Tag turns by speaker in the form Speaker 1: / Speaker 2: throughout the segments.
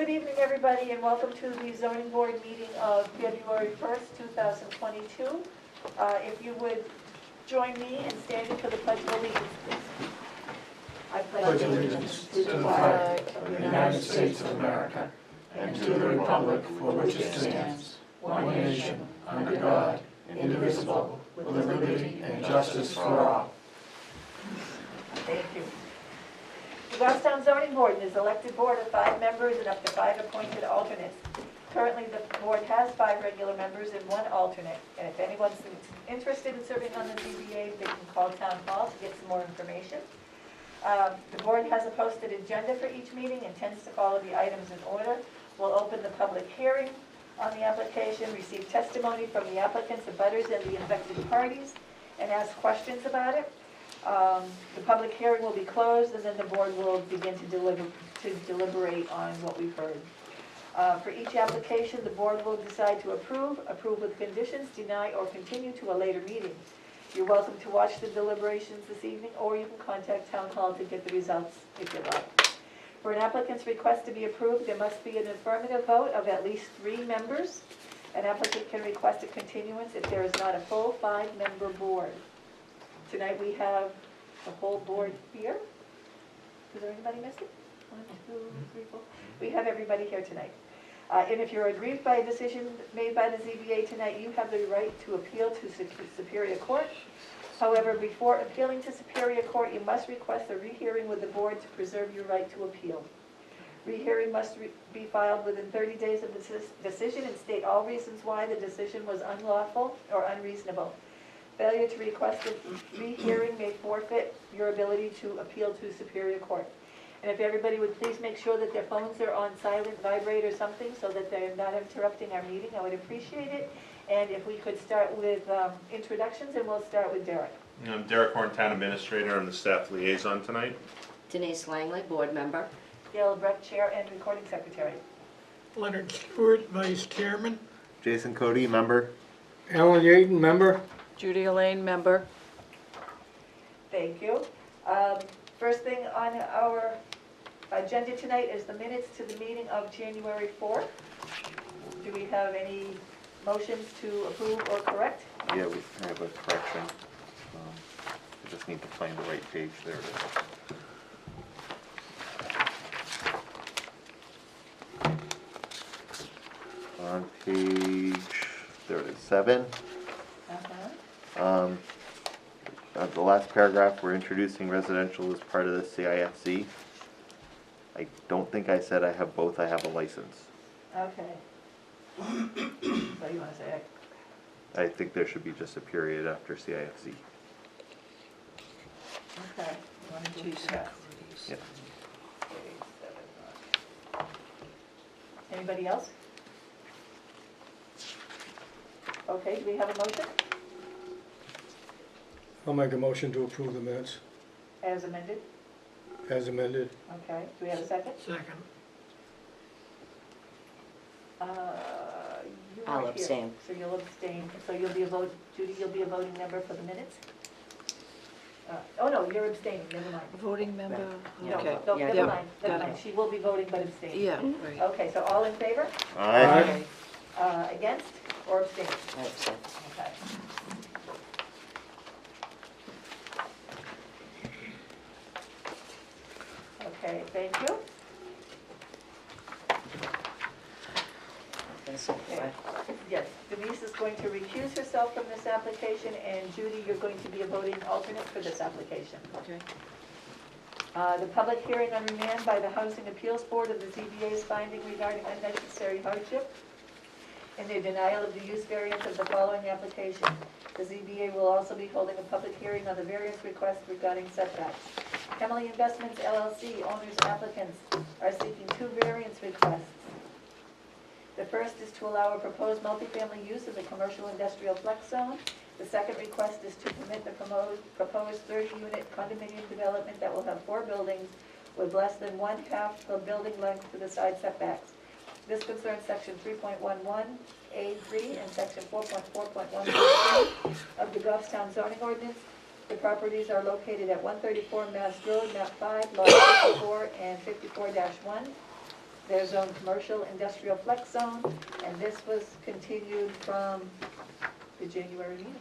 Speaker 1: good evening, everybody, and welcome to the zoning board meeting of February 1st, 2022. If you would join me in standing for the Pledge of Allegiance, please. I pledge allegiance to the flag of the United States of America and to the republic for which it stands, one nation, under God, indivisible, with liberty and justice for all. Thank you. The Goffstown Zoning Board is an elected board of 5 members and up to 5 appointed alternates. Currently, the board has 5 regular members and 1 alternate. And if anyone's interested in serving on the ZBA, they can call Town Hall to get some more information. The board has a posted agenda for each meeting and tends to follow the items in order. We'll open the public hearing on the application, receive testimony from the applicants, the butters, and the affected parties, and ask questions about it. The public hearing will be closed, and then the board will begin to deliberate on what we've heard. For each application, the board will decide to approve with conditions, deny, or continue to a later meeting. You're welcome to watch the deliberations this evening, or you can contact Town Hall to get the results if you like. For an applicant's request to be approved, there must be an affirmative vote of at least 3 members. An applicant can request a continuance if there is not a full 5-member board. Tonight we have the whole board here. Is there anybody missing? 1, 2, 3, 4. We have everybody here tonight. And if you're aggrieved by a decision made by the ZBA tonight, you have the right to appeal to Superior Court. However, before appealing to Superior Court, you must request a rehearing with the board to preserve your right to appeal. Rehearing must be filed within 30 days of the decision and state all reasons why the decision was unlawful or unreasonable. Failure to request a rehearing may forfeit your ability to appeal to Superior Court. And if everybody would please make sure that their phones are on silent, vibrate or something so that they're not interrupting our meeting, I would appreciate it. And if we could start with introductions, and we'll start with Derek.
Speaker 2: I'm Derek Horn, Town Administrator. I'm the staff liaison tonight.
Speaker 3: Denise Langley, Board Member.
Speaker 1: Gail Breck, Chair and Recording Secretary.
Speaker 4: Leonard Stewart, Vice Chairman.
Speaker 5: Jason Cody, Member.
Speaker 4: Alan Yaten, Member.
Speaker 6: Judy Elaine, Member.
Speaker 1: Thank you. First thing on our agenda tonight is the minutes to the meeting of January 4th. Do we have any motions to approve or correct?
Speaker 5: Yeah, we have a correction. I just need to find the right page. There it is. On page, there it is, 7. The last paragraph, we're introducing residential as part of the CIFC. I don't think I said I have both. I have a license.
Speaker 1: Okay. So you want to say it?
Speaker 5: I think there should be just a period after CIFC.
Speaker 1: Okay. You want to do that?
Speaker 5: Yep.
Speaker 1: Anybody else? Okay, do we have a motion?
Speaker 4: I'll make a motion to approve the minutes
Speaker 1: As amended?
Speaker 4: as amended.
Speaker 1: Okay, do we have a second?
Speaker 4: Second.
Speaker 1: You
Speaker 3: I'll
Speaker 1: are here,
Speaker 3: abstain.
Speaker 1: so you'll abstain. So you'll be a vote, Judy, you'll be a voting member for the minutes? Oh, no, you're abstaining, never mind.
Speaker 6: Voting member,
Speaker 1: No,
Speaker 6: okay.
Speaker 1: no,
Speaker 3: Yeah.
Speaker 1: never
Speaker 6: Yeah.
Speaker 1: mind, never
Speaker 6: Got it.
Speaker 1: mind. She will be voting but abstaining.
Speaker 6: Yeah, right.
Speaker 1: Okay, so all in favor?
Speaker 5: Aye.
Speaker 1: Against or abstain?
Speaker 3: I abstain.
Speaker 1: Okay. Okay, thank you. Okay. Yes, Denise is going to recuse herself from this application, and Judy, you're going to be a voting alternate for this application.
Speaker 6: Okay.
Speaker 1: The public hearing on remand by the Housing Appeals Board of the ZBA's finding regarding unnecessary hardship and their denial of the use variance of the following application. The ZBA will also be holding a public hearing on the variance request regarding setbacks. Emily Investments LLC, owners and applicants, are seeking 2 variance requests. The first is to allow a proposed multifamily use in the commercial industrial flex zone. The second request is to permit the proposed 30-unit condominium development that will have 4 buildings with less than 1/2 of building length to the side setbacks. This concerns section 3.11A3 and section 4.4.1 of the Goffstown zoning ordinance. The properties are located at 134 Mass Road, map 5, lot 54 and 54-1. Their zone commercial industrial flex zone, and this was continued from the January meeting.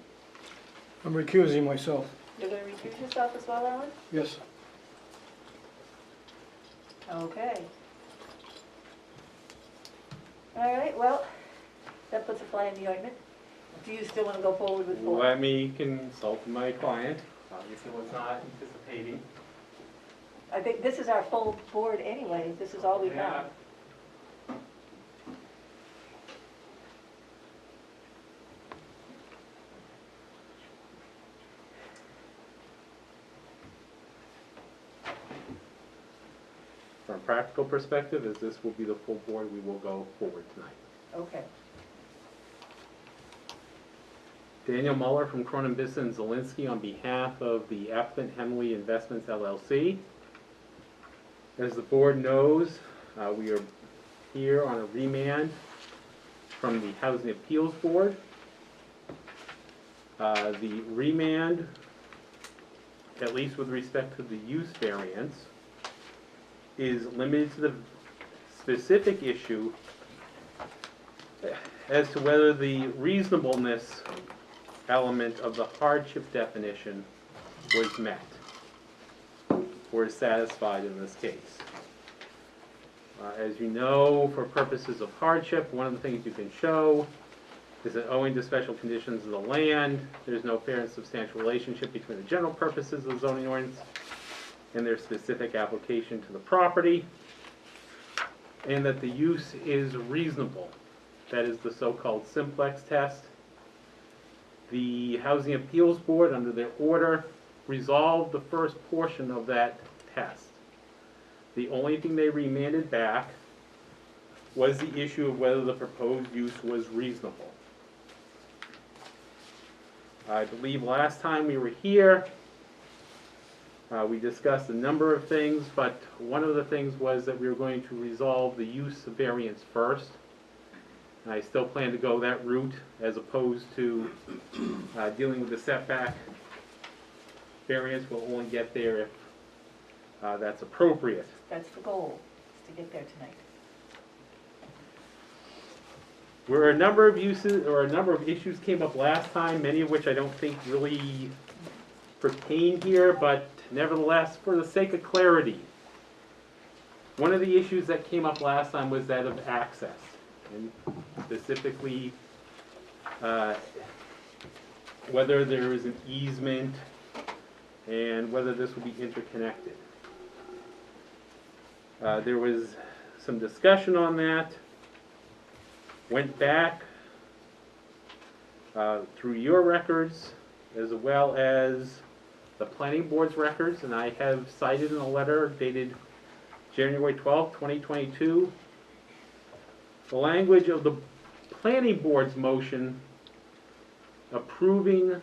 Speaker 4: I'm recusing myself.
Speaker 1: You're gonna recuse yourself as well, Alan?
Speaker 4: Yes.
Speaker 1: Okay. All right, well, that puts a fly in the ointment. Do you still wanna go forward with 4?
Speaker 7: Let me consult my client. Obviously was not anticipating.
Speaker 1: I think this is our full board anyway, this is all we have.
Speaker 7: From a practical perspective, as this will be the full board, we will go forward tonight.
Speaker 1: Okay.
Speaker 7: Daniel Muller from Cronin Bisson and Zelinski on behalf of the applicant Hemley Investments LLC. As the board knows, we are here on a remand from the Housing Appeals Board. The remand, at least with respect to the use variance, is limited to the specific issue as to whether the reasonableness element of the hardship definition was met or is satisfied in this case. As you know, for purposes of hardship, one of the things you can show is that owing to special conditions of the land, there's no fair and substantial relationship between the general purposes of the zoning ordinance and their specific application to the property, and that the use is reasonable. That is the so-called Simplex Test. The Housing Appeals Board, under their order, resolved the first portion of that test. The only thing they remanded back was the issue of whether the proposed use was reasonable. I believe last time we were here, we discussed a number of things, but one of the things was that we were going to resolve the use variance first. And I still plan to go that route as opposed to dealing with the setback variance. We'll only get there if that's appropriate.
Speaker 1: That's the goal, is to get there tonight.
Speaker 7: Where a number of uses or a number of issues came up last time, many of which I don't think really pertain here, but nevertheless, for the sake of clarity, one of the issues that came up last time was that of access, and specifically whether there is an easement and whether this will be interconnected. There was some discussion on that. Went back through your records as well as the planning board's records, and I have cited in a letter dated January 12th, 2022, the language of the planning board's motion approving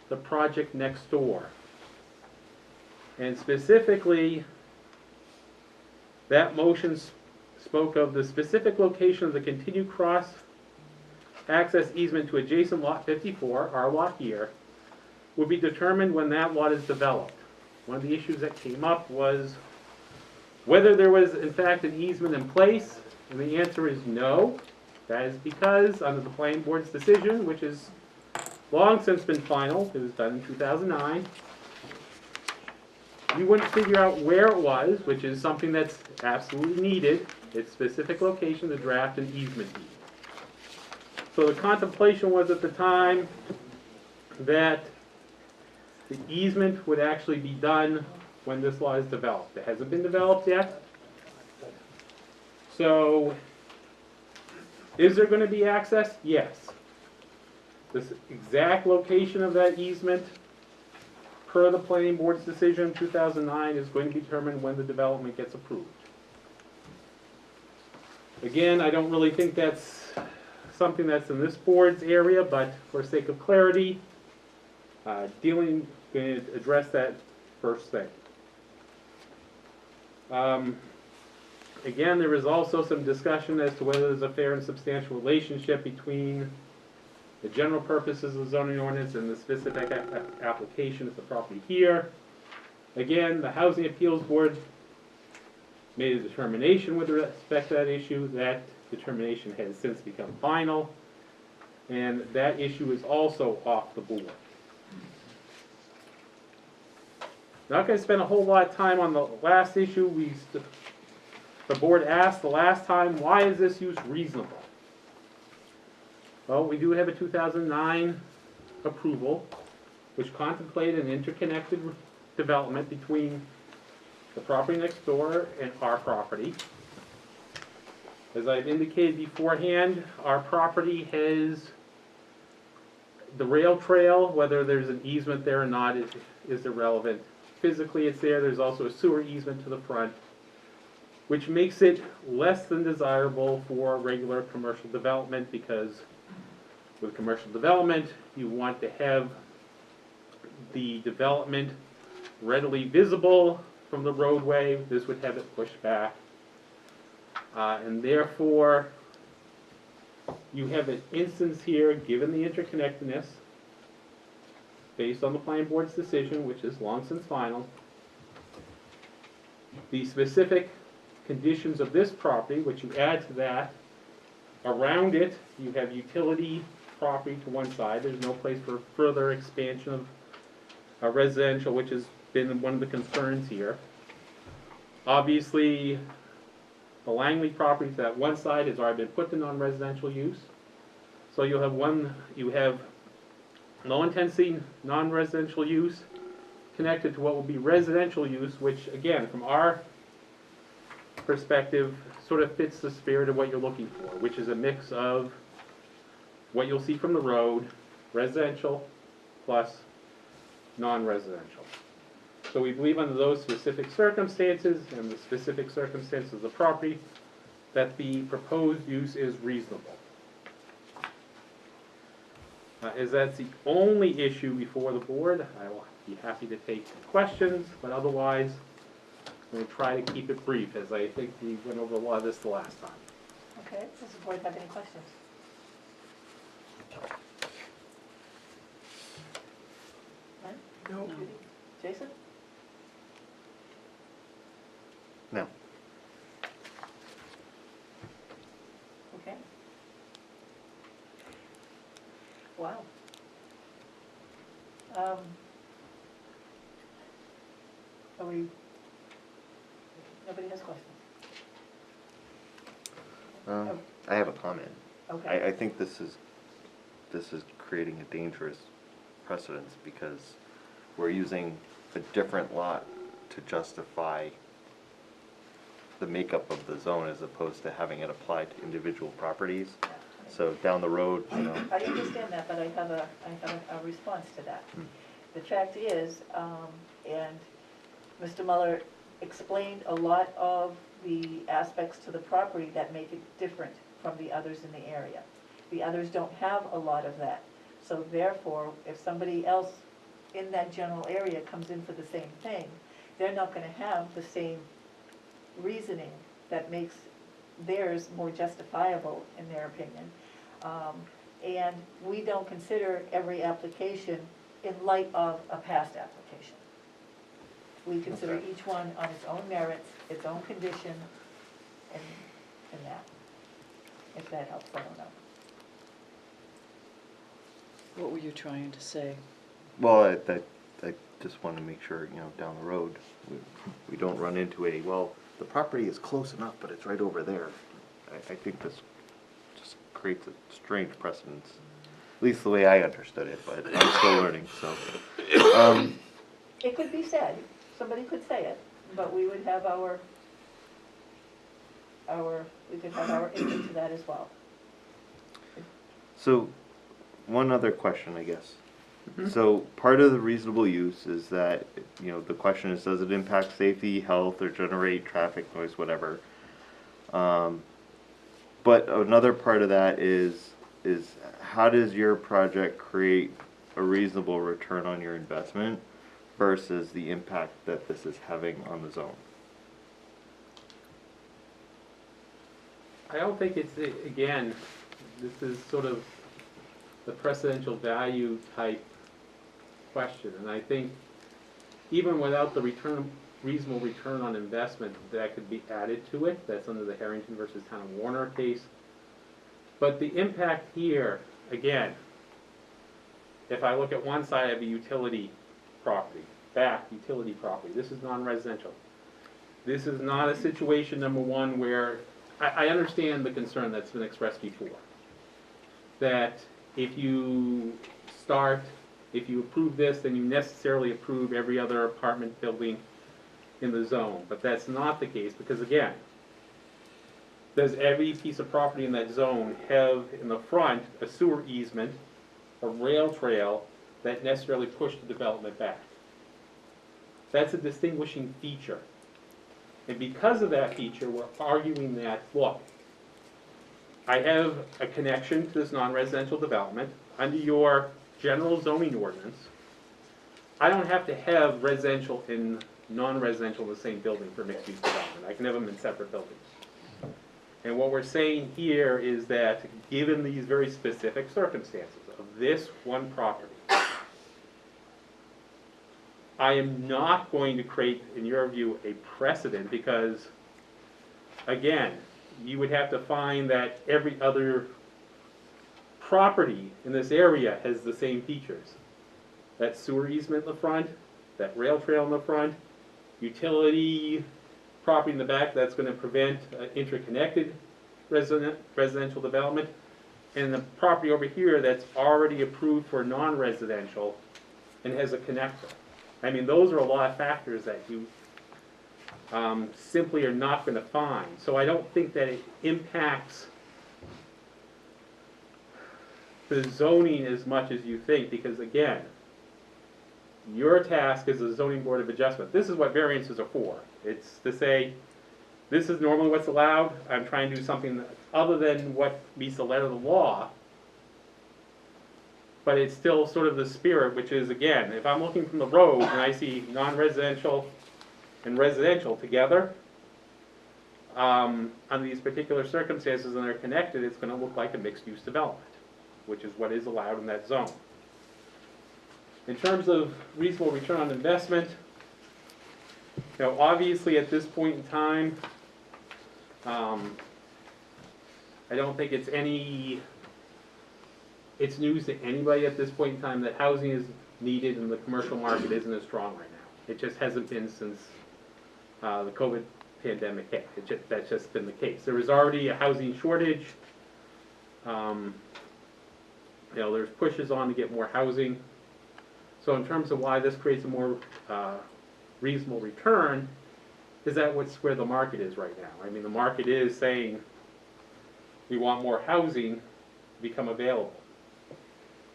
Speaker 7: the project next door. And specifically, that motion spoke of the specific location of the continued cross-access easement to adjacent lot 54, our lot here, will be determined when that lot is developed. One of the issues that came up was whether there was in fact an easement in place, and the answer is no. That is because under the planning board's decision, which has long since been final, it was done in 2009, you wouldn't figure out where it was, which is something that's absolutely needed, its specific location to draft an easement deed. So the contemplation was at the time that the easement would actually be done when this law is developed. It hasn't been developed yet. So, is there going to be access? Yes. This exact location of that easement, per the planning board's decision in 2009, is going to be determined when the development gets approved. Again, I don't really think that's something that's in this board's area, but for sake of clarity, going to address that first thing. Again, there is also some discussion as to whether there's a fair and substantial relationship between the general purposes of the zoning ordinance and the specific application of the property here. Again, the Housing Appeals Board made a determination with respect to that issue. That determination has since become final, and that issue is also off the board. Not going to spend a whole lot of time on the last issue. The board asked the last time, why is this use reasonable? Well, we do have a 2009 approval, which contemplated an interconnected development between the property next door and our property. As I've indicated beforehand, our property has the rail trail. Whether there's an easement there or not is irrelevant. Physically it's there. There's also a sewer easement to the front, which makes it less than desirable for regular commercial development, because with commercial development you want to have the development readily visible from the roadway. This would have it pushed back. And therefore, you have an instance here, given the interconnectedness, based on the planning board's decision, which is long since final, the specific conditions of this property, which you add to that, around it, you have utility property to one side. There's no place for further expansion of residential, which has been one of the concerns here. Obviously, the Langley property to that one side has already been put to non-residential use. So you have low intensity non-residential use connected to what will be residential use, which again, from our perspective, sort of fits the spirit of what you're looking for, which is a mix of what you'll see from the road, residential plus non-residential. So we believe under those specific circumstances and the specific circumstances of the property that the proposed use is reasonable. As that's the only issue before the board, I will be happy to take questions, but otherwise I'm going to try to keep it brief, as I think we went over a lot of this the last time.
Speaker 1: Okay, does the board have any questions? None?
Speaker 4: No.
Speaker 1: Judy? Jason?
Speaker 5: No.
Speaker 1: Okay. Wow. Nobody has questions?
Speaker 5: I have a comment.
Speaker 1: Okay.
Speaker 5: I think this is creating a dangerous precedence, because we're using a different lot to justify the makeup of the zone as opposed to having it apply to individual properties.
Speaker 1: Yeah.
Speaker 5: So down the road, you know,
Speaker 1: I understand that, but I have a response to that. The fact is, and Mr. Muller explained a lot of the aspects to the property that make it different from the others in the area. The others don't have a lot of that. So therefore, if somebody else in that general area comes in for the same thing, they're not going to have the same reasoning that makes theirs more justifiable, in their opinion. And we don't consider every application in light of a past application. We consider
Speaker 5: Okay.
Speaker 1: each one on its own merits, its own condition, and that. If that helps, I don't know.
Speaker 6: What were you trying to say?
Speaker 5: well, I just want to make sure, you know, down the road, we don't run into well, the property is close enough, but it's right over there. I think this just creates a strange precedence, at least the way I understood it, but I'm still learning, so.
Speaker 1: It could be said, somebody could say it, but we would have our input to that as well.
Speaker 5: So, one other question, I guess. So, part of the reasonable use is that, you know, the question is, does it impact safety, health, or generate traffic noise, whatever? But another part of that is how does your project create a reasonable return on your investment versus the impact that this is having on the zone?
Speaker 7: I don't think it's, again, this is sort of the precedential value type question, and I think even without the return reasonable return on investment that could be added to it. That's under the Harrington versus Town of Warner case. But the impact here, again, if I look at one side, I have a utility property, back utility property. This is non-residential. This is not a situation, number one, where I understand the concern that's been expressed before. That if you approve this, then you necessarily approve every other apartment building in the zone. But that's not the case, because again, does every piece of property in that zone have in the front a sewer easement, a rail trail that necessarily push the development back? That's a distinguishing feature. And because of that feature, we're arguing that, look, I have a connection to this non-residential development. Under your general zoning ordinance, I don't have to have residential and non-residential in the same building for mixed-use development. I can have them in separate buildings. And what we're saying here is that, given these very specific circumstances of this one property, I am not going to create, in your view, a precedent, because, again, you would have to find that every other property in this area has the same features. That sewer easement in the front, that rail trail in the front, utility property in the back that's going to prevent interconnected residential development, and the property over here that's already approved for non-residential and has a connector. I mean, those are a lot of factors that you simply are not going to find. So I don't think that it impacts the zoning as much as you think, because again, your task as a zoning board of adjustment, this is what variances are for. It's to say, this is normally what's allowed, I'm trying to do something other than what meets the letter of the law, but it's still sort of the spirit, which is, again, if I'm looking from the road and I see non-residential and residential together, under these particular circumstances and they're connected, it's going to look like a mixed-use development, which is what is allowed in that zone. In terms of reasonable return on investment, you know, obviously at this point in time, I don't think it's news to anybody at this point in time that housing is needed and the commercial market isn't as strong right now. It just hasn't been since the COVID pandemic hit. That's just been the case. There was already a housing shortage. You know, there's pushes on to get more housing. So in terms of why this creates a more reasonable return, is that where the market is right now. I mean, the market is saying we want more housing to become available,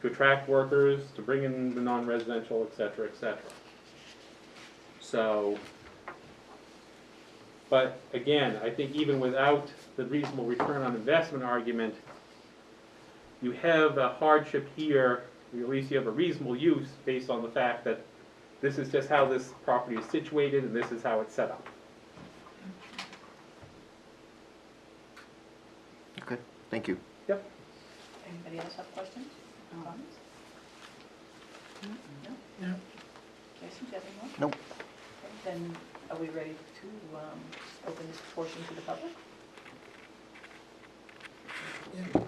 Speaker 7: to attract workers, to bring in the non-residential, et cetera, et cetera. So, but again, I think even without the reasonable return on investment argument, you have a hardship here, or at least you have a reasonable use based on the fact that this is just how this property is situated and this is how it's set up.
Speaker 5: Okay, thank you.
Speaker 7: Yep.
Speaker 1: Anybody else have questions, comments? No?
Speaker 4: No.
Speaker 1: Jason, do you have any more?
Speaker 5: Nope.
Speaker 1: Okay, then are we ready to open this portion to the public? Okay,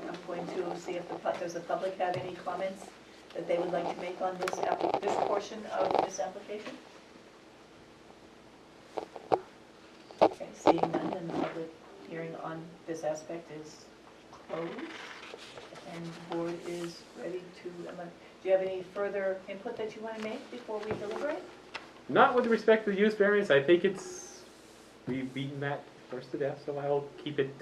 Speaker 1: I'm going to see if does the public have any comments that they would like to make on this portion of this application? Okay, seeing none, then the public hearing on this aspect is closed, and the board is ready to, do you have any further input that you want to make before we deliberate?
Speaker 7: Not with respect to the use variance. I think we've beaten that horse to death, so I'll keep it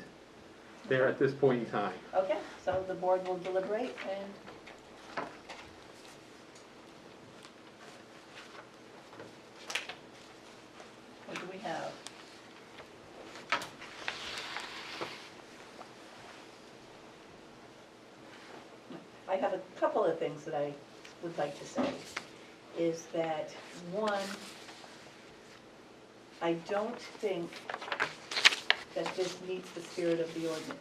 Speaker 7: there at this point in time.
Speaker 1: Okay, so the board will deliberate and what do we have? I have a couple of things that I would like to say. Is that, one, I don't think that this meets the spirit of the ordinance,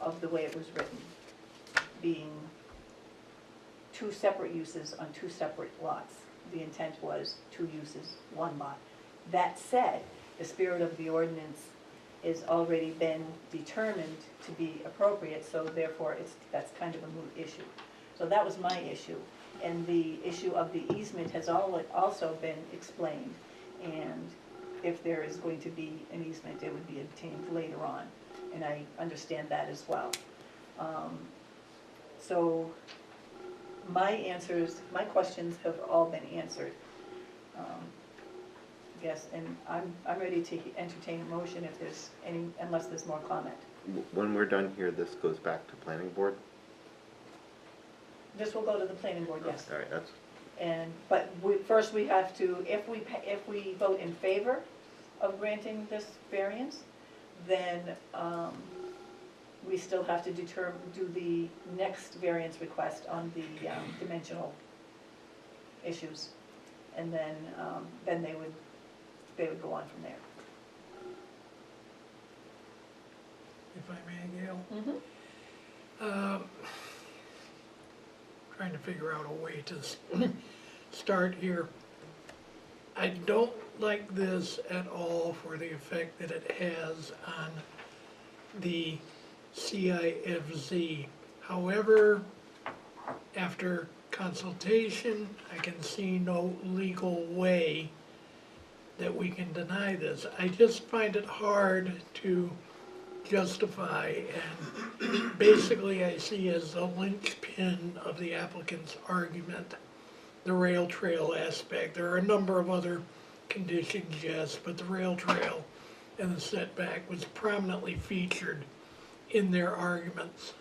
Speaker 1: of the way it was written, being two separate uses on two separate lots. the intent was 2 uses, 1 lot. That said, the spirit of the ordinance is already been determined to be appropriate, so therefore that's kind of a moot issue. So that was my issue. And the issue of the easement has also been explained. And if there is going to be an easement, it would be obtained later on. And I understand that as well. So my questions have all been answered. Yes, and I'm ready to entertain a motion if there's any, unless there's more comment.
Speaker 5: When we're done here, this goes back to planning board?
Speaker 1: This will go to the planning board, yes.
Speaker 5: All right, that's,
Speaker 1: But first we have to, if we vote in favor of granting this variance, then we still have to do the next variance request on the dimensional issues. And then they would go on from there.
Speaker 4: If I may, Gail.
Speaker 1: Mm-hmm.
Speaker 4: Trying to figure out a way to start here. I don't like this at all for the effect that it has on the CIFZ. However, after consultation, I can see no legal way that we can deny this. I just find it hard to justify, and basically I see as the linchpin of the applicant's argument the rail trail aspect. There are a number of other conditions, yes, but the rail trail and the setback was prominently featured in their arguments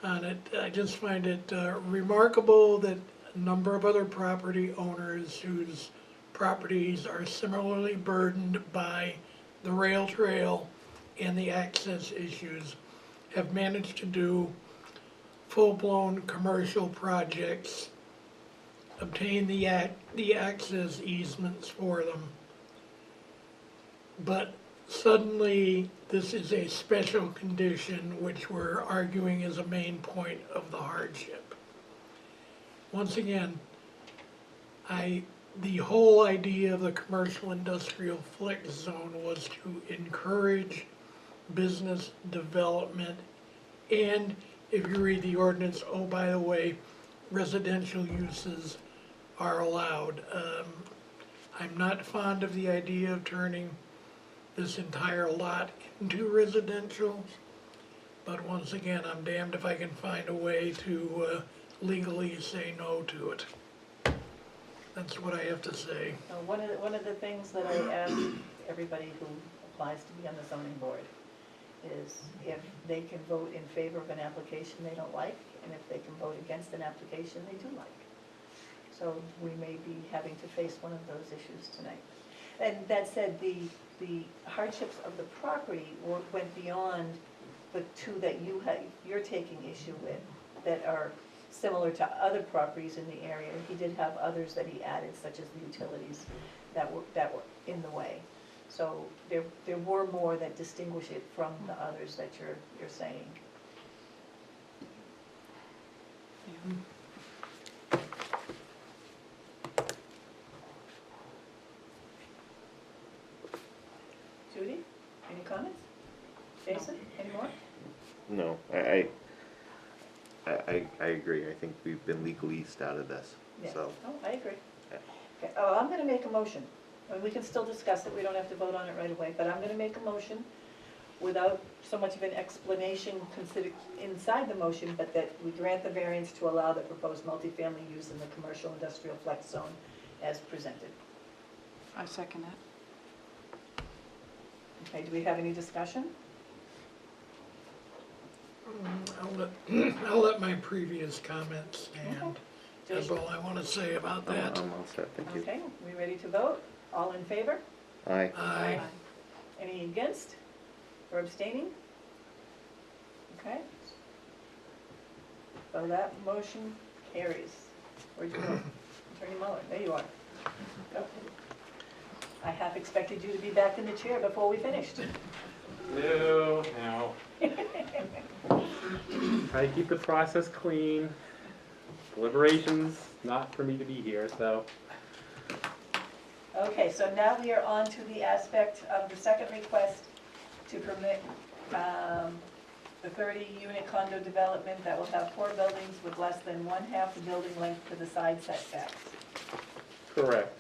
Speaker 4: on it. I just find it remarkable that a number of other property owners whose properties are similarly burdened by the rail trail and the access issues have managed to do full-blown commercial projects, obtain the access easements for them. But suddenly, this is a special condition which we're arguing is a main point of the hardship. Once again, the whole idea of the commercial industrial flex zone was to encourage business development, and if you read the ordinance, oh, by the way, residential uses are allowed. I'm not fond of the idea of turning this entire lot into residential, but once again, I'm damned if I can find a way to legally say no to it. That's what I have to say.
Speaker 1: One of the things that I ask everybody who applies to be on the zoning board is if they can vote in favor of an application they don't like, and if they can vote against an application they do like. So we may be having to face one of those issues tonight. And that said, the hardships of the property went beyond the 2 that you're taking issue with that are similar to other properties in the area. He did have others that he added, such as the utilities that were in the way. So there were more that distinguish it from the others that you're saying. Judy, any comments? Jason, any more?
Speaker 5: no, I agree. I think we've been legalese out of this,
Speaker 1: Yeah.
Speaker 5: so.
Speaker 1: Oh, I agree.
Speaker 5: Yeah.
Speaker 1: Okay. Oh, I'm gonna make a motion. And we can still discuss it, we don't have to vote on it right away, but I'm gonna make a motion without so much of an explanation considered inside the motion, but that we grant the variance to allow the proposed multifamily use in the commercial industrial flex zone as presented.
Speaker 6: I second it.
Speaker 1: Okay, do we have any discussion?
Speaker 4: I'll let my previous comments stand.
Speaker 1: Okay.
Speaker 4: That's all I want to say about that.
Speaker 5: I'm all set, thank you.
Speaker 1: Okay, we ready to vote? All in favor?
Speaker 5: Aye.
Speaker 4: Aye.
Speaker 1: Any against or abstaining? Okay. So that motion carries. Where'd you go? Attorney Muller, there you are. Go. I half expected you to be back in the chair before we finished.
Speaker 7: No. Try to keep the process clean. Deliberations, not for me to be here, so.
Speaker 1: Okay, so now we are on to the aspect of the second request to permit the 30-unit condo development that will have 4 buildings with less than 1/2 the building length to the side setbacks.
Speaker 7: Correct.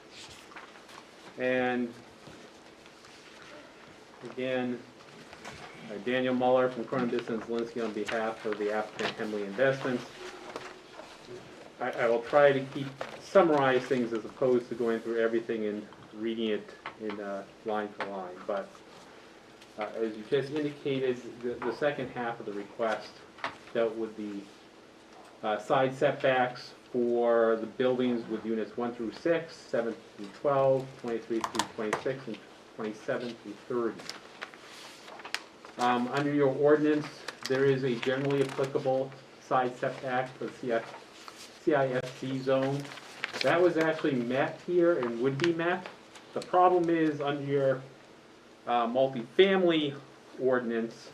Speaker 7: And again, Daniel Muller from Cronin Dixon Zielinski on behalf of the applicant Hemley Investments. I will try to summarize things as opposed to going through everything and reading it in line for line. But as you just indicated, the second half of the request dealt with the side setbacks for the buildings with units 1 through 6, 7 through 12, 23 through 26, and 27 through 30. Under your ordinance, there is a generally applicable side setback for the CISC zone. That was actually met here and would be met. The problem is under your multifamily ordinance,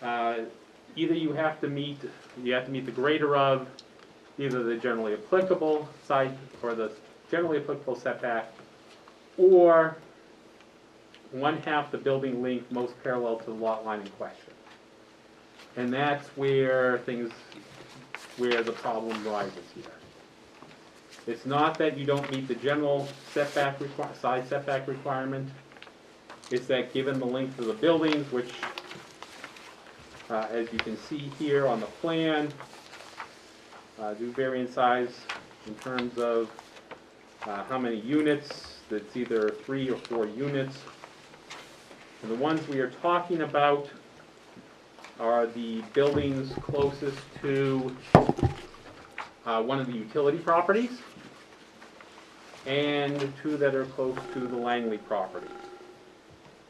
Speaker 7: either you have to meet the greater of either the generally applicable side or the generally applicable setback, or 1/2 the building length most parallel to the lot line in question. And that's where the problem rises here. It's not that you don't meet the general setback side setback requirement. It's that given the length of the buildings, which, as you can see here on the plan, do vary in size in terms of how many units. That's either 3 or 4 units. And the ones we are talking about are the buildings closest to one of the utility properties, and 2 that are close to the Langley property.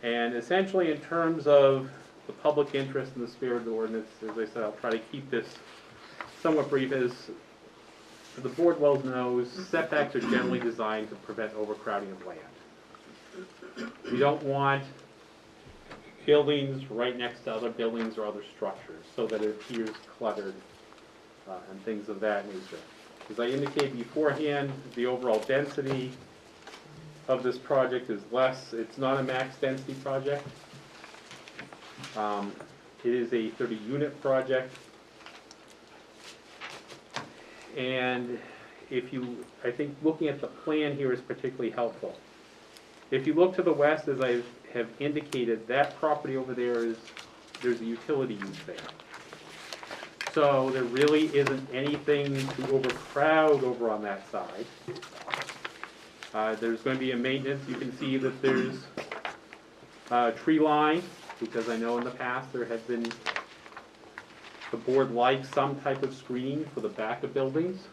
Speaker 7: And essentially, in terms of the public interest in the spirit of the ordinance, as I said, I'll try to keep this somewhat brief. As the board well knows, setbacks are generally designed to prevent overcrowding of land. We don't want buildings right next to other buildings or other structures so that it appears cluttered and things of that nature. As I indicated beforehand, the overall density of this project is less. It's not a max density project. It is a 30-unit project. And I think looking at the plan here is particularly helpful. If you look to the west, as I have indicated, that property over there there's a utility use there. So there really isn't anything to overcrowd over on that side. There's going to be a maintenance. You can see that there's tree line, because I know in the past there have been, the board likes some type of screening for the back of buildings.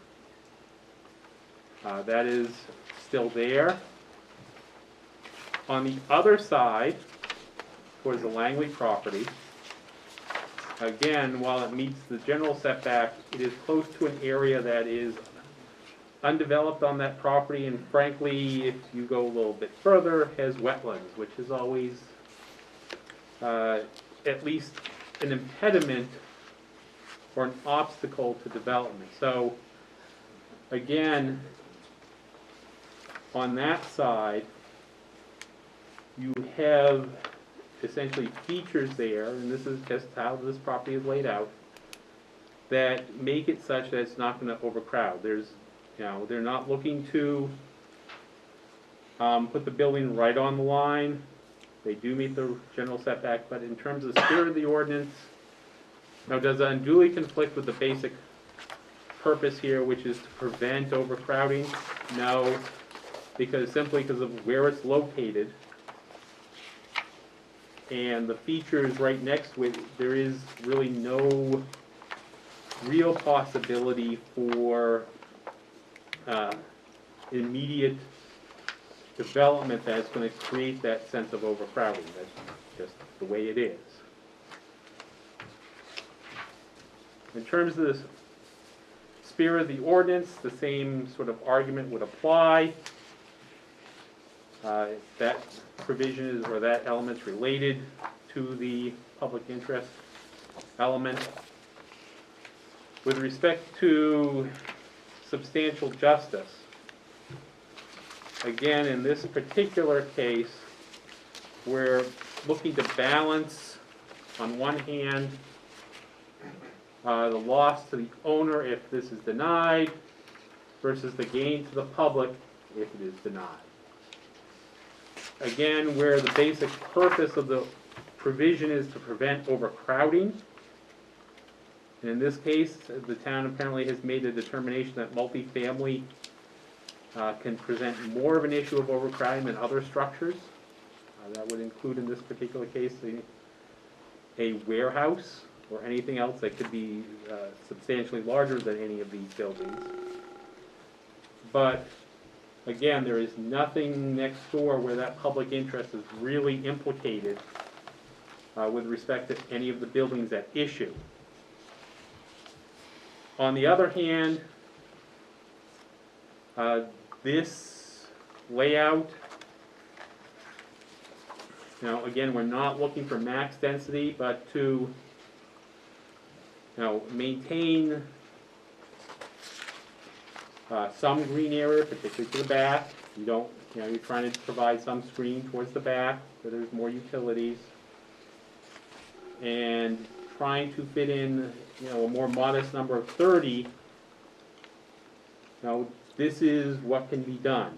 Speaker 7: That is still there. On the other side, towards the Langley property, again, while it meets the general setback, it is close to an area that is undeveloped on that property, and frankly, if you go a little bit further, has wetlands, which is always at least an impediment or an obstacle to development. So again, on that side, you have essentially features there, and this is just how this property is laid out, that make it such that it's not going to overcrowd. They're not looking to put the building right on the line. They do meet the general setback, but in terms of the spirit of the ordinance, now does it unduly conflict with the basic purpose here, which is to prevent overcrowding? No, simply because of where it's located and the features right next to it, there is really no real possibility for immediate development that's going to create that sense of overcrowding. That's just the way it is. In terms of the spirit of the ordinance, the same sort of argument would apply. That provision is, or that element's related to the public interest element. With respect to substantial justice, again, in this particular case, we're looking to balance, on one hand, the loss to the owner if this is denied versus the gain to the public if it is denied. Again, where the basic purpose of the provision is to prevent overcrowding. And in this case, the town apparently has made a determination that multifamily can present more of an issue of overcrowding than other structures. That would include, in this particular case, a warehouse or anything else that could be substantially larger than any of these buildings. But again, there is nothing next door where that public interest is really implicated with respect to any of the buildings at issue. On the other hand, this layout, again, we're not looking for max density, but to maintain some green area, particularly to the back. You're trying to provide some screen towards the back so there's more utilities, and trying to fit in a more modest number of 30. This is what can be done.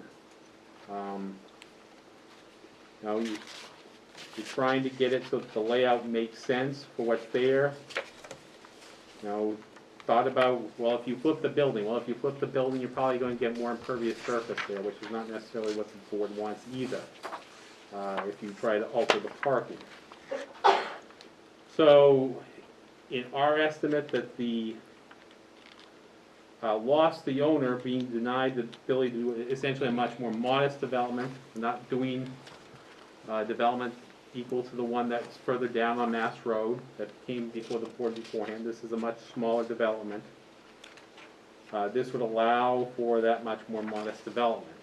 Speaker 7: You're trying to get it so that the layout makes sense for what's there. Thought about, well, if you flip the building, you're probably going to get more impervious surface there, which is not necessarily what the board wants either, if you try to alter the parking. So, in our estimate that the loss to the owner being denied the ability to do essentially a much more modest development, not doing development equal to the one that's further down on Mass Road that came before the board beforehand. This is a much smaller development. This would allow for that much more modest development.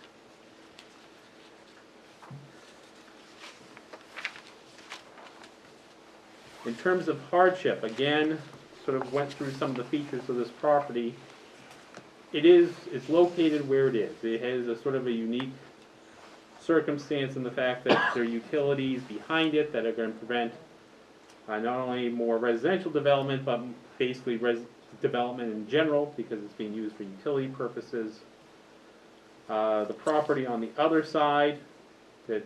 Speaker 7: In terms of hardship, again, sort of went through some of the features of this property. It's located where it is. It has a sort of a unique circumstance in the fact that there are utilities behind it that are going to prevent not only more residential development, but basically development in general, because it's being used for utility purposes. The property on the other side, where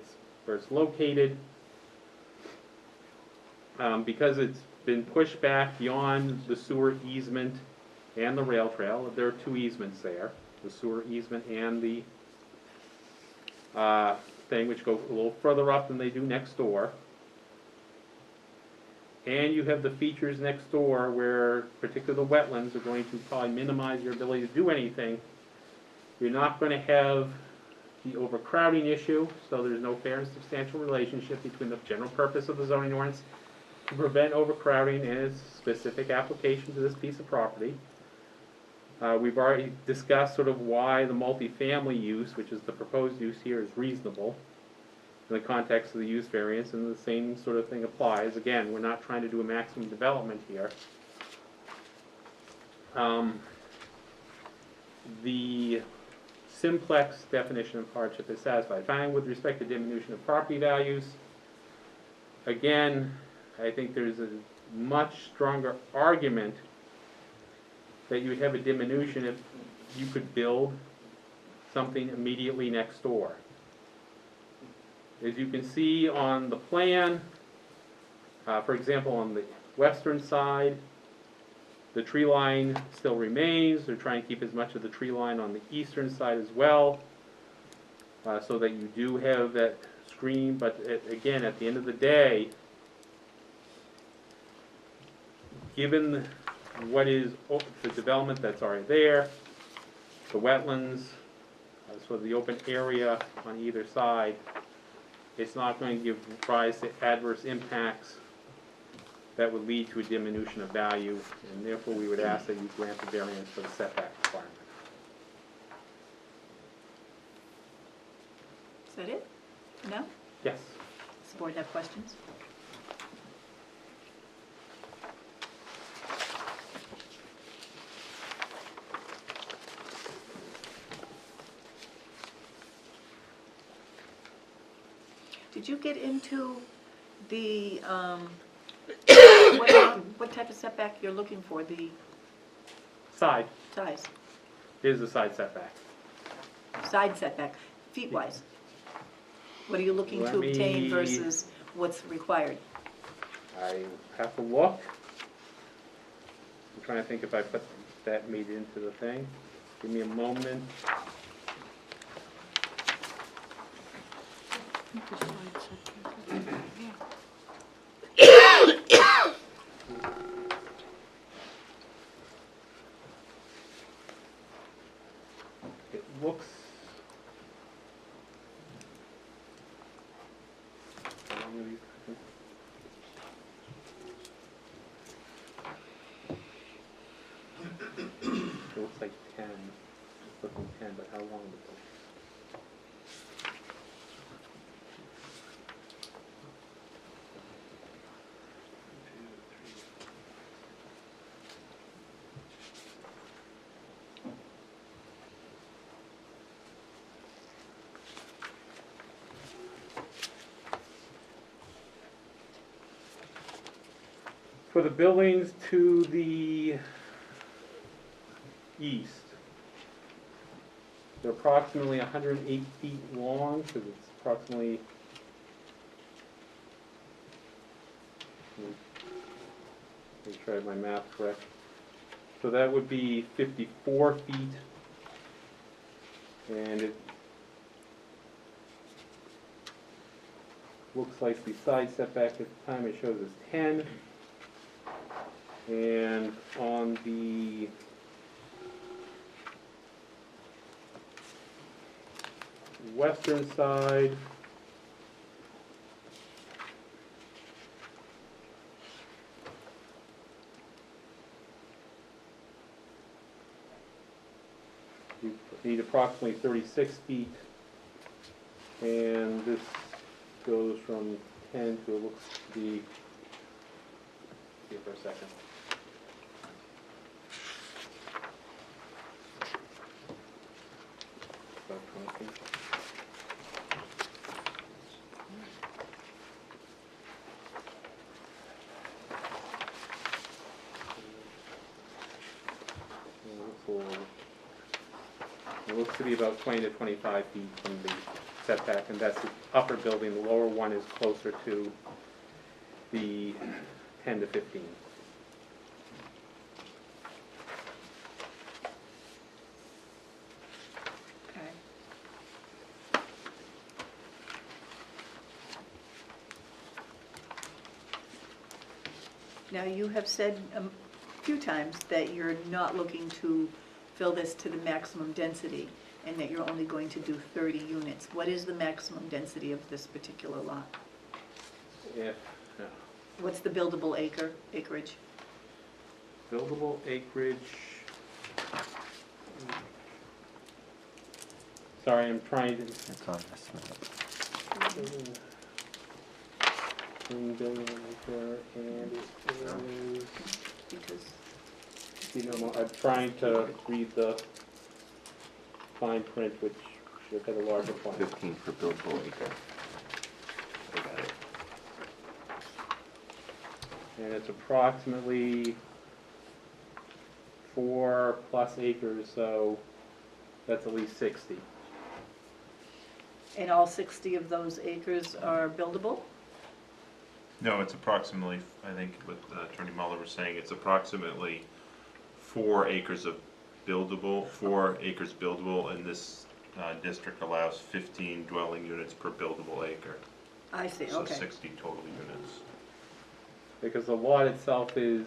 Speaker 7: it's located, because it's been pushed back beyond the sewer easement and the rail trail. There are two easements there, the sewer easement and the thing, which go a little further up than they do next door. And you have the features next door where, particularly the wetlands, are going to probably minimize your ability to do anything. You're not going to have the overcrowding issue, so there's no fair and substantial relationship between the general purpose of the zoning ordinance to prevent overcrowding and its specific application to this piece of property. We've already discussed sort of why the multifamily use, which is the proposed use here, is reasonable in the context of the use variance, and the same sort of thing applies. Again, we're not trying to do a maximum development here. The simplex definition of hardship is satisfied. Finally, with respect to diminution of property values, again, I think there's a much stronger argument that you would have a diminution if you could build something immediately next door. As you can see on the plan, for example, on the western side, the tree line still remains. They're trying to keep as much of the tree line on the eastern side as well, so that you do have that screen. But again, at the end of the day, given what is the development that's already there, the wetlands, sort of the open area on either side, it's not going to give rise to adverse impacts that would lead to a diminution of value, and therefore we would ask that you grant the variance for the setback requirement.
Speaker 1: Is that it? No?
Speaker 7: Yes?
Speaker 1: Does the board have questions? Did you get into the, what type of setback you're looking for, the
Speaker 7: Side,
Speaker 1: size?
Speaker 7: is a side setback.
Speaker 1: Side setback, feet-wise? What are you looking to
Speaker 7: Let
Speaker 1: obtain
Speaker 7: me-
Speaker 1: versus what's required?
Speaker 7: I have to look. I'm trying to think if I put that meter into the thing. Give me a moment.
Speaker 6: The side setback. Yeah.
Speaker 7: It looks. It looks like 10, it's looking 10, but how long is it? For the buildings to the east, they're approximately 108 feet long, because it's approximately, make sure I have my math correct. So that would be 54 feet, and it looks like the side setback at the time it shows is 10. And on the western side, you need approximately 36 feet, and this goes from 10 to, it looks to be, here for a second. About 20 feet. It looks to be about 20 to 25 feet from the setback, and that's the upper building. The lower one is closer to the 10 to 15.
Speaker 1: Okay. Now, you have said a few times that you're not looking to fill this to the maximum density, and that you're only going to do 30 units. What is the maximum density of this particular lot?
Speaker 7: If
Speaker 1: What's the buildable acreage?
Speaker 7: buildable acreage, sorry, I'm trying to.
Speaker 5: It's on this map.
Speaker 7: 1 billion acre, and it is,
Speaker 1: Because,
Speaker 7: you know, I'm trying to read the fine print, which should have had a larger font.
Speaker 5: 15 per buildable acre. I got it.
Speaker 7: And it's approximately 4+ acres, so that's at least 60.
Speaker 1: and all 60 of those acres are buildable?
Speaker 2: No, it's approximately, I think what Attorney Muller was saying, it's approximately 4 acres of buildable, 4 acres buildable, and this district allows 15 dwelling units per buildable acre.
Speaker 1: I see,
Speaker 2: So
Speaker 1: okay.
Speaker 2: 60 total units.
Speaker 7: Because the lot itself is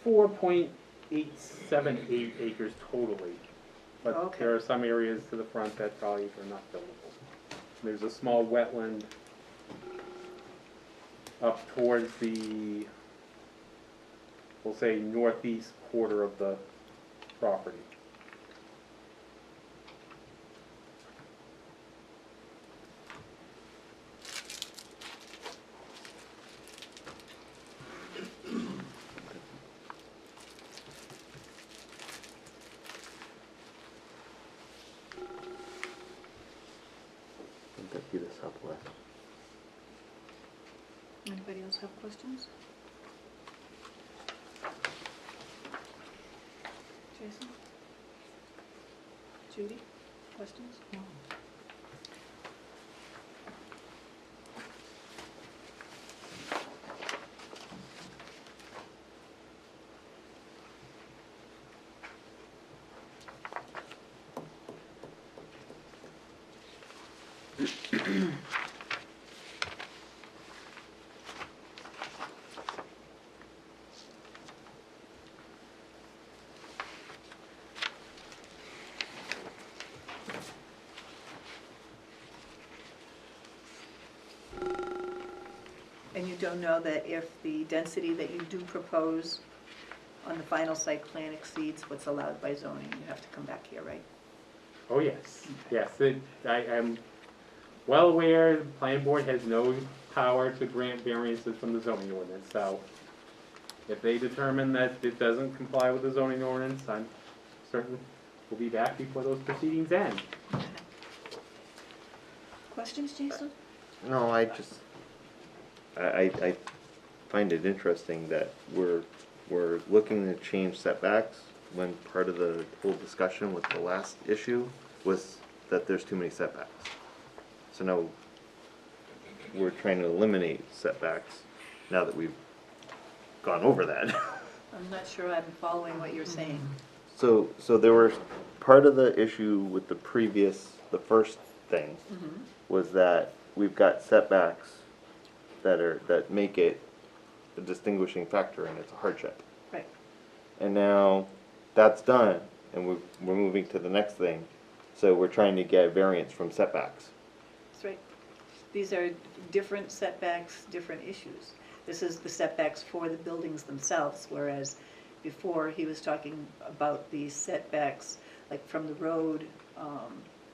Speaker 7: 4.878 acres totally. But
Speaker 1: Okay.
Speaker 7: there are some areas to the front that probably are not buildable. There's a small wetland up towards the, we'll say, northeast quarter of the property.
Speaker 5: Would that be the southwest?
Speaker 1: else have questions? Jason? Judy, questions? No. And you don't know that if the density that you do propose on the final site plan exceeds what's allowed by zoning, you have to come back here, right?
Speaker 7: Oh, yes, yes, I am well aware, the planning board has no power to grant variances from the zoning ordinance, so if they determine that it doesn't comply with the zoning ordinance, I'm certain we'll be back before those proceedings end.
Speaker 1: Questions, Jason?
Speaker 5: No, I find it interesting that we're looking to change setbacks when part of the whole discussion with the last issue was that there's too many setbacks. So now we're trying to eliminate setbacks now that we've gone over that.
Speaker 1: I'm not sure I'm following what you're saying.
Speaker 5: So there were, part of the issue with the first thing was that we've got setbacks that make it a distinguishing factor and it's a hardship.
Speaker 1: Right.
Speaker 5: And now that's done and we're moving to the next thing. So we're trying to get variance from setbacks.
Speaker 1: That's right. These are different setbacks, different issues. This is the setbacks for the buildings themselves, whereas before he was talking about the setbacks, like from the road,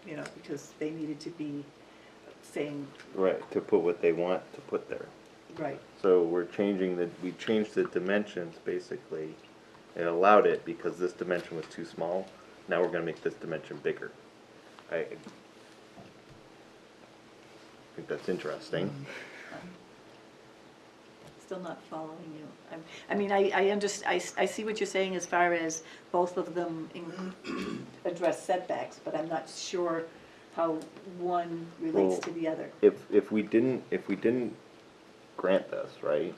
Speaker 1: you know, because they needed to be saying.
Speaker 5: Right, to put what they want to put there.
Speaker 1: Right.
Speaker 5: So we changed the dimensions basically and allowed it because this dimension was too small. Now we're gonna make this dimension bigger. I think that's interesting.
Speaker 1: Still not following you. I mean, I see what you're saying as far as both of them address setbacks, but I'm not sure how one relates to the other.
Speaker 5: If we didn't grant this, right,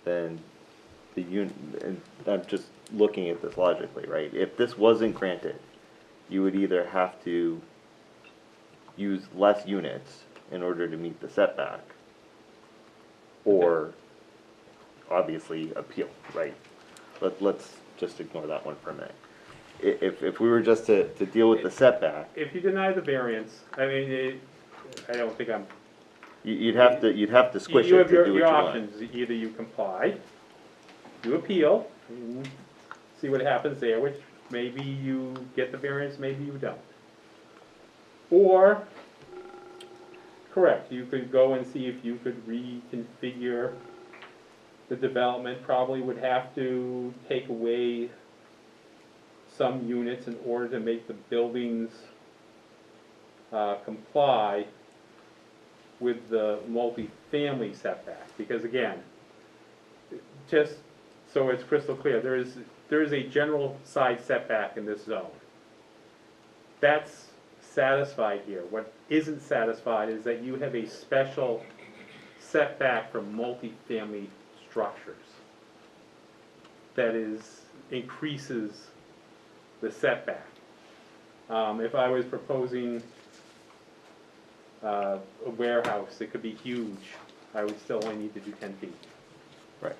Speaker 5: then and I'm just looking at this logically, right? If this wasn't granted, you would either have to use less units in order to meet the setback, or obviously appeal, right? Let's just ignore that one for a minute. If we were just to deal with the setback,
Speaker 7: If you deny the variance, I mean, I don't think I'm.
Speaker 5: you'd have to squish
Speaker 7: You
Speaker 5: it
Speaker 7: have
Speaker 5: to do what
Speaker 7: your
Speaker 5: you want.
Speaker 7: options, either you comply, you appeal, and see what happens there, which maybe you get the variance, maybe you don't. Or, correct, you could go and see if you could reconfigure the development, probably would have to take away some units in order to make the buildings comply with the multifamily setback. Because again, just so it's crystal clear, there is a general side setback in this zone. That's satisfied here. What isn't satisfied is that you have a special setback for multifamily structures that increases the setback. If I was proposing a warehouse, it could be huge. I would still only need to do 10 feet.
Speaker 5: Right.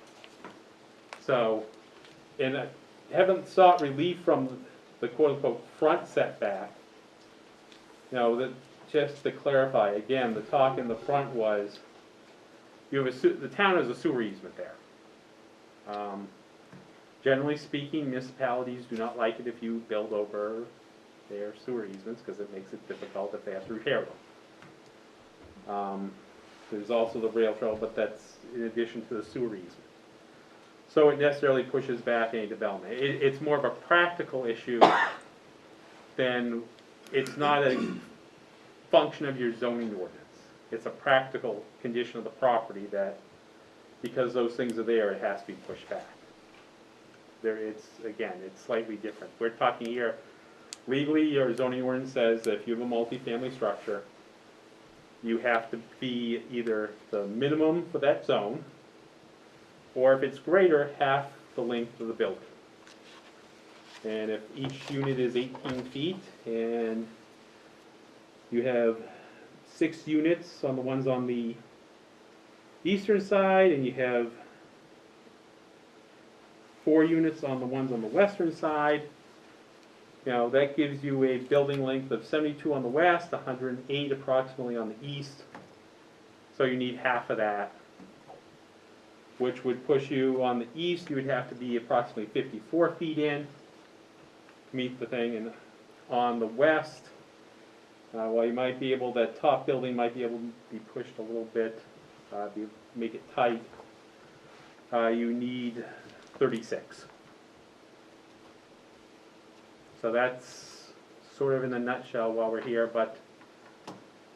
Speaker 7: So, and I haven't sought relief from the quote-unquote front setback. You know, just to clarify, again, the talk in the front was, you have the town has a sewer easement there. Generally speaking, municipalities do not like it if you build over their sewer easements because it makes it difficult if they have to repair them. There's also the rail trail, but that's in addition to the sewer easement. So it necessarily pushes back any development. It's more of a practical issue than, it's not a function of your zoning ordinance. It's a practical condition of the property that because those things are there, it has to be pushed back. It's slightly different. We're talking here, legally, your zoning ordinance says that if you have a multifamily structure, you have to be either the minimum for that zone, or if it's greater, half the length of the building. And if each unit is 18 feet, and you have 6 units on the ones on the eastern side, and you have 4 units on the ones on the western side, that gives you a building length of 72 on the west, 108 approximately on the east. So you need half of that, which would push you on the east, you would have to be approximately 54 feet in to meet the thing. And on the west, while you might be able, that top building might be able to be pushed a little bit, make it tight, you need 36. So that's sort of in a nutshell while we're here, but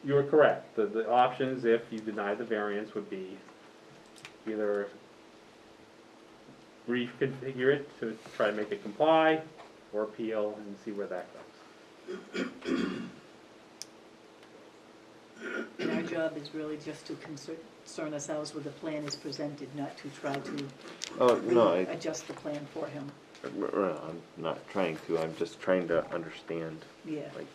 Speaker 7: you are correct. The options, if you deny the variance, would be either reconfigure it to try to make it comply, or appeal and see where that goes.
Speaker 1: And our job is really just to concern ourselves with the plan as presented, not to try to
Speaker 5: Oh, no,
Speaker 1: adjust the plan for him.
Speaker 5: I'm not trying to, I'm just trying to understand,
Speaker 1: Yeah.
Speaker 5: like,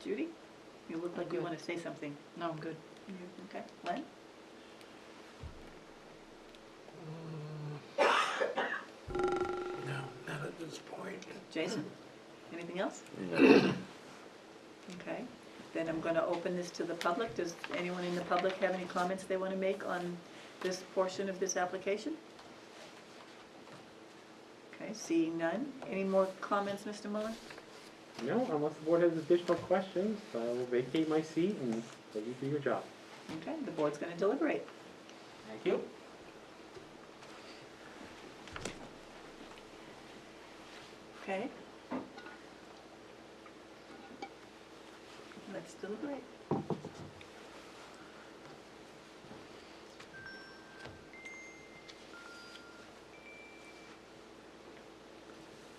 Speaker 1: Judy, you look like you want to say something.
Speaker 6: No, I'm good.
Speaker 1: Okay, Len?
Speaker 4: No, not at this point.
Speaker 1: Jason? Anything else?
Speaker 5: no.
Speaker 1: Okay, then I'm going to open this to the public. Does anyone in the public have any comments they want to make on this portion of this application? Okay, seeing none. Any more comments, Mr. Muller?
Speaker 7: No, unless the board has additional questions, I will vacate my seat and let you do your job.
Speaker 1: Okay, the board's going to deliberate.
Speaker 7: Thank you.
Speaker 1: Okay. Let's deliberate.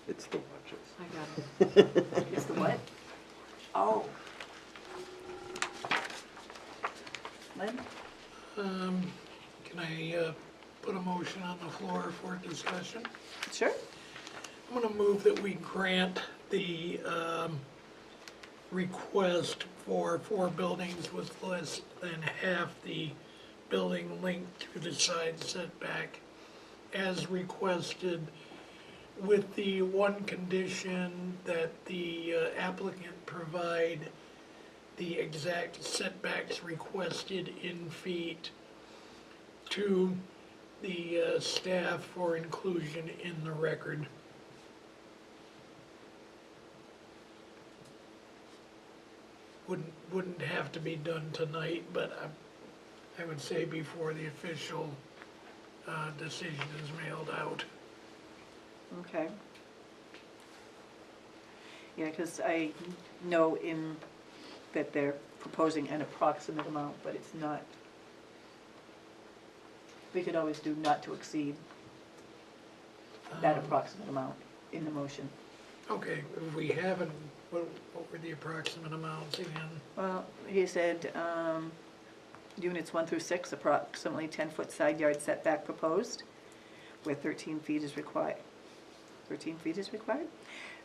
Speaker 5: It's the watches.
Speaker 6: I got it.
Speaker 1: It's the what? Oh. Lynn?
Speaker 4: Can I put a motion on the floor for discussion?
Speaker 1: Sure.
Speaker 4: I'm gonna move that we grant the request for 4 buildings with less than half the building linked to the side setback as requested, with the one condition that the applicant provide the exact setbacks requested in feet to the staff for inclusion in the record. Wouldn't have to be done tonight, but I would say before the official decision is mailed out.
Speaker 1: Okay. Yeah, because I know that they're proposing an approximate amount, but it's not. We could always do not to exceed that approximate amount in the motion.
Speaker 4: Okay, if we haven't, what were the approximate amounts again?
Speaker 1: Well, he said, units 1 through 6, approximately 10-foot side yard setback proposed, where 13 feet is required. 13 feet is required.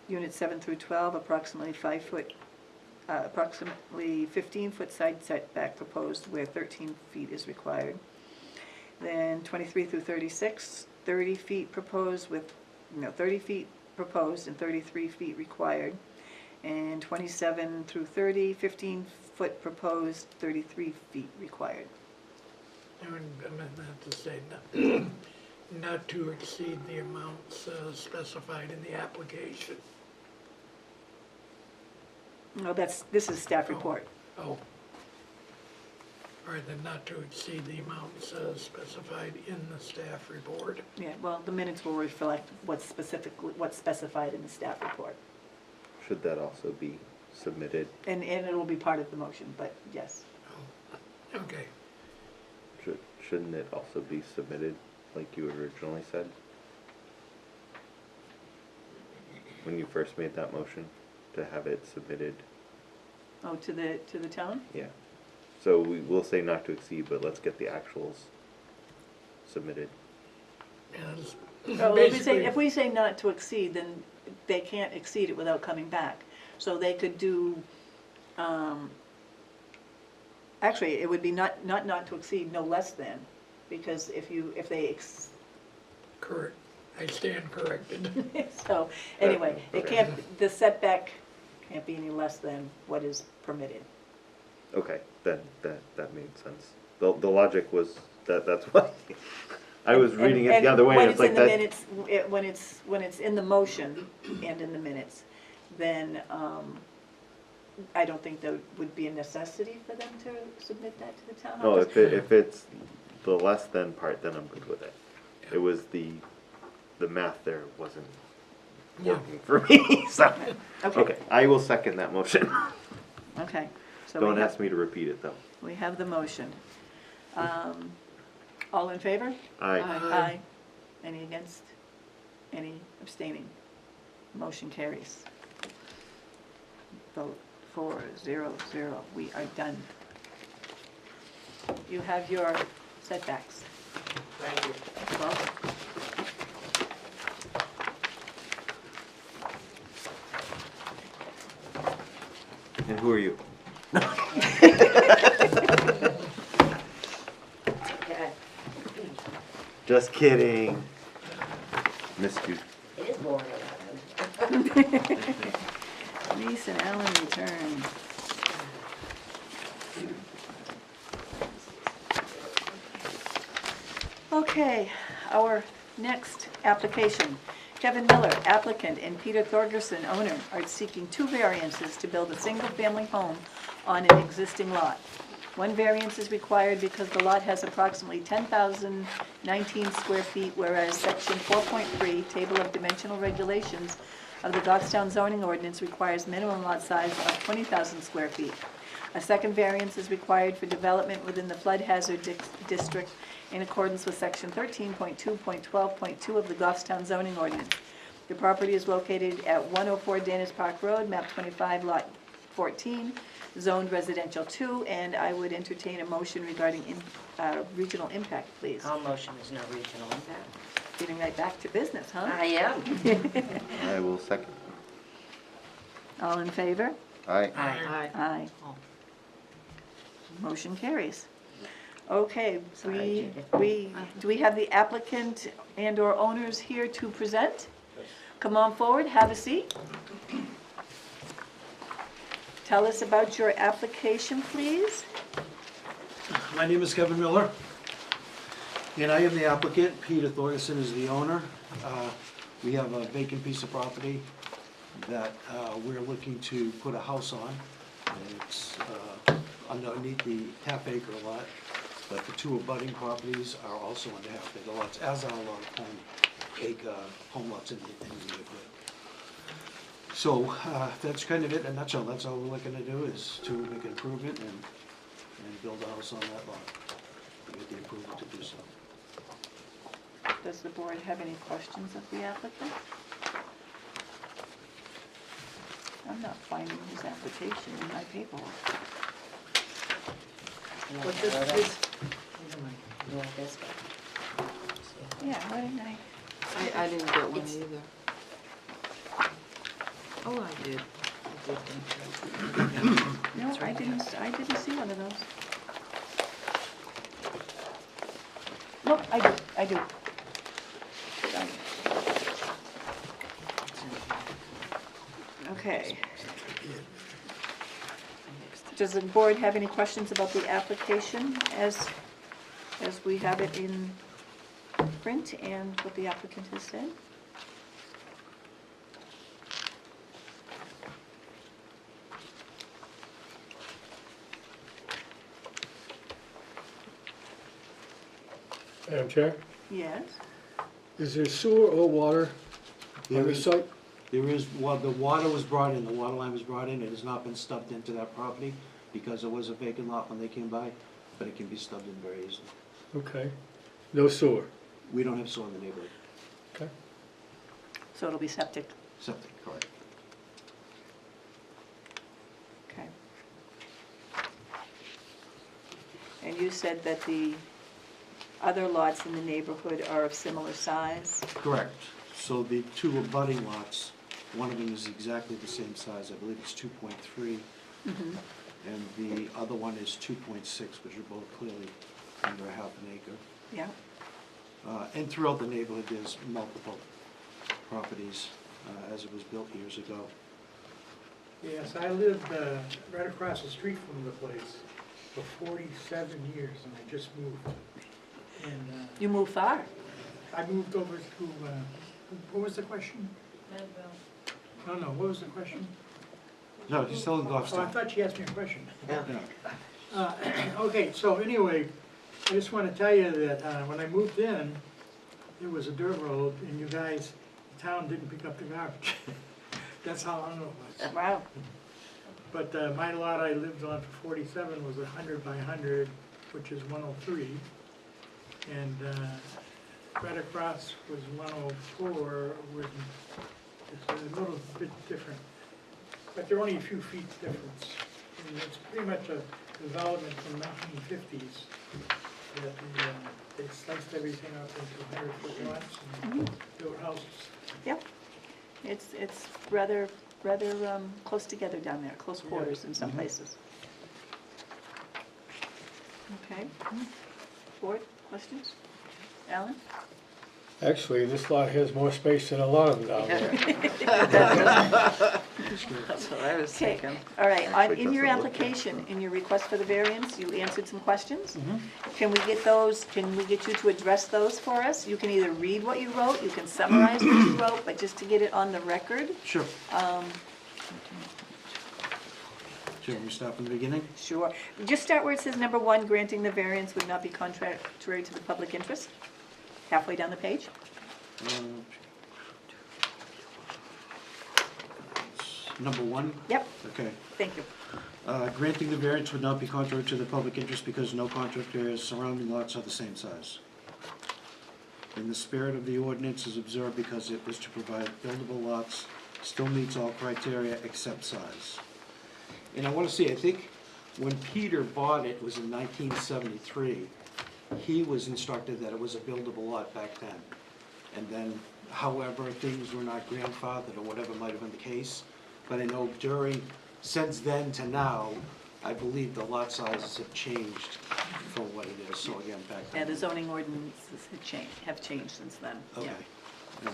Speaker 1: Units 7 through 12, approximately 15-foot side setback proposed, where 13 feet is required. Then 23 through 36, 30 feet proposed with, 30 feet proposed and 33 feet required. And 27 through 30, 15-foot proposed, 33 feet required.
Speaker 4: I meant to say not to exceed the amounts specified in the application.
Speaker 1: No, this is staff report.
Speaker 4: Oh. All right, then not to exceed the amounts specified in the staff report.
Speaker 1: Yeah, well, the minutes will reflect what's specified in the staff report.
Speaker 5: should that also be submitted?
Speaker 1: And it will be part of the motion, but yes.
Speaker 4: Okay.
Speaker 5: Shouldn't it also be submitted like you originally said? When you first made that motion, to have it submitted,
Speaker 1: Oh, to the town?
Speaker 5: yeah. So we will say not to exceed, but let's get the actuals submitted.
Speaker 4: And
Speaker 1: So
Speaker 4: basically,
Speaker 1: if we say not to exceed, then they can't exceed it without coming back. So they could do, actually, it would be not to exceed, no less than, because if they,
Speaker 4: correct, I stand corrected.
Speaker 1: so, anyway, it can't, the setback can't be any less than what is permitted.
Speaker 5: Okay, that made sense. The logic was, that's why, I was reading it the other way,
Speaker 1: And
Speaker 5: it's like that.
Speaker 1: when it's in the minutes, when it's in the motion and in the minutes, then I don't think there would be a necessity for them to submit that to the town
Speaker 5: No,
Speaker 1: office.
Speaker 5: if it's the less than part, then I'm good with it. It was the math there wasn't
Speaker 4: Yeah.
Speaker 5: working for me, so.
Speaker 1: Okay.
Speaker 5: Okay, I will second that motion.
Speaker 1: Okay, so
Speaker 5: Don't ask me to repeat it, though.
Speaker 1: we have the motion. All in favor?
Speaker 5: Aye.
Speaker 1: Aye. Any against? Any abstaining? Motion carries. Vote 4-0-0. We are done. You have your setbacks.
Speaker 3: Thank you.
Speaker 1: You're welcome.
Speaker 5: And who are you?
Speaker 3: Okay.
Speaker 5: Just kidding. Missed you.
Speaker 3: It is boring. 11.
Speaker 1: Lisa and Alan return. Okay, our next application. Kevin Miller, applicant, and Peter Thorgerson, owner, are seeking 2 variances to build a single-family home on an existing lot. 1 variance is required because the lot has approximately 10,019 square feet, whereas section 4.3, Table of Dimensional Regulations of the Goffstown zoning ordinance requires minimum lot size of 20,000 square feet. A second variance is required for development within the flood hazard district in accordance with section 13.2.12.2 of the Goffstown zoning ordinance. The property is located at 104 Danish Park Road, map 25, lot 14, zoned residential 2, and I would entertain a motion regarding regional impact, please.
Speaker 3: Our motion is no regional impact.
Speaker 1: Getting right back to business, huh?
Speaker 3: I am.
Speaker 5: I will second.
Speaker 1: All in favor?
Speaker 5: Aye.
Speaker 3: Aye.
Speaker 1: Aye. Motion carries. Okay,
Speaker 3: Sorry,
Speaker 1: do we have the applicant and/or owners here to present? Come on forward, have a seat. Tell us about your application, please.
Speaker 6: My name is Kevin Miller, and I am the applicant. Peter Thorgerson is the owner. We have a vacant piece of property that we're looking to put a house on. And it's underneath the half-acre lot, but the 2 abutting properties are also on the half-acre lots, as are a lot of home lots in the neighborhood. So that's kind of it in a nutshell. That's all we're looking to do, is to make an improvement and build a house on that lot. We get the approval to do so.
Speaker 1: Does the board have any questions of the applicant? I'm not finding his application in my paperwork.
Speaker 3: You
Speaker 1: What's
Speaker 3: want
Speaker 1: this?
Speaker 3: this?
Speaker 1: Yeah, why didn't I?
Speaker 8: I didn't get one
Speaker 3: It's-
Speaker 8: either. Oh, I did. I did.
Speaker 1: No, I didn't see one of those. Nope, I do. Sorry. Okay. Does the board have any questions about the application as we have it in print and what the applicant has said?
Speaker 9: Madam Chair,
Speaker 1: Yes?
Speaker 9: is there sewer or water on
Speaker 6: There
Speaker 9: the
Speaker 6: is,
Speaker 9: site?
Speaker 6: There is, well, the water was brought in, the water line was brought in, it has not been stubbed into that property because it was a vacant lot when they came by, but it can be stubbed in very easily.
Speaker 9: Okay. No sewer.
Speaker 6: We don't have sewer in the neighborhood.
Speaker 9: Okay.
Speaker 1: So it'll be septic.
Speaker 6: Septic, correct.
Speaker 1: Okay. And you said that the other lots in the neighborhood are of similar size?
Speaker 6: Correct. So the two abutting lots, one of them is exactly the same size, I believe it's 2.3,
Speaker 1: Mhm.
Speaker 6: and the other one is 2.6, which are both clearly under a half an acre.
Speaker 1: Yeah,
Speaker 6: And throughout the neighborhood, there's multiple properties, as it was built years ago.
Speaker 10: Yes, I lived right across the street from the place for 47 years, and I just moved. And
Speaker 1: you move far.
Speaker 10: I moved over to, what was the question? No, what was the question?
Speaker 6: No, just tell them
Speaker 10: Oh, I
Speaker 6: Goffstown.
Speaker 10: thought she asked me a question.
Speaker 6: Yeah.
Speaker 10: Okay, so anyway, I just want to tell you that when I moved in, it was a dirt road, and you guys, the town didn't pick up the garbage. That's how long it was.
Speaker 1: Wow.
Speaker 10: But my lot I lived on for 47 was 100 by 100, which is 103. And right across was 104, with, it's a little bit different. But they're only a few feet difference. And it's pretty much a development from the 1950s that they sliced everything up into 100-foot lots and built houses.
Speaker 1: Yep. It's rather close together down there, close quarters in some places. Okay. Board, questions? Alan?
Speaker 9: Actually, this lot has more space than a lot of them down there.
Speaker 8: That's what I was
Speaker 1: Okay,
Speaker 8: thinking.
Speaker 1: all right,
Speaker 5: Actually
Speaker 1: in your
Speaker 5: doesn't look
Speaker 1: application, in your request for the variance, you answered some questions. Can we get those, can we get you to address those for us? You can either read what you wrote, you can summarize what you wrote, but just to get it on the record.
Speaker 6: Sure. Shall we start from the beginning?
Speaker 1: Sure. Just start where it says number 1, granting the variance would not be contrary to the public interest. Halfway down the page.
Speaker 6: Number 1?
Speaker 1: Yep,
Speaker 6: Okay.
Speaker 1: thank you.
Speaker 6: Granting the variance would not be contrary to the public interest because no contract areas surrounding lots are the same size. In the spirit of the ordinance is observed because it was to provide buildable lots, still meets all criteria except size. And I want to say, I think when Peter bought it was in 1973, he was instructed that it was a buildable lot back then. And then, however, things were not grandfathered or whatever might have been the case. But I know since then to now, I believe the lot sizes have changed from what it is, so again, back
Speaker 1: Yeah,
Speaker 6: then.
Speaker 1: the zoning ordinances have changed since then. Yeah.
Speaker 6: Okay,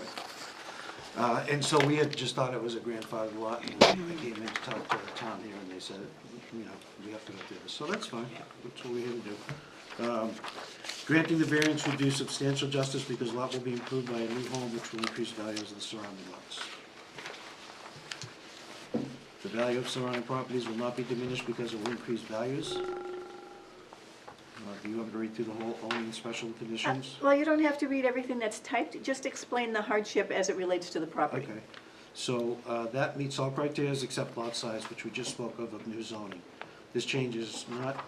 Speaker 6: all right. And so we had just thought it was a grandfathered lot, and I came in to talk to the town here, and they said, you know, we have to go through this, so that's fine, that's what we had to do. Granting the variance would do substantial justice because lot will be improved by a new home which will increase values of the surrounding lots. The value of surrounding properties will not be diminished because it will increase values. Do you want me to read through the whole owning special conditions?
Speaker 1: Well, you don't have to read everything that's typed, just explain the hardship as it relates to the property.
Speaker 6: Okay, so that meets all criteria except lot size, which we just spoke of new zoning. This change is not,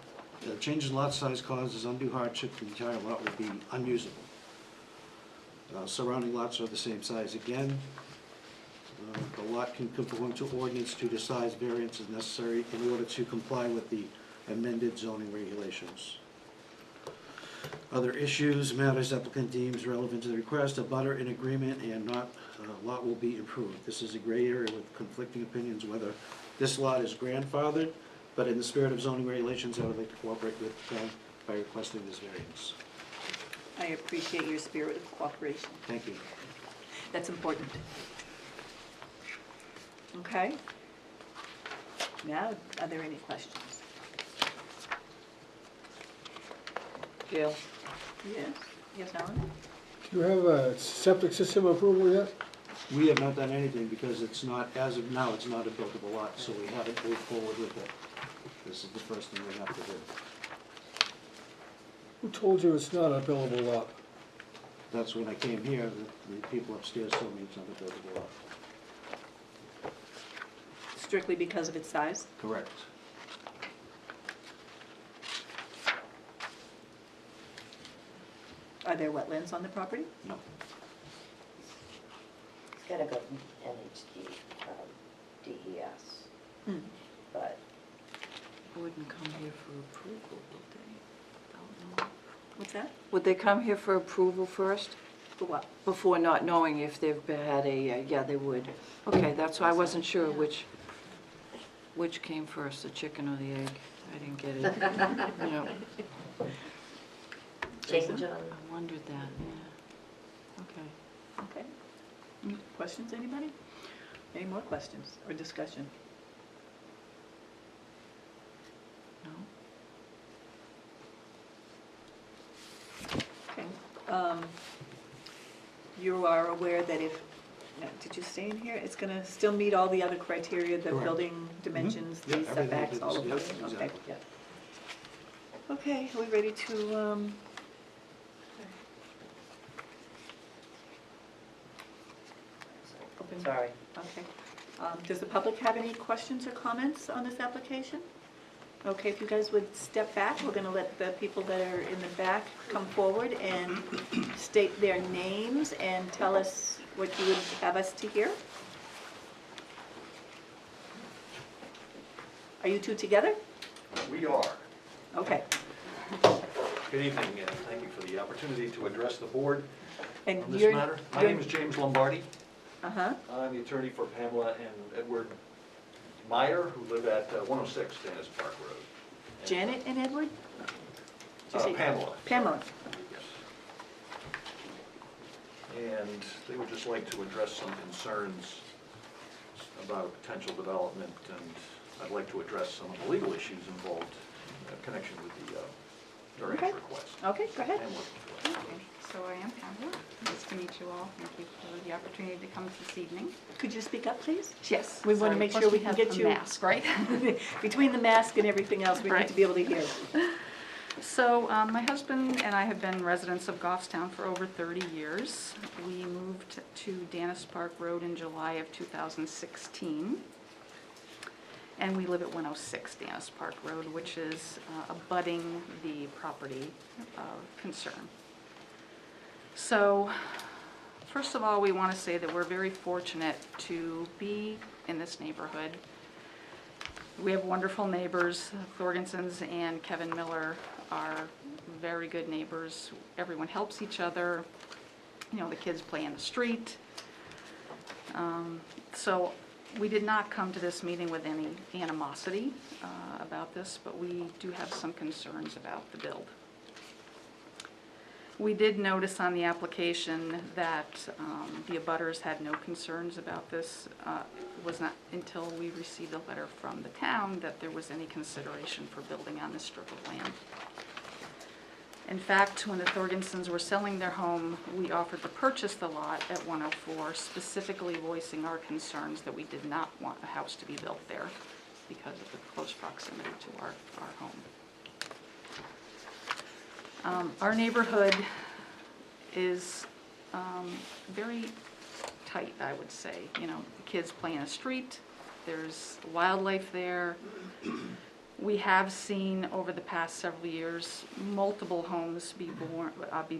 Speaker 6: change in lot size causes undue hardship, the entire lot will be unusable. Surrounding lots are the same size again. The lot can conform to ordinance to the size variance is necessary in order to comply with the amended zoning regulations. Other issues, matters applicant deems relevant to the request, a butter in agreement and not, lot will be improved. This is a gray area with conflicting opinions whether this lot is grandfathered, but in the spirit of zoning regulations, I would like to cooperate with, by requesting this variance.
Speaker 1: I appreciate your spirit of cooperation.
Speaker 6: Thank you.
Speaker 1: That's important. Okay. Now, are there any questions?
Speaker 8: Jill?
Speaker 1: Yes? Yes, Alan?
Speaker 9: Do you have a septic system approval yet?
Speaker 6: We have not done anything because it's not, as of now, it's not a buildable lot, so we haven't moved forward with it. This is the first thing we have to do.
Speaker 9: Who told you it's not a buildable lot?
Speaker 6: That's when I came here, the people upstairs told me it's not a buildable lot.
Speaker 1: strictly because of its size?
Speaker 6: Correct.
Speaker 1: Are there wetlands on the property?
Speaker 6: No.
Speaker 3: It's gotta go NHD, DES,
Speaker 1: Hmm.
Speaker 3: but
Speaker 8: Wouldn't come here for approval, would they? Don't know.
Speaker 1: What's that?
Speaker 8: Would they come here for approval first,
Speaker 1: For what?
Speaker 8: before not knowing if they've had a, yeah, they would. Okay, that's why I wasn't sure which came first, the chicken or the egg. I didn't get it. No,
Speaker 3: change on,
Speaker 8: I wondered that, yeah. Okay.
Speaker 1: Okay. Questions, anybody? Any more questions or discussion?
Speaker 8: No?
Speaker 1: Okay. You are aware that if, now, did you stay in here? It's gonna still meet all the other criteria, the
Speaker 6: Correct.
Speaker 1: building dimensions,
Speaker 6: Yeah,
Speaker 1: the
Speaker 6: everything
Speaker 1: setbacks,
Speaker 6: is-
Speaker 1: all of
Speaker 6: yep,
Speaker 1: those? Okay.
Speaker 6: exactly.
Speaker 3: yeah.
Speaker 1: Okay, are we ready to, open?
Speaker 3: Sorry.
Speaker 1: Okay. Does the public have any questions or comments on this application? Okay, if you guys would step back, we're gonna let the people that are in the back come forward and state their names and tell us what you would have us to hear. Are you two together?
Speaker 11: We are.
Speaker 1: Okay.
Speaker 11: Good evening, and thank you for the opportunity to address the board
Speaker 1: And
Speaker 11: on this
Speaker 1: you're-
Speaker 11: matter. My
Speaker 1: you're-
Speaker 11: name is James Lombardi.
Speaker 1: Uh-huh.
Speaker 11: I'm the attorney for Pamela and Edward Meyer, who live at 106 Dennis Park Road. And,
Speaker 1: Janet and Edward? Did you say-
Speaker 11: Pamela.
Speaker 1: Pamela.
Speaker 11: Yes. And they would just like to address some concerns about potential development, and I'd like to address some of the legal issues involved in connection with the variance
Speaker 1: Okay.
Speaker 11: request.
Speaker 1: Okay, go ahead.
Speaker 11: Pamela, would you like to-
Speaker 12: Okay, so I am Pamela. Nice to meet you all. Thank you for the opportunity to come this evening.
Speaker 1: Could you speak up, please?
Speaker 12: Yes.
Speaker 1: We wanna
Speaker 12: sorry,
Speaker 1: make
Speaker 12: plus
Speaker 1: sure we can
Speaker 12: have
Speaker 1: get
Speaker 12: a
Speaker 1: you-
Speaker 12: mask, right?
Speaker 1: Between the mask and everything else, we need
Speaker 12: Right.
Speaker 1: to be able to hear.
Speaker 12: So my husband and I have been residents of Goffstown for over 30 years. We moved to Dennis Park Road in July of 2016. And we live at 106 Dennis Park Road, which is abutting the property of concern. So, first of all, we want to say that we're very fortunate to be in this neighborhood. We have wonderful neighbors. Thorgensons and Kevin Miller are very good neighbors. Everyone helps each other. You know, the kids play in the street. So we did not come to this meeting with any animosity about this, but we do have some concerns about the build. We did notice on the application that the abutters had no concerns about this. It was not until we received a letter from the town that there was any consideration for building on this strip of land. In fact, when the Thorgensons were selling their home, we offered to purchase the lot at 104, specifically voicing our concerns that we did not want a house to be built there because of the close proximity to our home. Our neighborhood is very tight, I would say. You know, the kids play in the street, there's wildlife there. We have seen over the past several years multiple homes be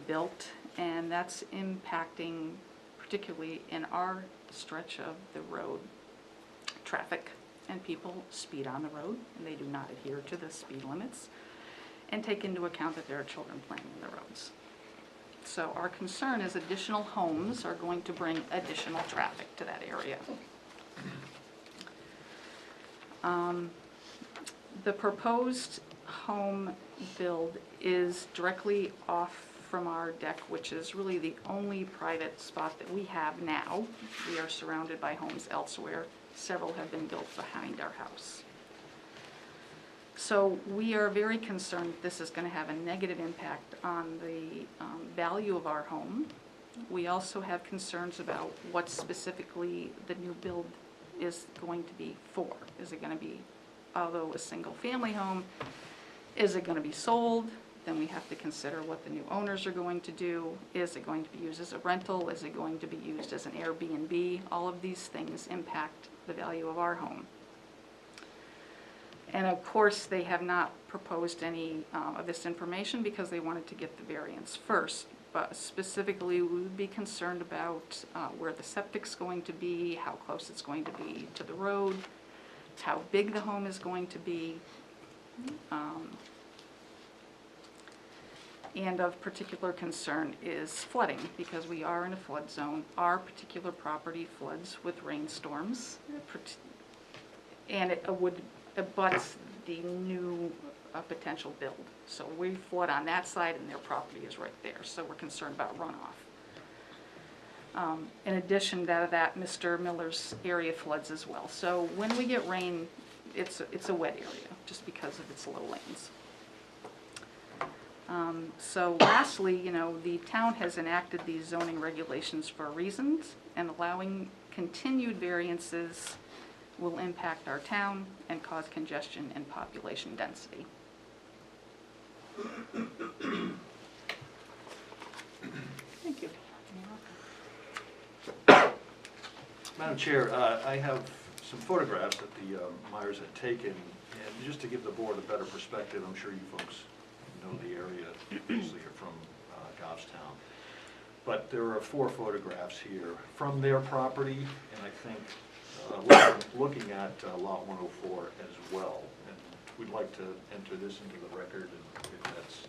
Speaker 12: built, and that's impacting, particularly in our stretch of the road, traffic, and people speed on the road, and they do not adhere to the speed limits, and take into account that there are children playing in the roads. So our concern is additional homes are going to bring additional traffic to that area. The proposed home build is directly off from our deck, which is really the only private spot that we have now. We are surrounded by homes elsewhere. Several have been built behind our house. So we are very concerned that this is going to have a negative impact on the value of our home. We also have concerns about what specifically the new build is going to be for. Is it going to be, although a single-family home, is it going to be sold? Then we have to consider what the new owners are going to do. Is it going to be used as a rental? Is it going to be used as an Airbnb? All of these things impact the value of our home. And of course, they have not proposed any of this information because they wanted to get the variance first. But specifically, we would be concerned about where the septic's going to be, how close it's going to be to the road, how big the home is going to be. And of particular concern is flooding, because we are in a flood zone. Our particular property floods with rainstorms, and it abuts the new potential build. So we flood on that side, and their property is right there, so we're concerned about runoff. In addition to that, Mr. Miller's area floods as well. So when we get rain, it's a wet area, just because of its low lanes. So lastly, the town has enacted these zoning regulations for reasons, and allowing continued variances will impact our town and cause congestion and population density. Thank you.
Speaker 11: Madam Chair, I have some photographs that the Myers had taken, and just to give the board a better perspective, I'm sure you folks know the area, obviously you're from Goffstown. But there are 4 photographs here from their property, and I think looking at lot 104 as well. And we'd like to enter this into the record, and if that's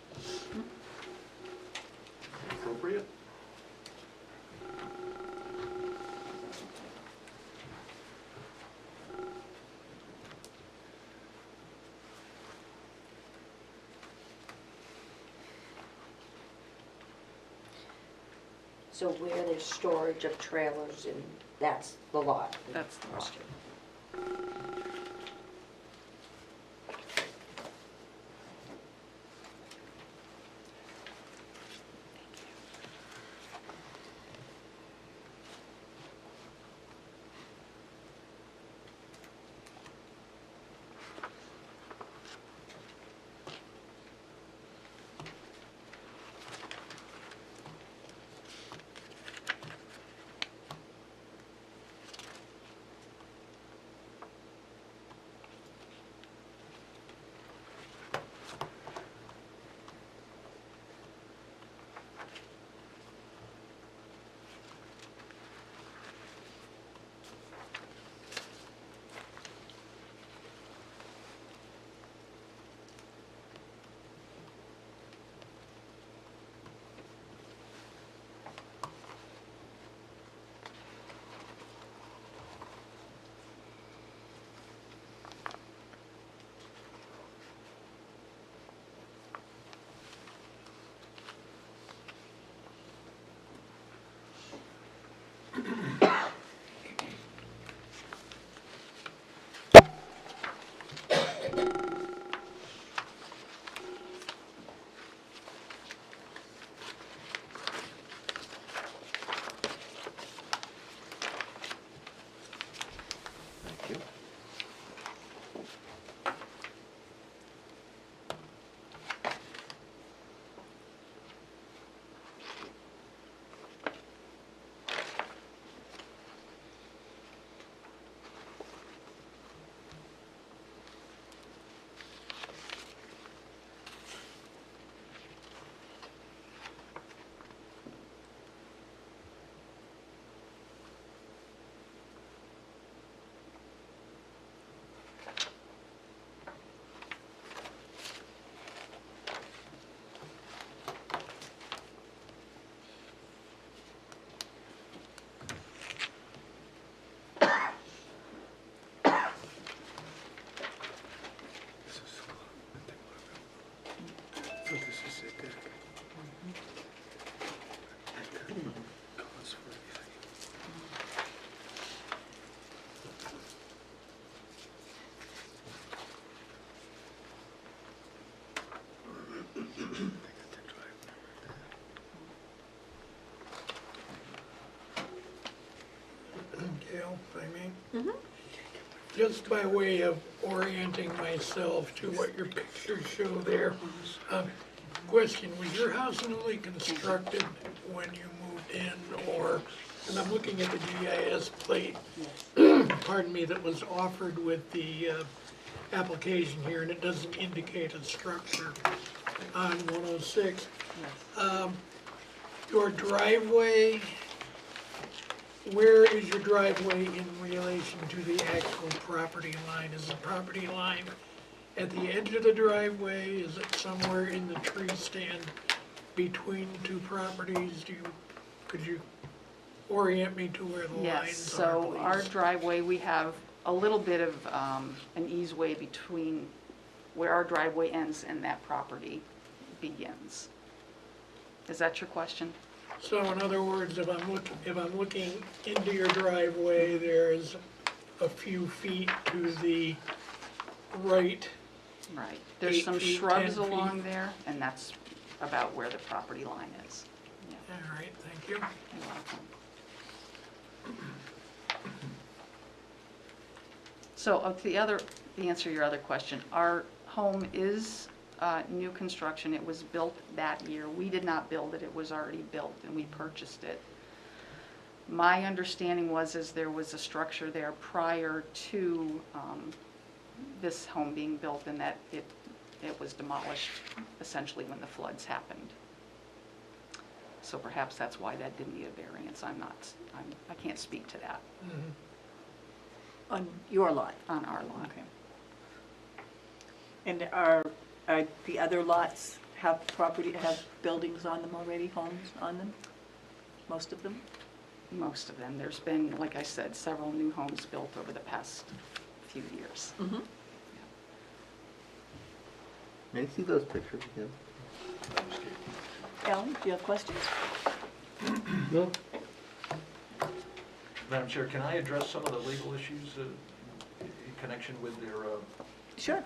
Speaker 11: appropriate.
Speaker 3: So where there's storage of trailers, and that's the lot?
Speaker 12: That's the lot.
Speaker 4: Gail, if I may? Just by way of orienting myself to what your pictures show there, question, was your house newly constructed when you moved in, or, and I'm looking at the GIS plate, pardon me, that was offered with the application here, and it doesn't indicate a structure on 106.
Speaker 12: Yes.
Speaker 4: Your driveway, where is your driveway in relation to the actual property line? Is the property line at the edge of the driveway? Is it somewhere in the tree stand between two properties? Could you orient me to where the
Speaker 12: Yes,
Speaker 4: lines are,
Speaker 12: so our
Speaker 4: please?
Speaker 12: driveway, we have a little bit of an easeway between where our driveway ends and that property begins. Is that your question?
Speaker 4: So in other words, if I'm looking into your driveway, there's a few feet to the right.
Speaker 12: Right. There's
Speaker 4: 8
Speaker 12: some
Speaker 4: feet,
Speaker 12: shrubs
Speaker 4: 10 feet.
Speaker 12: along there, and that's about where the property line is. Yeah,
Speaker 4: All right, thank you.
Speaker 12: you're welcome. So, the answer to your other question, our home is new construction. It was built that year. We did not build it. It was already built, and we purchased it. My understanding is there was a structure there prior to this home being built, and that it was demolished essentially when the floods happened. So perhaps that's why that didn't need a variance. I can't speak to that
Speaker 1: On your lot?
Speaker 12: on our lot.
Speaker 1: And are the other lots have buildings on them already, homes on them? Most of them?
Speaker 12: Most of them. There's been, like I said, several new homes built over the past few years.
Speaker 1: Mm-hmm.
Speaker 5: May I see those pictures again?
Speaker 1: Alan, do you have questions?
Speaker 9: No?
Speaker 11: Madam Chair, can I address some of the legal issues in connection with their,
Speaker 1: Sure.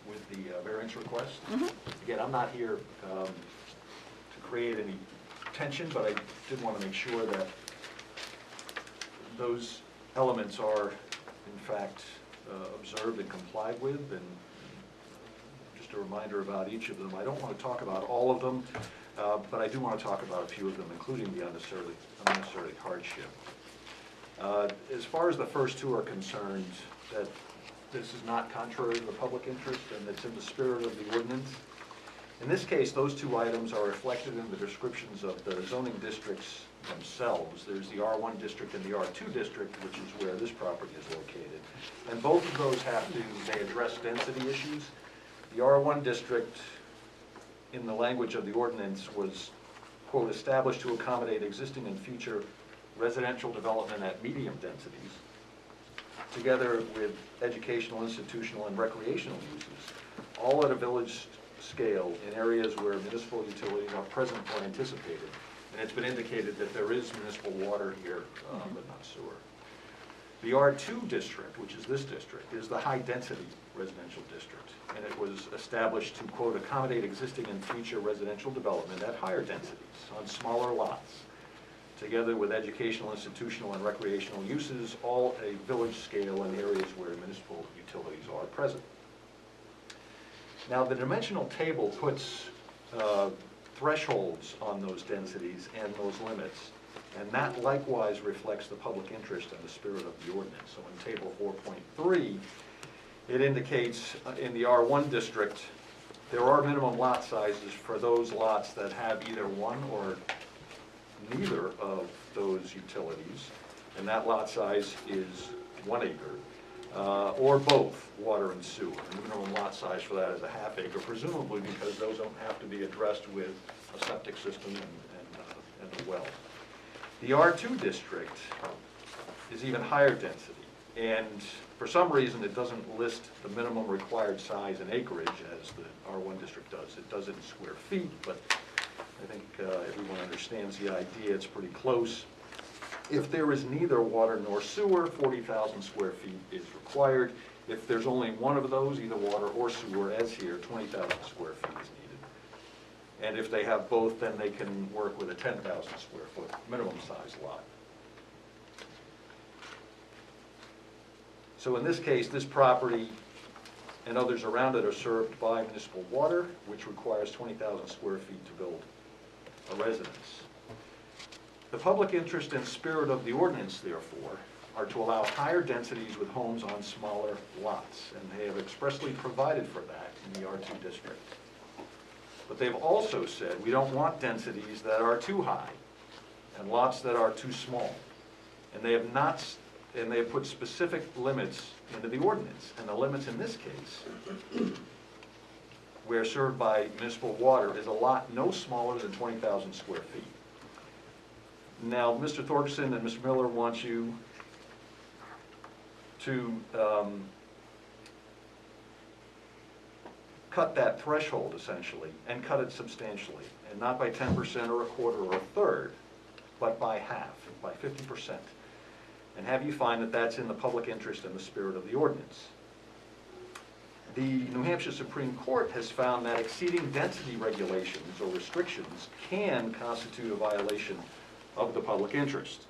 Speaker 11: with the variance request?
Speaker 1: Mhm.
Speaker 11: Again, I'm not here to create any tension, but I did want to make sure that those elements are, in fact, observed and complied with. And just a reminder about each of them. I don't want to talk about all of them, but I do want to talk about a few of them, including the unnecessary hardship. As far as the first two are concerned, that this is not contrary to the public interest and it's in the spirit of the ordinance. In this case, those two items are reflected in the descriptions of the zoning districts themselves. There's the R1 district and the R2 district, which is where this property is located. And both of those they address density issues. The R1 district, in the language of the ordinance, was, quote, established to accommodate existing and future residential development at medium densities, together with educational, institutional, and recreational uses, all at a village scale in areas where municipal utilities are present or anticipated. And it's been indicated that there is municipal water here, but not sewer. The R2 district, which is this district, is the high-density residential district, and it was established to, quote, accommodate existing and future residential development at higher densities on smaller lots, together with educational, institutional, and recreational uses, all at a village scale in areas where municipal utilities are present. Now, the dimensional table puts thresholds on those densities and those limits, and that likewise reflects the public interest and the spirit of the ordinance. So in table 4.3, it indicates in the R1 district, there are minimum lot sizes for those lots that have either one or neither of those utilities, and that lot size is 1 acre, or both water and sewer. And the minimum lot size for that is a ½ acre, presumably because those don't have to be addressed with a septic system and a well. The R2 district is even higher density, and for some reason it doesn't list the minimum required size and acreage as the R1 district does. It does it in square feet, but I think everyone understands the idea. It's pretty close. If there is neither water nor sewer, 40,000 square feet is required. If there's only one of those, either water or sewer, as here, 20,000 square feet is needed. And if they have both, then they can work with a 10,000 square foot minimum size lot. So in this case, this property and others around it are served by municipal water, which requires 20,000 square feet to build a residence. The public interest and spirit of the ordinance, therefore, are to allow higher densities with homes on smaller lots, and they have expressly provided for that in the R2 district. But they've also said we don't want densities that are too high and lots that are too small. And they have not, and they have put specific limits into the ordinance. And the limits in this case, where served by municipal water, is a lot no smaller than 20,000 square feet. Now, Mr. Thorgerson and Mr. Miller want you to cut that threshold essentially, and cut it substantially, and not by 10% or a quarter or a third, but by half, by 50%. And have you find that that's in the public interest and the spirit of the ordinance. The New Hampshire Supreme Court has found that exceeding density regulations or restrictions can constitute a violation of the public interest.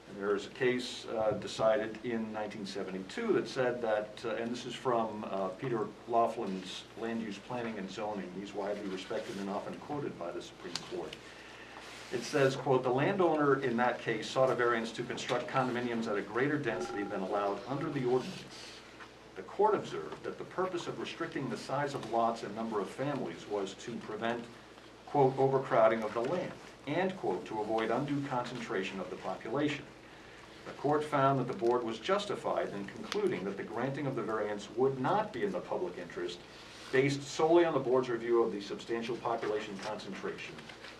Speaker 11: And there is a case decided in 1972 that said that, and this is from Peter Laughlin's Land Use Planning and Zoning. He's widely respected and often quoted by the Supreme Court. It says, quote, "The landowner in that case sought a variance to construct condominiums at a greater density than allowed under the ordinance. The court observed that the purpose of restricting the size of lots and number of families was to prevent, quote, overcrowding of the land, and, quote, to avoid undue concentration of the population. The court found that the board was justified in concluding that the granting of the variance would not be in the public interest, based solely on the board's review of the substantial population concentration,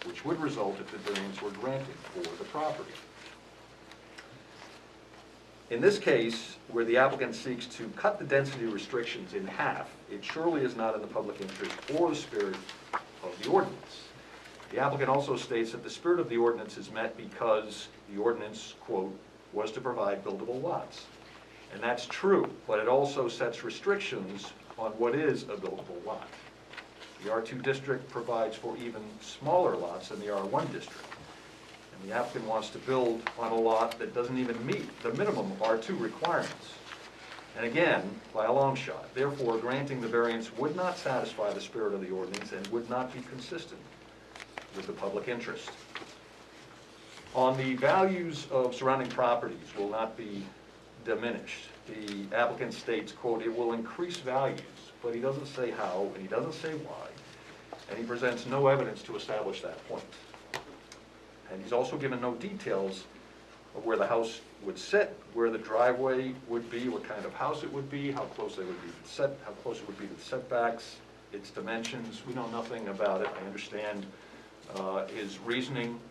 Speaker 11: which would result if the variance were granted for the property." In this case, where the applicant seeks to cut the density restrictions in half, it surely is not in the public interest or the spirit of the ordinance. The applicant also states that the spirit of the ordinance is met because the ordinance, quote, "was to provide buildable lots." And that's true, but it also sets restrictions on what is a buildable lot. The R2 district provides for even smaller lots than the R1 district. And the applicant wants to build on a lot that doesn't even meet the minimum R2 requirements. And again, by a long shot. Therefore, granting the variance would not satisfy the spirit of the ordinance and would not be consistent with the public interest. On the values of surrounding properties will not be diminished. The applicant states, quote, "It will increase values," but he doesn't say how and he doesn't say why. And he presents no evidence to establish that point. And he's also given no details of where the house would sit, where the driveway would be, what kind of house it would be, how close they would be to set, how close it would be to the setbacks, its dimensions. We know nothing about it. I understand his reasoning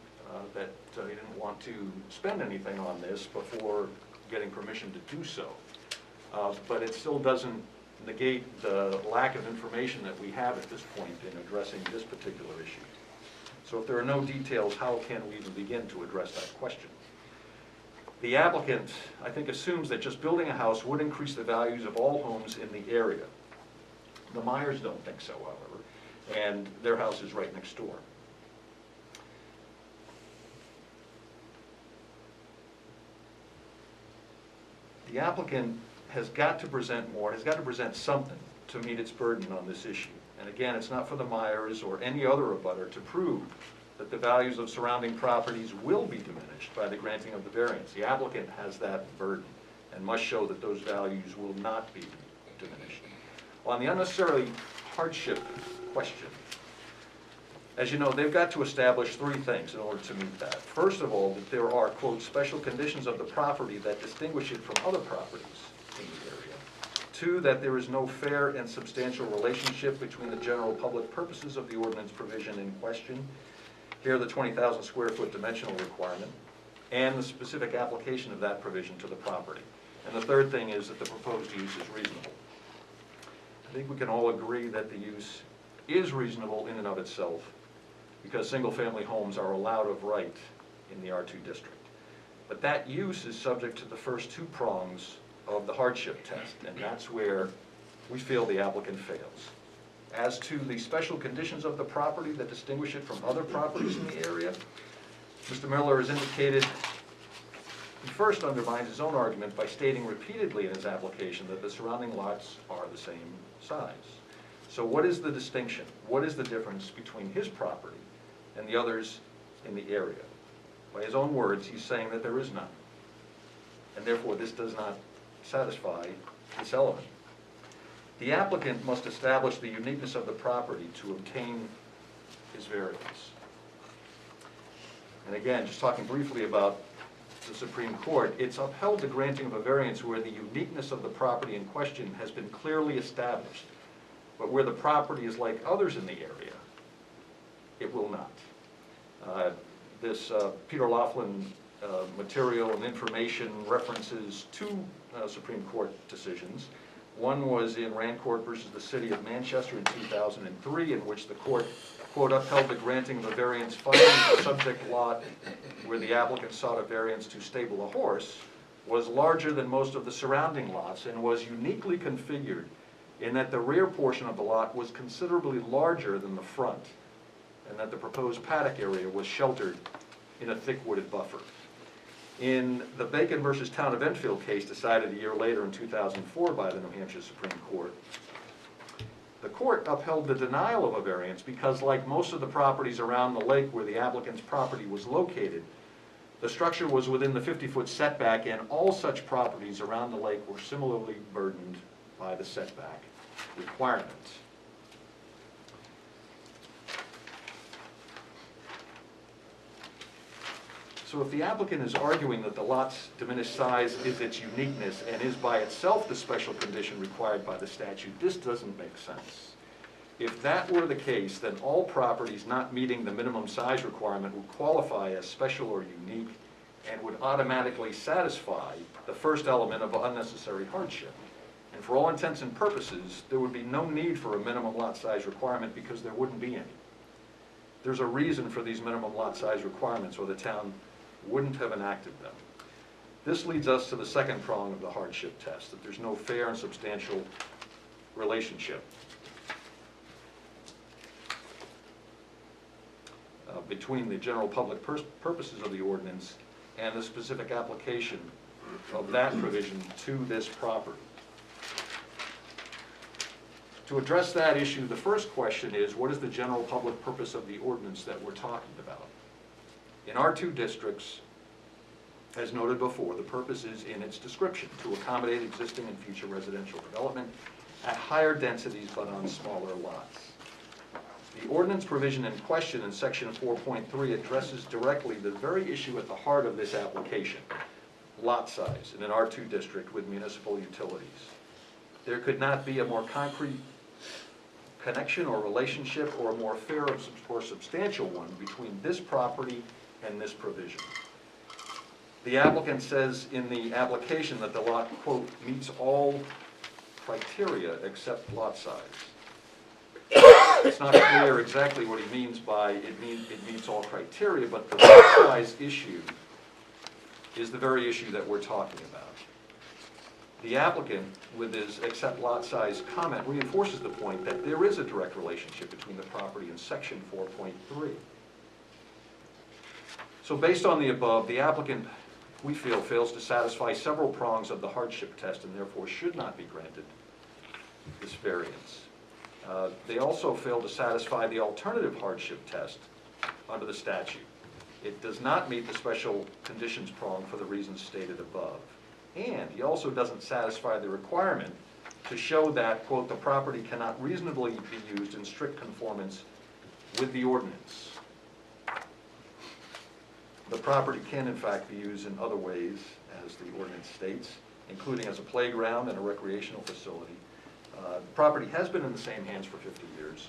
Speaker 11: that he didn't want to spend anything on this before getting permission to do so. But it still doesn't negate the lack of information that we have at this point in addressing this particular issue. So if there are no details, how can we even begin to address that question? The applicant, I think, assumes that just building a house would increase the values of all homes in the area. The Myers don't think so, however, and their house is right next door. The applicant has got to present more, has got to present something to meet its burden on this issue. And again, it's not for the Myers or any other abutter to prove that the values of surrounding properties will be diminished by the granting of the variance. The applicant has that burden and must show that those values will not be diminished. On the unnecessary hardship question, as you know, they've got to establish three things in order to meet that. First of all, that there are, quote, "special conditions of the property that distinguish it from other properties in the area." Two, that there is no fair and substantial relationship between the general public purposes of the ordinance provision in question, here the 20,000 square foot dimensional requirement, and the specific application of that provision to the property. And the third thing is that the proposed use is reasonable. I think we can all agree that the use is reasonable in and of itself, because single-family homes are allowed of right in the R2 district. But that use is subject to the first two prongs of the hardship test, and that's where we feel the applicant fails. As to the special conditions of the property that distinguish it from other properties in the area, Mr. Miller has indicated he first undermines his own argument by stating repeatedly in his application that the surrounding lots are the same size. So what is the distinction? What is the difference between his property and the others in the area? By his own words, he's saying that there is none. and therefore this does not satisfy this element. The applicant must establish the uniqueness of the property to obtain his variance. And again, just talking briefly about the Supreme Court, it's upheld the granting of a variance where the uniqueness of the property in question has been clearly established, but where the property is like others in the area, it will not. This Peter Laughlin material and information references two Supreme Court decisions. One was in Rancourt versus the City of Manchester in 2003, in which the court, quote, upheld the granting of a variance finding the subject lot where the applicant sought a variance to stable a horse was larger than most of the surrounding lots and was uniquely configured in that the rear portion of the lot was considerably larger than the front, and that the proposed paddock area was sheltered in a thick wooded buffer. In the Bacon versus Town of Enfield case decided a year later in 2004 by the New Hampshire Supreme Court, the court upheld the denial of a variance because, like most of the properties around the lake where the applicant's property was located, the structure was within the 50-foot setback, and all such properties around the lake were similarly burdened by the setback requirements. So if the applicant is arguing that the lot's diminished size is its uniqueness and is by itself the special condition required by the statute, this doesn't make sense. If that were the case, then all properties not meeting the minimum size requirement would qualify as special or unique and would automatically satisfy the first element of unnecessary hardship. And for all intents and purposes, there would be no need for a minimum lot size requirement because there wouldn't be any. There's a reason for these minimum lot size requirements, or the town wouldn't have enacted them. This leads us to the second prong of the hardship test, that there's no fair and substantial relationship between the general public purposes of the ordinance and the specific application of that provision to this property. To address that issue, the first question is, what is the general public purpose of the ordinance that we're talking about? In our two districts, as noted before, the purpose is in its description, to accommodate existing and future residential development at higher densities but on smaller lots. The ordinance provision in question in section 4.3 addresses directly the very issue at the heart of this application, lot size in an R2 district with municipal utilities. There could not be a more concrete connection or relationship or a more fair or substantial one between this property and this provision. The applicant says in the application that the lot, quote, meets all criteria except lot size. It's not clear exactly what he means by it meets all criteria, but the lot size issue is the very issue that we're talking about. The applicant, with his except lot size comment, reinforces the point that there is a direct relationship between the property and section 4.3. So based on the above, the applicant, we feel, fails to satisfy several prongs of the hardship test and therefore should not be granted this variance. They also fail to satisfy the alternative hardship test under the statute. It does not meet the special conditions prong for the reasons stated above. And he also doesn't satisfy the requirement to show that, quote, the property cannot reasonably be used in strict conformance with the ordinance. The property can, in fact, be used in other ways, as the ordinance states, including as a playground and a recreational facility. The property has been in the same hands for 50 years,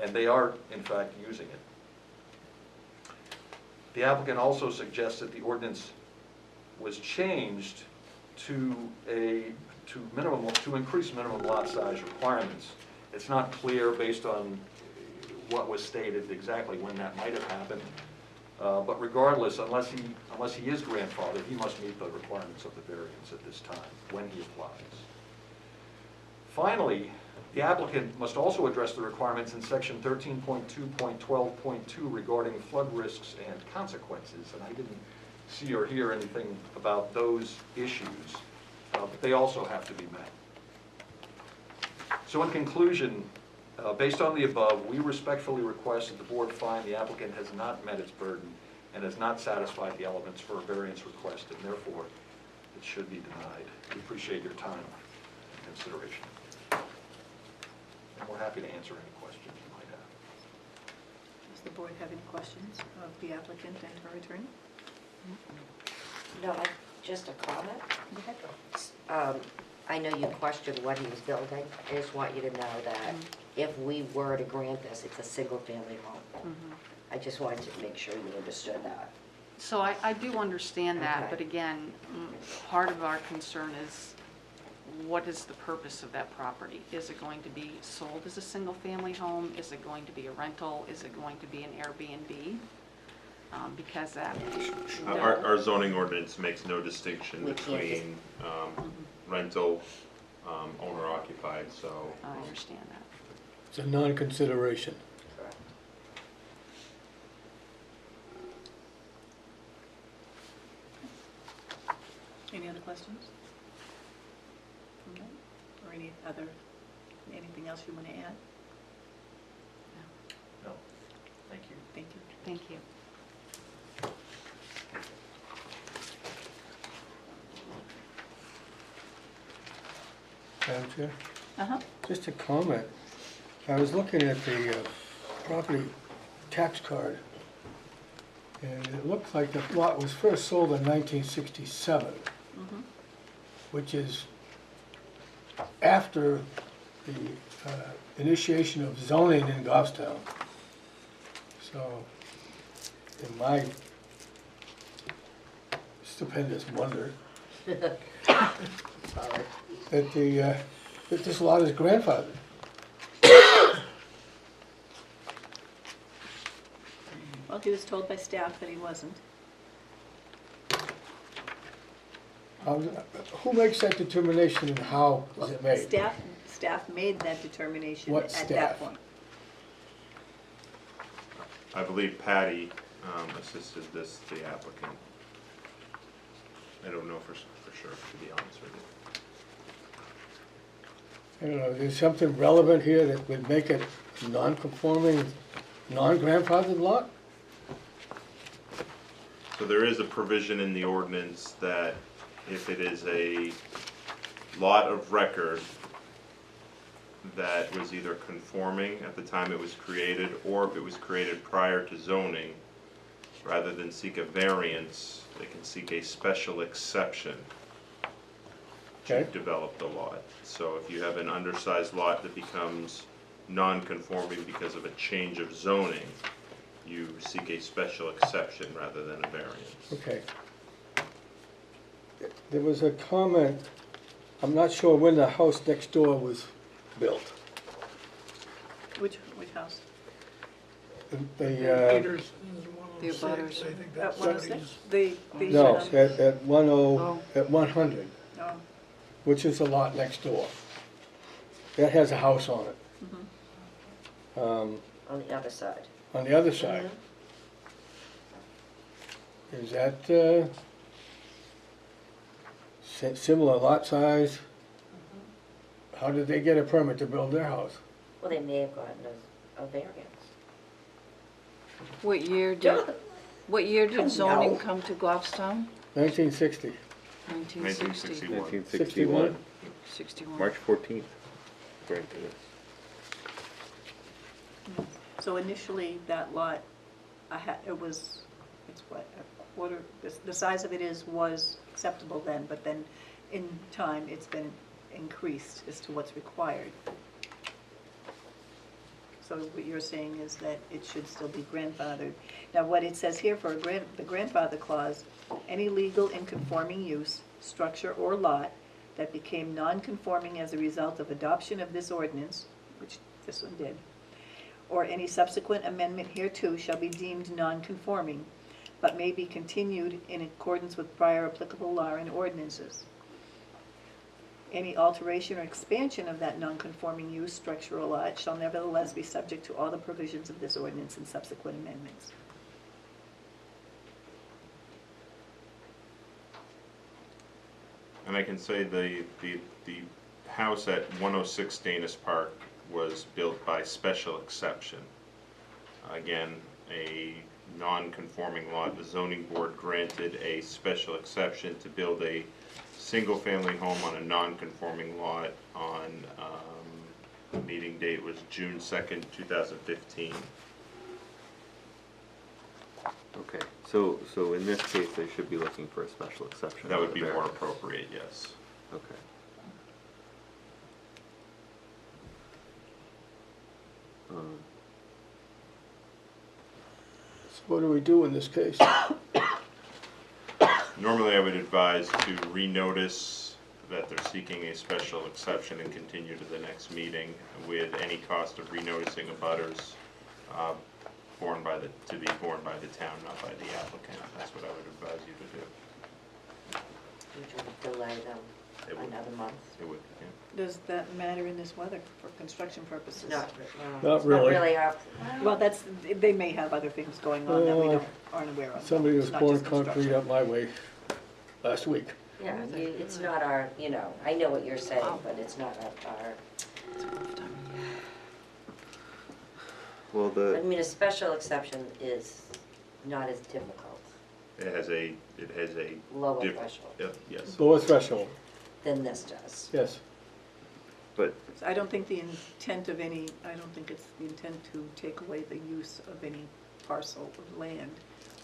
Speaker 11: and they are, in fact, using it. The applicant also suggests that the ordinance was changed to increase minimum lot size requirements. It's not clear, based on what was stated, exactly when that might have happened. But regardless, unless he is grandfathered, he must meet the requirements of the variance at this time when he applies. Finally, the applicant must also address the requirements in section 13.2.12.2 regarding flood risks and consequences. And I didn't see or hear anything about those issues, but they also have to be met. So in conclusion, based on the above, we respectfully request that the board find the applicant has not met its burden and has not satisfied the elements for a variance request, and therefore the it should be denied. We appreciate your time and consideration. And we're happy to answer any questions you might have.
Speaker 1: Does the board have any questions of the applicant and her attorney?
Speaker 3: No, just a comment.
Speaker 1: Go ahead.
Speaker 3: I know you questioned what he was building. I just want you to know that if we were to grant this, it's a single-family home. I just wanted to make sure you understood that.
Speaker 12: So I do understand that,
Speaker 3: Okay.
Speaker 12: but again, part of our concern is, what is the purpose of that property? Is it going to be sold as a single-family home? Is it going to be a rental? Is it going to be an Airbnb? Because that.
Speaker 2: Our zoning ordinance makes no distinction
Speaker 3: We can't
Speaker 2: between rental, owner occupied, so.
Speaker 12: I understand that.
Speaker 9: It's a non-consideration.
Speaker 3: Correct.
Speaker 1: Any other questions? Okay. Or anything else you want to add?
Speaker 11: No, thank you.
Speaker 1: Thank you.
Speaker 12: Thank you.
Speaker 9: Madam Chair,
Speaker 1: Uh-huh.
Speaker 9: just a comment. I was looking at the property tax card, and it looks like the lot was first sold in 1967, which is after the initiation of zoning in Goffstown. So, in my stupendous wonder, sorry, that this lot is grandfathered.
Speaker 1: Well, he was told by staff that he wasn't.
Speaker 9: Who makes that determination and how is it made?
Speaker 1: Staff made that determination
Speaker 9: What
Speaker 1: at
Speaker 9: staff?
Speaker 1: that point.
Speaker 2: I believe Patty assisted the applicant. I don't know for sure, to be honest with you.
Speaker 9: I don't know, there's something relevant here that would make it non-conforming, non-grandfathered lot?
Speaker 2: So there is a provision in the ordinance that if it is a lot of record that was either conforming at the time it was created, or if it was created prior to zoning, rather than seek a variance, they can seek a special exception to
Speaker 9: Okay.
Speaker 2: develop the lot. So if you have an undersized lot that becomes non-conforming because of a change of zoning, you seek a special exception rather than a variance.
Speaker 9: Okay. There was a comment, I'm not sure when the house next door was built.
Speaker 1: Which house?
Speaker 9: The,
Speaker 4: Peters is
Speaker 8: The
Speaker 4: 106,
Speaker 8: abutters.
Speaker 4: I think
Speaker 1: At
Speaker 4: that's
Speaker 1: 106?
Speaker 4: 70s.
Speaker 9: no,
Speaker 1: um,
Speaker 9: at 100,
Speaker 1: oh,
Speaker 9: which is the lot next door. That has a house on it.
Speaker 3: On the other side.
Speaker 9: On the other side. Is that similar lot size? How did they get a permit to build their house?
Speaker 3: Well, they may have gotten a variance.
Speaker 8: What year did zoning come to Goffstown?
Speaker 9: 1960.
Speaker 8: 1960.
Speaker 2: 1961.
Speaker 8: 61.
Speaker 5: March 14th, according to this.
Speaker 1: so initially, that lot, it's what, a quarter, the size of it was acceptable then, but then in time, it's been increased as to what's required. So what you're saying is that it should still be grandfathered. Now, what it says here for the grandfather clause, any legal and conforming use, structure, or lot that became non-conforming as a result of adoption of this ordinance, which this one did, or any subsequent amendment hereto shall be deemed non-conforming, but may be continued in accordance with prior applicable law and ordinances. Any alteration or expansion of that non-conforming use, structure, or lot shall nevertheless be subject to all the provisions of this ordinance and subsequent amendments.
Speaker 2: And I can say the house at 106 Danish Park was built by special exception. Again, a non-conforming lot, the zoning board granted a special exception to build a single-family home on a non-conforming lot on, the meeting date was June 2nd, 2015.
Speaker 5: Okay, so in this case, they should be looking for a special exception.
Speaker 2: That
Speaker 5: on
Speaker 2: would
Speaker 5: the
Speaker 2: be more
Speaker 5: variance.
Speaker 2: appropriate, yes.
Speaker 5: Okay.
Speaker 9: So what do we do in this case?
Speaker 2: Normally, I would advise to renotice that they're seeking a special exception and continue to the next meeting with any cost of renoticing abutters to be borne by the town, not by the applicant. That's what I would advise you to do.
Speaker 3: Which would delay them
Speaker 2: It would.
Speaker 3: another month.
Speaker 2: It would, yeah.
Speaker 12: Does that matter in this weather for construction purposes?
Speaker 9: Not
Speaker 3: It's
Speaker 9: really.
Speaker 3: Not really our,
Speaker 12: Well, they may have other things going on that we
Speaker 9: Uh,
Speaker 12: aren't aware of.
Speaker 9: Somebody was
Speaker 12: It's not
Speaker 9: pouring
Speaker 12: just
Speaker 9: concrete
Speaker 12: construction.
Speaker 9: up my way last week.
Speaker 3: yeah, it's not our, I know what you're saying, but it's not our,
Speaker 8: It's a rough time.
Speaker 5: Well,
Speaker 3: I mean, a special exception is not as difficult,
Speaker 2: It has a
Speaker 3: lower
Speaker 2: diff-
Speaker 3: threshold
Speaker 2: yes.
Speaker 9: Lower threshold,
Speaker 3: than this does.
Speaker 9: yes.
Speaker 5: but
Speaker 12: I don't think I don't think it's the intent to take away the use of any parcel of land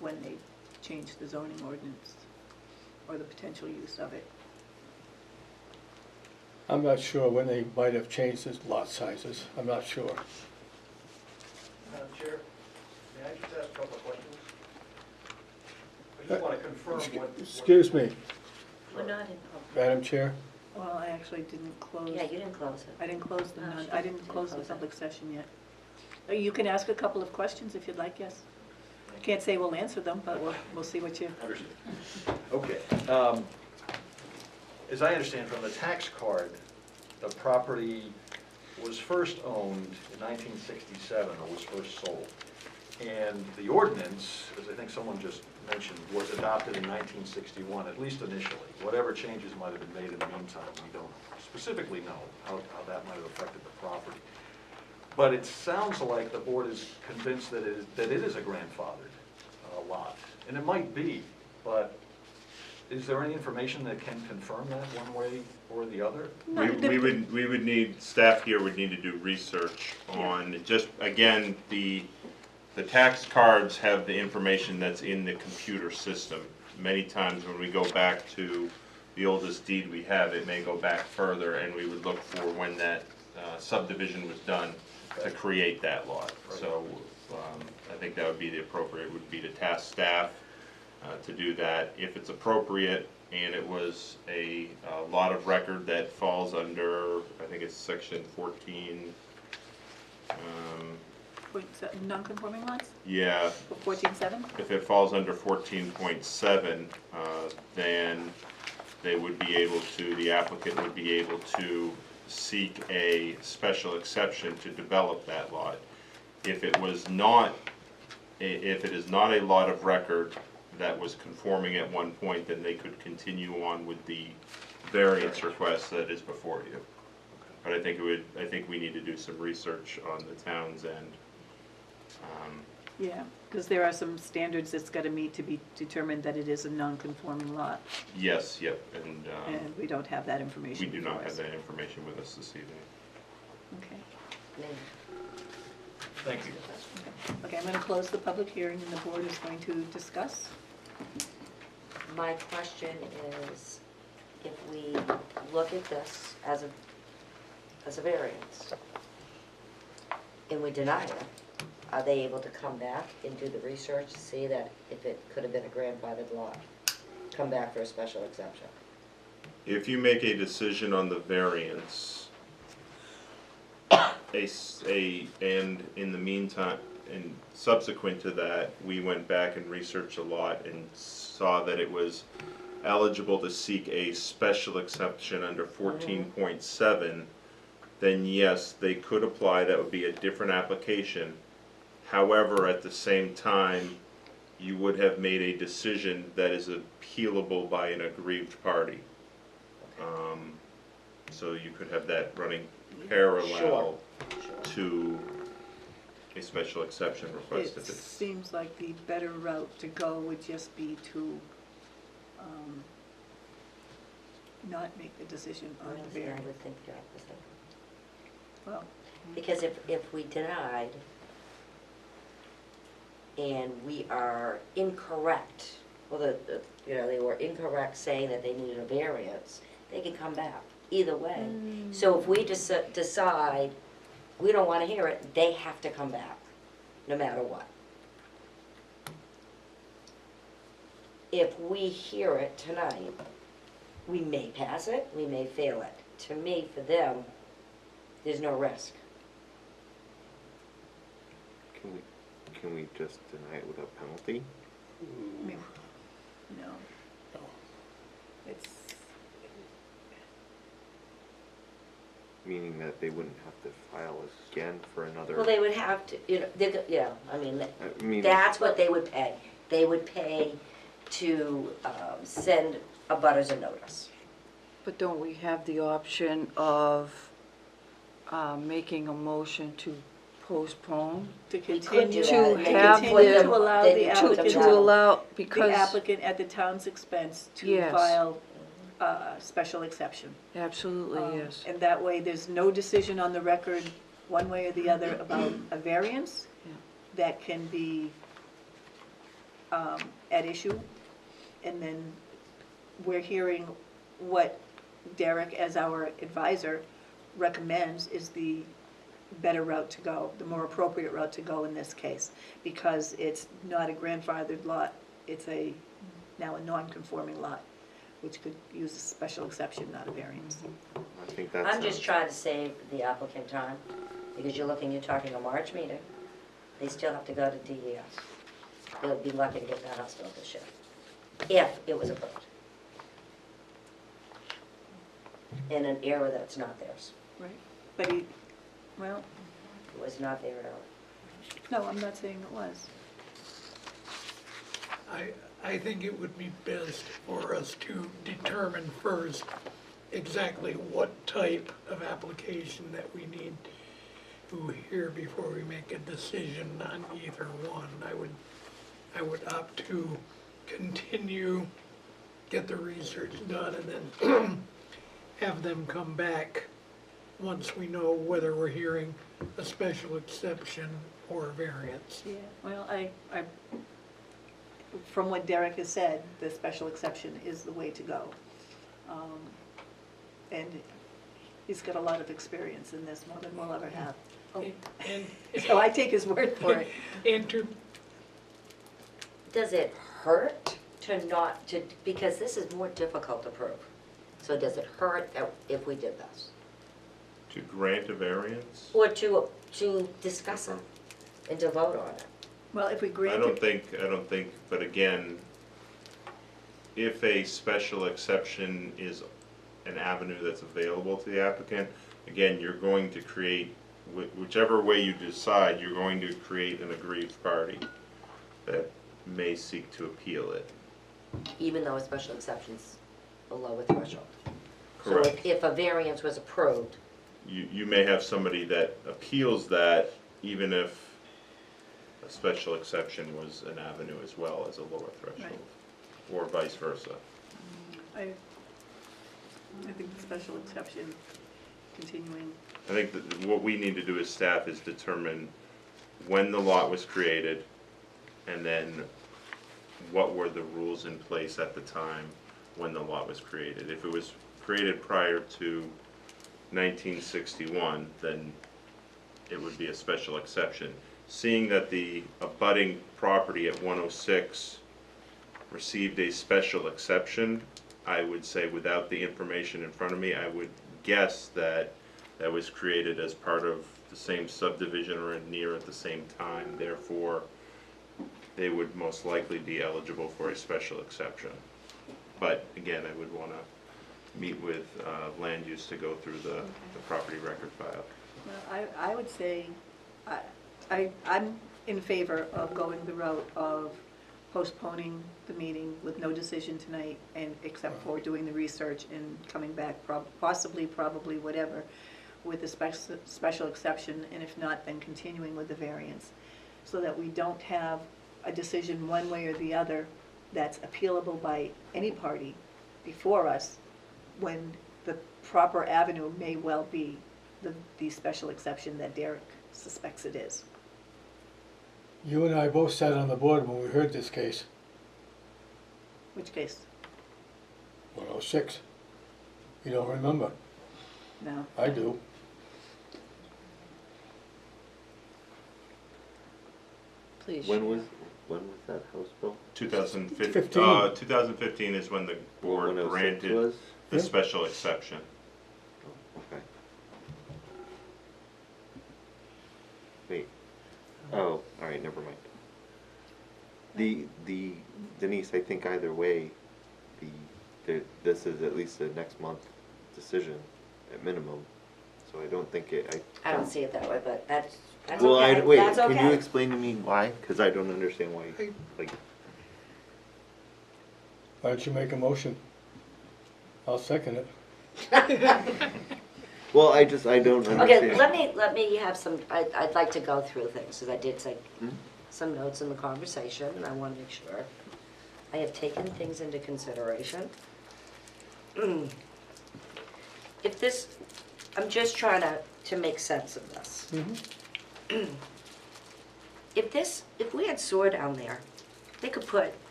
Speaker 12: when they change the zoning ordinance or the potential use of it.
Speaker 9: I'm not sure when they might have changed his lot sizes, I'm not sure.
Speaker 11: Madam Chair, may I just ask a couple of questions? I just want to confirm what...
Speaker 9: Excuse me,
Speaker 3: We're not in public.
Speaker 9: Madam Chair,
Speaker 12: Well, I actually didn't close.
Speaker 3: Yeah, you didn't close it.
Speaker 12: I didn't close the,
Speaker 3: No, she
Speaker 12: I didn't
Speaker 3: didn't
Speaker 12: close the
Speaker 3: close it.
Speaker 12: public session yet. You can ask a couple of questions if you'd like, yes. I can't say we'll answer them, but we'll see what you.
Speaker 11: Understood. Okay. As I understand from the tax card, the property was first owned in 1967, or was first sold. And the ordinance, as I think someone just mentioned, was adopted in 1961, at least initially. Whatever changes might have been made in the meantime, we don't specifically know how that might have affected the property. But it sounds like the board is convinced that it is a grandfathered lot. And it might be, but is there any information that can confirm that one way or the other?
Speaker 2: We would need, staff here would need to do research on, just, again, the tax cards have the information that's in the computer system. Many times when we go back to the oldest deed we have, it may go back further, and we would look for when that subdivision was done to create that lot. So I think that would be the appropriate, would be to task staff to do that. If it's appropriate and it was a lot of record that falls under, I think it's section 14,
Speaker 12: Non-conforming lots,
Speaker 2: yeah,
Speaker 12: 14.7?
Speaker 2: if it falls under 14.7, then they would be able to, the applicant would be able to seek a special exception to develop that lot. If it was not, if it is not a lot of record that was conforming at one point, then they could continue on with the variance request that is before you. But I think we need to do some research on the town's end.
Speaker 12: Yeah, because there are some standards it's got to meet to be determined that it is a non-conforming lot,
Speaker 2: Yes, yep, and
Speaker 12: and we don't have that
Speaker 2: we
Speaker 12: information
Speaker 2: do not
Speaker 12: before
Speaker 2: have
Speaker 12: us.
Speaker 2: that information with us this evening.
Speaker 12: Okay.
Speaker 11: Thank you.
Speaker 12: Okay, I'm going to close the public hearing, and the board is going to discuss.
Speaker 3: My question is, if we look at this as a variance, and we deny it, are they able to come back and do the research to see that if it could have been a grandfathered lot, come back for a special exception?
Speaker 2: If you make a decision on the variance, and in the meantime, and subsequent to that, we went back and researched a lot and saw that it was eligible to seek a special exception under 14.7, then yes, they could apply. That would be a different application. However, at the same time, you would have made a decision that is appealable by an aggrieved party. So you could have that running parallel
Speaker 3: Sure.
Speaker 2: to a special exception request
Speaker 1: It
Speaker 2: if it's,
Speaker 1: seems like the better route to go would just be to not make the decision on the
Speaker 3: Honestly, I
Speaker 1: variance.
Speaker 3: would think the opposite.
Speaker 1: Well,
Speaker 3: Because if we denied and we are incorrect, well, they were incorrect saying that they needed a variance, they can come back, either way. So if we decide we don't wanna hear it, they have to come back, no matter what. If we hear it tonight, we may pass it, we may fail it. To me, for them, there's no risk.
Speaker 5: Can we just deny it without penalty?
Speaker 1: I mean, no. It's,
Speaker 5: Meaning that they wouldn't have to file again for another.
Speaker 3: Well, they would have to, I mean,
Speaker 5: I mean,
Speaker 3: that's what they would pay. They would pay to send a butters a notice.
Speaker 8: But don't we have the option of making a motion to postpone?
Speaker 1: to
Speaker 3: We could
Speaker 1: continue,
Speaker 3: do
Speaker 8: To
Speaker 3: that. They
Speaker 8: have
Speaker 3: could put
Speaker 8: them-
Speaker 1: to allow
Speaker 3: then
Speaker 1: the
Speaker 3: you put
Speaker 1: applicant,
Speaker 3: them
Speaker 8: To
Speaker 3: down.
Speaker 8: allow,
Speaker 1: the
Speaker 8: because,
Speaker 1: applicant at the town's expense to
Speaker 8: Yes.
Speaker 1: file a special exception.
Speaker 8: absolutely, yes.
Speaker 1: And that way, there's no decision on the record, one way or the other, about a variance
Speaker 8: Yeah.
Speaker 1: that can be at issue. And then we're hearing what Derek, as our advisor, recommends is the better route to go, the more appropriate route to go in this case, because it's not a grandfathered lot, it's now a non-conforming lot, which could use a special exception, not a variance.
Speaker 5: I think that's.
Speaker 3: I'm just trying to save the applicant time, because you're talking a March meeting. They still have to go to DES. They'll be lucky to get that house built this year, if it was approved. In an era that's not theirs.
Speaker 1: Right. But well,
Speaker 3: It was not their era.
Speaker 1: no, I'm not saying it was.
Speaker 4: I think it would be best for us to determine first exactly what type of application that we need to hear before we make a decision on either one. I would opt to continue, get the research done, and then have them come back once we know whether we're hearing a special exception or a variance.
Speaker 1: Yeah, well, from what Derek has said, the special exception is the way to go. And he's got a lot of experience in this, more than we'll ever have.
Speaker 4: And,
Speaker 1: So I take his word for it.
Speaker 4: and to
Speaker 3: Does it hurt because this is more difficult to prove. So does it hurt if we did this?
Speaker 2: to grant a variance?
Speaker 3: Or to discuss it and to vote on it?
Speaker 1: Well, if we
Speaker 2: I
Speaker 1: grant
Speaker 2: don't
Speaker 1: it,
Speaker 2: think, but again, if a special exception is an avenue that's available to the applicant, again, you're going to create, whichever way you decide, you're going to create an aggrieved party that may seek to appeal it.
Speaker 3: Even though a special exception's below a threshold.
Speaker 2: Correct.
Speaker 3: So if a variance was approved,
Speaker 2: You may have somebody that appeals that, even if a special exception was an avenue as well as a lower threshold, or vice versa.
Speaker 1: I think the special exception continuing,
Speaker 2: I think that what we need to do as staff is determine when the lot was created, and then what were the rules in place at the time when the lot was created. If it was created prior to 1961, then it would be a special exception. Seeing that the abutting property at 106 received a special exception, I would say, without the information in front of me, I would guess that that was created as part of the same subdivision or near at the same time. Therefore, they would most likely be eligible for a special exception. But again, I would want to meet with land use to go through the property record file.
Speaker 1: well, I would say, I'm in favor of going the route of postponing the meeting with no decision tonight, and except for doing the research and coming back, possibly, probably, whatever, with the special exception, and if not, then continuing with the variance, so that we don't have a decision one way or the other that's appealable by any party before us, when the proper avenue may well be the special exception that Derek suspects it is.
Speaker 9: You and I both sat on the board when we heard this case,
Speaker 1: Which case?
Speaker 9: 106. You don't remember?
Speaker 1: No.
Speaker 9: I do.
Speaker 8: Please.
Speaker 5: When was that House bill?
Speaker 2: 2015, 2015 is when the board
Speaker 5: 106
Speaker 2: granted
Speaker 5: was?
Speaker 2: the
Speaker 9: Yeah.
Speaker 2: special exception.
Speaker 5: Okay. Wait. Oh, all right, never mind. The Denise, I think either way, this is at least a next month decision at minimum. So I don't think
Speaker 3: I don't see it that way, but that's
Speaker 5: Well,
Speaker 3: okay.
Speaker 5: wait,
Speaker 3: That's
Speaker 5: can you
Speaker 3: okay.
Speaker 5: explain to me why? Because I don't understand why, like,
Speaker 9: Why don't you make a motion? I'll second it.
Speaker 5: well, I don't understand.
Speaker 3: Okay, let me have some, I'd like to go through things, because I did take some notes in the conversation, and I want to make sure I have taken things into consideration. If this, I'm just trying to make sense of this. If we had sewer down there, they could put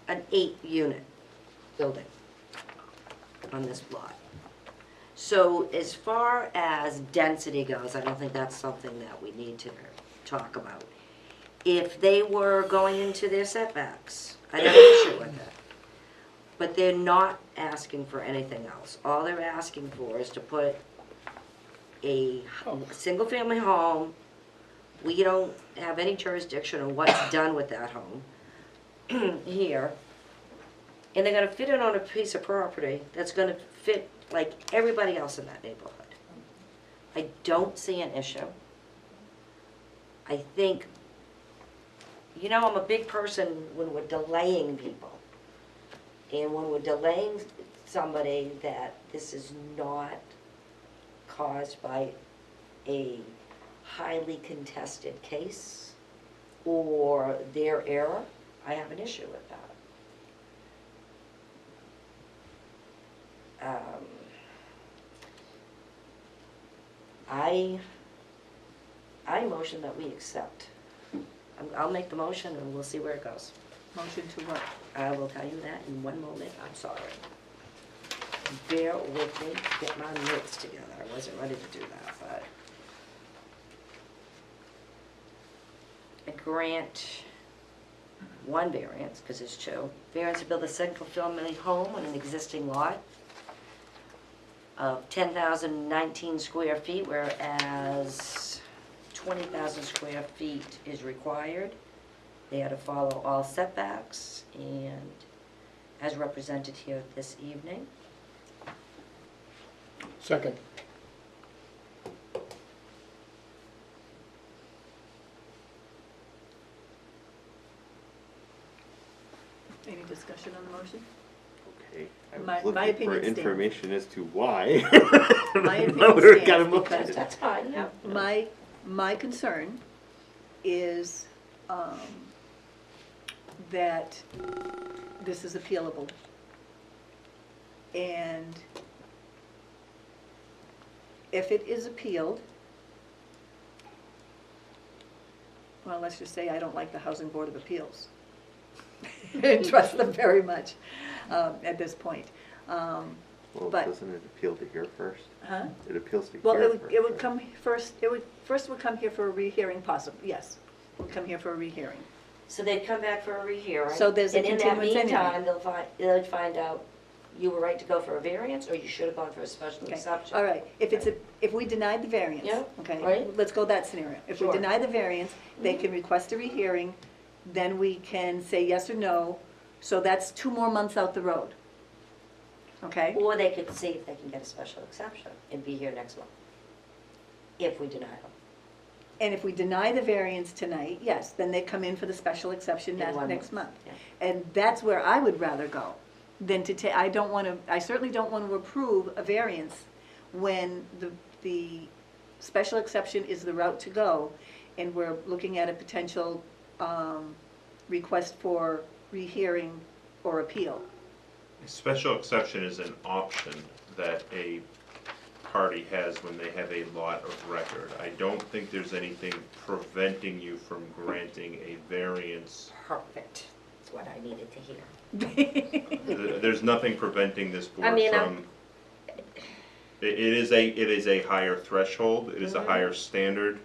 Speaker 3: an 8-unit building on this lot. So as far as density goes, I don't think that's something that we need to talk about. If they were going into their setbacks, I have an issue with that. But they're not asking for anything else. All they're asking for is to put a single-family home. We don't have any jurisdiction on what's done with that home here. And they're gonna fit it on a piece of property that's gonna fit like everybody else in that neighborhood. I don't see an issue. I think, you know, I'm a big person when we're delaying people. And when we're delaying somebody, that this is not caused by a highly contested case or their error, I have an issue with that. I motion that we accept. I'll make the motion and we'll see where it goes.
Speaker 1: Motion to what?
Speaker 3: I will tell you that in one moment. I'm sorry. Bear with me, get my notes together. I wasn't ready to do that, but. I grant one variance, because there's two. Variance to build a single-family home on an existing lot of 10,019 square feet, whereas 20,000 square feet is required. They had to follow all setbacks, and as represented here this evening.
Speaker 9: Second.
Speaker 1: Any discussion on the motion?
Speaker 5: Okay, I
Speaker 1: My-
Speaker 5: was
Speaker 1: my
Speaker 5: looking for
Speaker 1: opinion stands.
Speaker 5: information as to why.
Speaker 1: My opinion
Speaker 5: Now we're
Speaker 1: stands
Speaker 5: kind of
Speaker 1: because
Speaker 5: motion.
Speaker 3: That's fine, yeah.
Speaker 1: My concern is that this is appealable. And if it is appealed, well, let's just say I don't like the Housing Board of Appeals. I trust them very much at this point.
Speaker 5: Well,
Speaker 1: but-
Speaker 5: doesn't it appeal to here first?
Speaker 1: Huh?
Speaker 5: It appeals to
Speaker 1: Well,
Speaker 5: here
Speaker 1: it
Speaker 5: first.
Speaker 1: would come first, first it would come here for a rehearing possibly, yes. It would come here for a rehearing.
Speaker 3: So they'd come back for a rehearing.
Speaker 1: So there's a
Speaker 3: And in that
Speaker 1: continuance anyway.
Speaker 3: meantime, they'd find out you were right to go for a variance, or you should have gone for a special
Speaker 1: Okay,
Speaker 3: exception.
Speaker 1: all right, if we denied the variance,
Speaker 3: Yeah,
Speaker 1: okay,
Speaker 3: right.
Speaker 1: let's go that scenario. If we
Speaker 3: Sure.
Speaker 1: deny the variance, they can request a rehearing, then we can say yes or no, so that's 2 more months out the road. Okay?
Speaker 3: Or they could see if they can get a special exception and be here next month, if we deny them.
Speaker 1: And if we deny the variance tonight, yes, then they come in for the special exception
Speaker 3: In 1
Speaker 1: next month.
Speaker 3: Yeah.
Speaker 1: And that's where I would rather go, than to I certainly don't want to approve a variance when the special exception is the route to go, and we're looking at a potential request for rehearing or appeal.
Speaker 2: A special exception is an option that a party has when they have a lot of record. I don't think there's anything preventing you from granting a variance.
Speaker 3: Perfect, that's what I needed to hear.
Speaker 2: There's nothing preventing this
Speaker 3: I
Speaker 2: board
Speaker 3: mean,
Speaker 2: from, it is a higher threshold, it is a higher standard,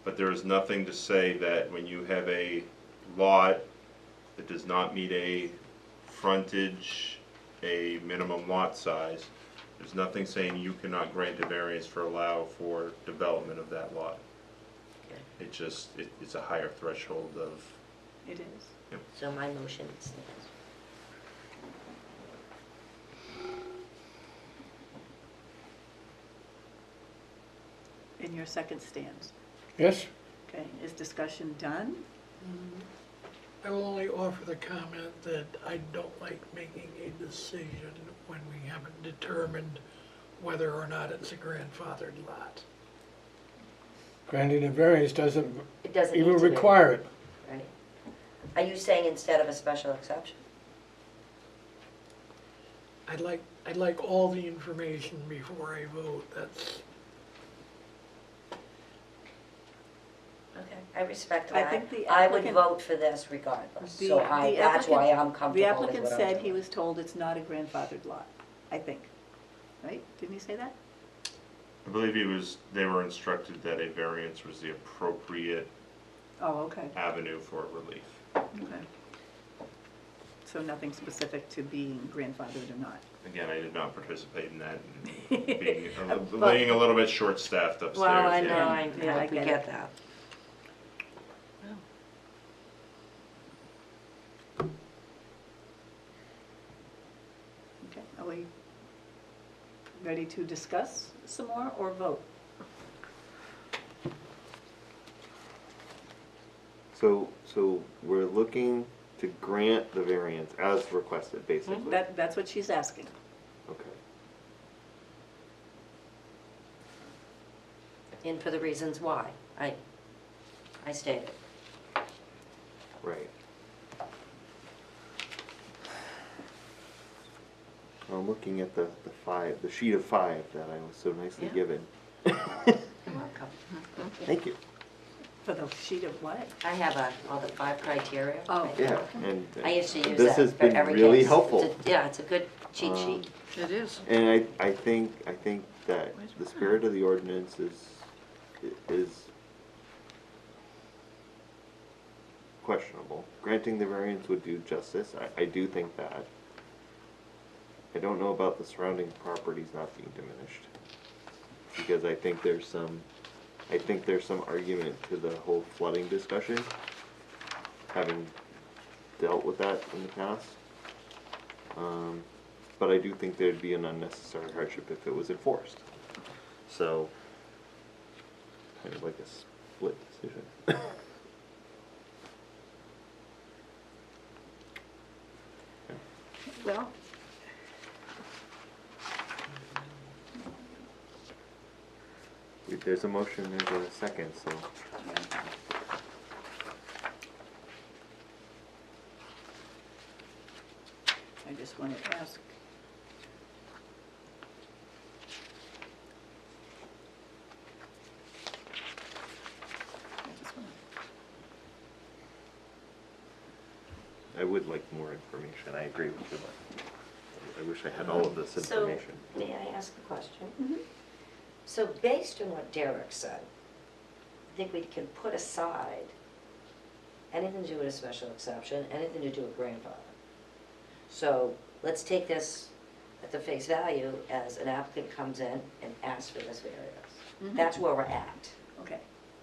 Speaker 2: but there is nothing to say that when you have a lot that does not meet a frontage, a minimum lot size, there's nothing saying you cannot grant a variance for allow for development of that lot.
Speaker 3: Okay.
Speaker 2: It just, it's a higher threshold of.
Speaker 1: It is.
Speaker 3: So my motion stands.
Speaker 1: And your second stands.
Speaker 9: Yes?
Speaker 1: Okay, is discussion done?
Speaker 4: I will only offer the comment that I don't like making a decision when we haven't determined whether or not it's a grandfathered lot.
Speaker 9: Granting a variance doesn't
Speaker 3: It doesn't need
Speaker 9: even
Speaker 3: to be,
Speaker 9: require it.
Speaker 3: right? Are you saying instead of a special exception?
Speaker 4: I'd like all the information before I vote, that's,
Speaker 3: Okay, I respect
Speaker 1: I
Speaker 3: that.
Speaker 1: think the
Speaker 3: I would
Speaker 1: applicant-
Speaker 3: vote for this regardless,
Speaker 1: The-
Speaker 3: so
Speaker 1: the
Speaker 3: that's why
Speaker 1: applicant-
Speaker 3: I'm comfortable
Speaker 1: The
Speaker 3: with
Speaker 1: applicant
Speaker 3: what I'm
Speaker 1: said he
Speaker 3: doing.
Speaker 1: was told it's not a grandfathered lot, I think. Right? Didn't he say that?
Speaker 2: I believe they were instructed that a variance was the appropriate
Speaker 1: Oh, okay,
Speaker 2: avenue for relief.
Speaker 1: okay. So nothing specific to being grandfathered or not?
Speaker 2: Again, I did not participate in that, and being,
Speaker 1: But-
Speaker 2: being a little bit short-staffed upstairs.
Speaker 3: Well, I know,
Speaker 2: yeah.
Speaker 1: Yeah, I
Speaker 3: we
Speaker 1: get
Speaker 3: get
Speaker 1: it.
Speaker 3: that.
Speaker 1: Okay, are we ready to discuss some more or vote?
Speaker 5: So we're looking to grant the variance as requested, basically.
Speaker 1: That's what she's asking.
Speaker 5: Okay.
Speaker 3: And for the reasons why, I stated.
Speaker 5: Right. I'm looking at the sheet of 5 that I was so nicely
Speaker 3: Yeah.
Speaker 5: given.
Speaker 3: You're welcome.
Speaker 5: Thank you.
Speaker 1: For the sheet of what?
Speaker 3: I have all the 5 criteria.
Speaker 1: Oh.
Speaker 3: right there.
Speaker 5: Yeah, and
Speaker 3: I used to use
Speaker 5: this
Speaker 3: that
Speaker 5: has
Speaker 3: for
Speaker 5: been
Speaker 3: every
Speaker 5: really
Speaker 3: case.
Speaker 5: helpful.
Speaker 3: Yeah, it's a good cheat sheet.
Speaker 8: It is.
Speaker 5: And I think that
Speaker 8: Where's
Speaker 5: the
Speaker 8: mine?
Speaker 5: spirit of the ordinance is questionable. Granting the variance would do justice, I do think that. I don't know about the surrounding properties not being diminished. Because I think there's some argument to the whole flooding discussion, having dealt with that in the past. But I do think there'd be an unnecessary hardship if it was enforced. So, kind of like a split decision.
Speaker 1: Well,
Speaker 5: There's a motion, there's a second, so.
Speaker 1: I just want to ask.
Speaker 5: I would like more information, I agree with you, but I wish I had all of this
Speaker 3: So,
Speaker 5: information.
Speaker 3: may I ask a question? So based on what Derek said, I think we can put aside anything to do with a special exception, anything to do with grandfather. So let's take this at the face value as an applicant comes in and asks for this variance. That's where we're at,
Speaker 1: Okay,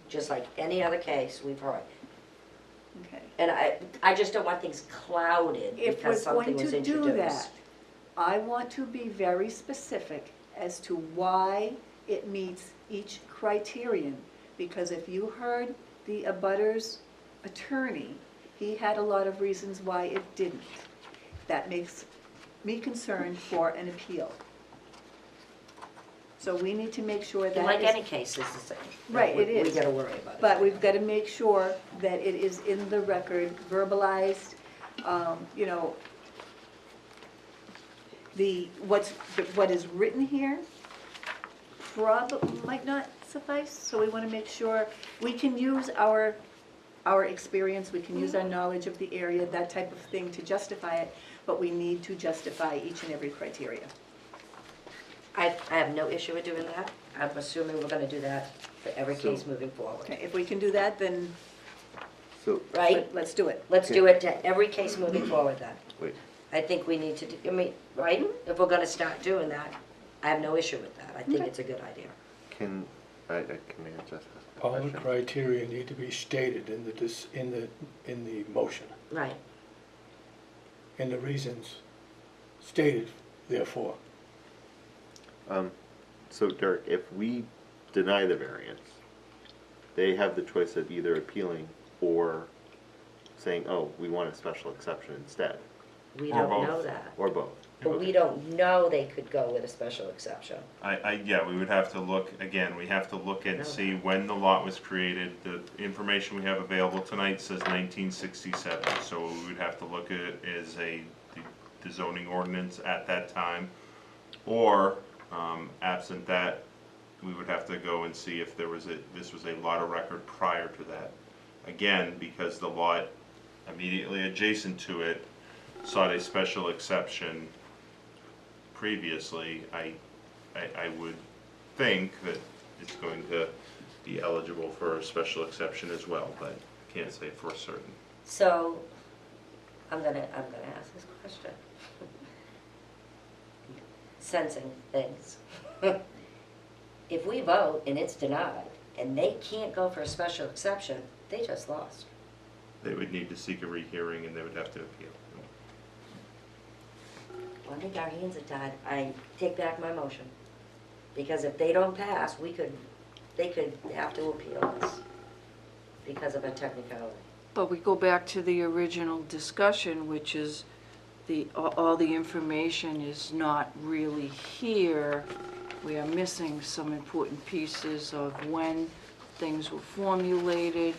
Speaker 3: just like any other case we've heard.
Speaker 1: okay.
Speaker 3: And I just don't want things clouded
Speaker 1: If we're
Speaker 3: because something
Speaker 1: going
Speaker 3: was
Speaker 1: to
Speaker 3: introduced.
Speaker 1: do that, I want to be very specific as to why it meets each criterion. Because if you heard the abutter's attorney, he had a lot of reasons why it didn't. That makes me concerned for an appeal. So we need to make sure that
Speaker 3: Like
Speaker 1: is-
Speaker 3: any case, it's the same.
Speaker 1: Right, it is.
Speaker 3: We gotta worry about it.
Speaker 1: But we've got to make sure that it is in the record, verbalized, you know, what is written here might not suffice, so we want to make sure we can use our experience, we can use our knowledge of the area, that type of thing to justify it, but we need to justify each and every criteria.
Speaker 3: I have no issue with doing that. I'm assuming we're gonna do that for every case moving forward.
Speaker 1: Okay, if we can do that, then
Speaker 5: So,
Speaker 3: Right?
Speaker 1: let's do it.
Speaker 3: Let's do it to every case moving forward then.
Speaker 5: wait,
Speaker 3: I think we need to, I mean, right? If we're gonna start doing that, I have no issue with that. I think
Speaker 1: Okay.
Speaker 3: it's a good idea.
Speaker 5: can I just ask a
Speaker 9: All the
Speaker 5: question?
Speaker 9: criteria need to be stated in the motion,
Speaker 3: Right.
Speaker 9: and the reasons stated therefore.
Speaker 5: So Dirk, if we deny the variance, they have the choice of either appealing or saying, oh, we want a special exception instead,
Speaker 3: We
Speaker 2: Or
Speaker 3: don't
Speaker 2: both.
Speaker 3: know that.
Speaker 5: or both.
Speaker 3: But we don't know they could go with a special exception.
Speaker 2: Yeah, we would have to look, again, we have to look and see when the lot was created. The information we have available tonight says 1967, so we would have to look at it as the zoning ordinance at that time. Or, absent that, we would have to go and see if this was a lot of record prior to that. Again, because the lot immediately adjacent to it sought a special exception previously, I would think that it's going to be eligible for a special exception as well, but can't say for certain.
Speaker 3: So, I'm gonna ask this question. Sensing things. If we vote and it's denied, and they can't go for a special exception, they just lost.
Speaker 2: They would need to seek a rehearing and they would have to appeal.
Speaker 3: Well, I think our hands are tied. I take back my motion. Because if they don't pass, they could have to appeal this because of a technicality.
Speaker 8: But we go back to the original discussion, which is all the information is not really here. We are missing some important pieces of when things were formulated.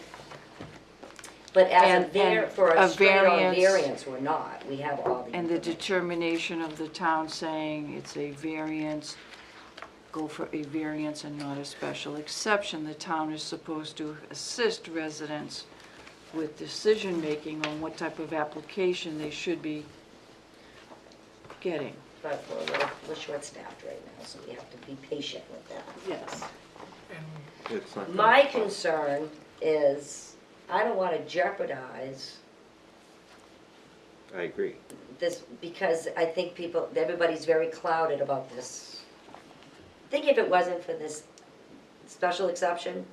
Speaker 3: But as
Speaker 8: And
Speaker 3: for
Speaker 8: a
Speaker 3: a straight-on
Speaker 8: variance-
Speaker 3: variance, we're not. We have all the
Speaker 8: And the
Speaker 3: information.
Speaker 8: determination of the town saying it's a variance, go for a variance and not a special exception. The town is supposed to assist residents with decision-making on what type of application they should be getting.
Speaker 3: But we're short-staffed right now, so we have to be patient with that.
Speaker 1: Yes.
Speaker 5: It's not gonna-
Speaker 3: My concern is, I don't want to jeopardize
Speaker 5: I agree.
Speaker 3: this, because I think everybody's very clouded about this. I think if it wasn't for this special exception,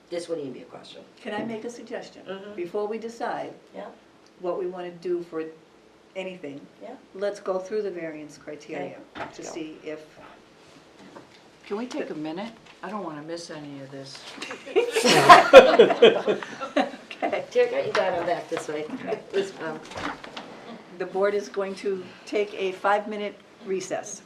Speaker 3: this wouldn't even be a question.
Speaker 1: Can I make a suggestion?
Speaker 3: Mhm.
Speaker 1: Before we decide
Speaker 3: Yeah,
Speaker 1: what we want to do for anything,
Speaker 3: yeah.
Speaker 1: let's go through the variance criteria
Speaker 3: Okay.
Speaker 1: to see if,
Speaker 8: Can we take a minute? I don't want to miss any of this.
Speaker 1: okay,
Speaker 3: Dear, you got on back this way.
Speaker 1: the board is going to take a 5-minute recess.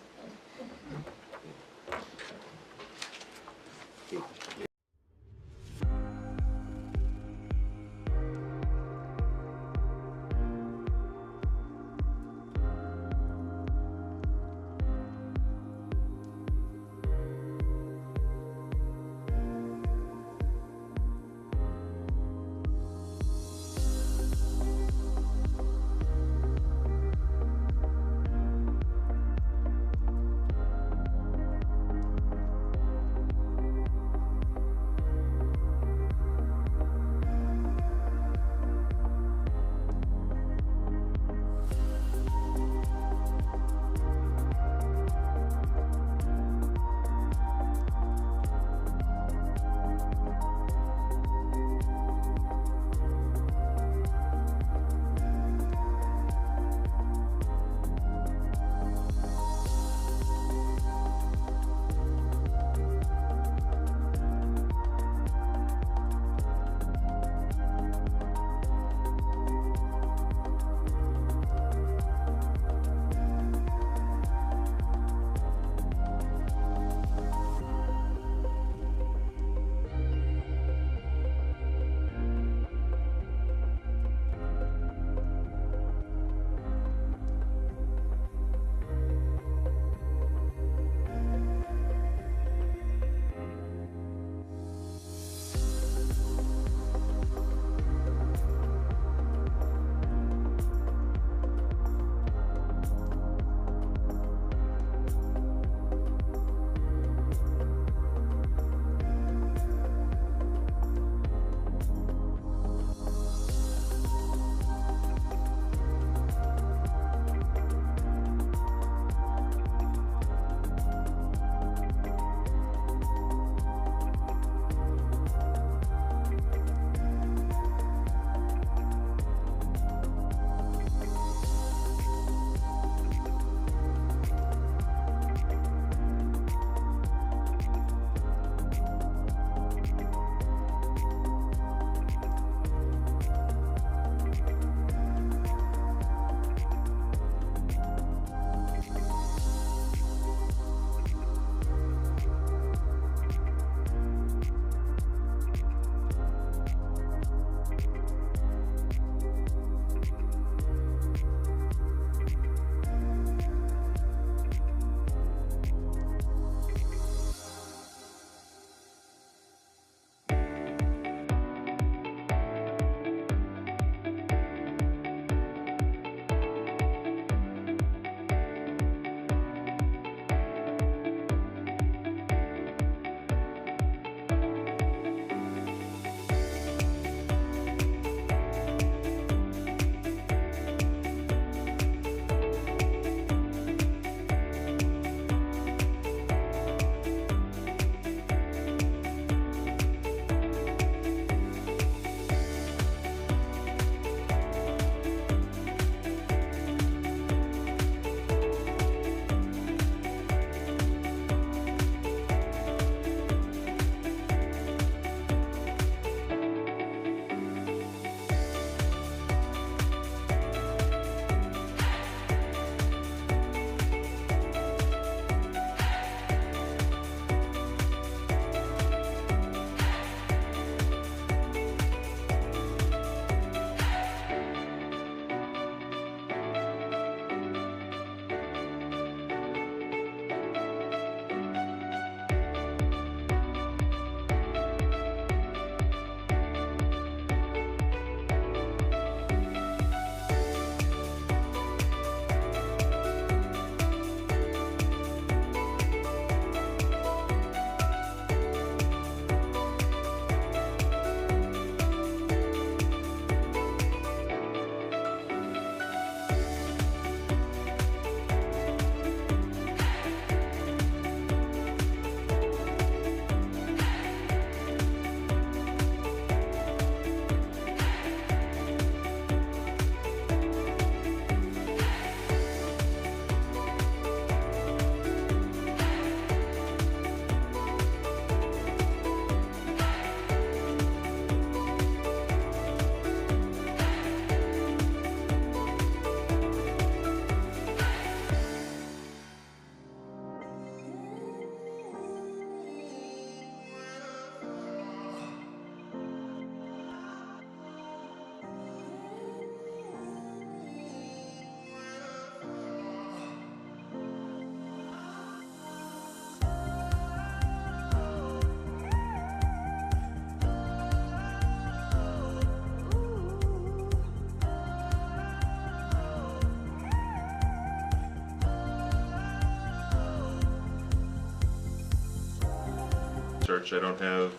Speaker 2: search. I don't have,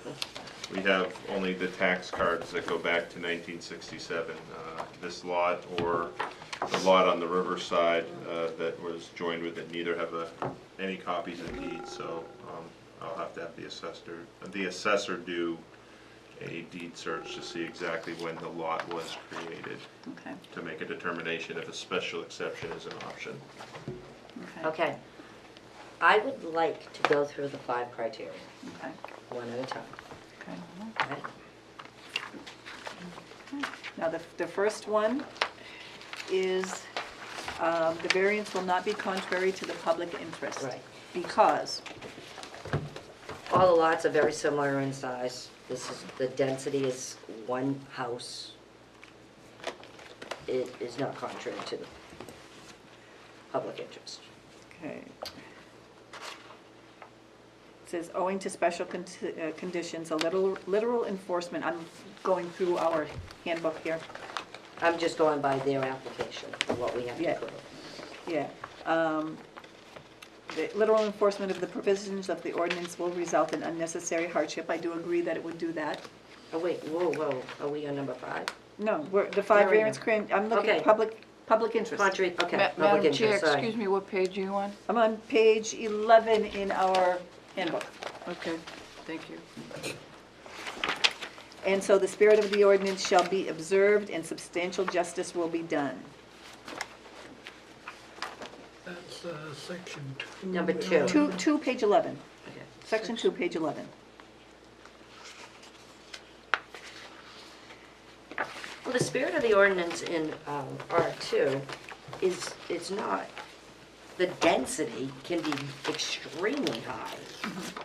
Speaker 2: we have only the tax cards that go back to 1967. This lot or the lot on the riverside that was joined with it, neither have any copies of deeds, so I'll have to have the assessor do a deed search to see exactly when the lot was created,
Speaker 12: Okay,
Speaker 2: to make a determination if a special exception is an option.
Speaker 12: okay,
Speaker 3: Okay. I would like to go through the 5 criteria,
Speaker 12: okay,
Speaker 3: one at a time.
Speaker 12: okay.
Speaker 3: Okay?
Speaker 12: Now, the first one is, the variance will not be contrary to the public interest.
Speaker 3: Right.
Speaker 12: Because,
Speaker 3: All the lots are very similar in size. The density is one house. It is not contrary to the public interest.
Speaker 12: okay. It says owing to special conditions, a literal enforcement, I'm going through our handbook here.
Speaker 3: I'm just going by their application, what we have to
Speaker 12: Yeah.
Speaker 3: prove.
Speaker 12: Yeah. The literal enforcement of the provisions of the ordinance will result in unnecessary hardship. I do agree that it would do that.
Speaker 3: Oh, wait, whoa, are we on number 5?
Speaker 12: No, the
Speaker 3: Where
Speaker 12: 5
Speaker 3: are you?
Speaker 12: variance, I'm looking
Speaker 3: Okay.
Speaker 12: at public interest.
Speaker 3: Contrary, okay,
Speaker 8: Ma-
Speaker 3: public
Speaker 8: Madam Chair,
Speaker 3: interest, sorry.
Speaker 8: excuse me, what page are you on?
Speaker 12: I'm on page 11 in our handbook.
Speaker 8: Okay, thank you.
Speaker 12: And so the spirit of the ordinance shall be observed and substantial justice will be done.
Speaker 4: That's section 2.
Speaker 3: Number 2.
Speaker 12: Page 11,
Speaker 3: Okay.
Speaker 12: section 2, page 11.
Speaker 3: Well, the spirit of the ordinance in R2 is, it's not, the density can be extremely high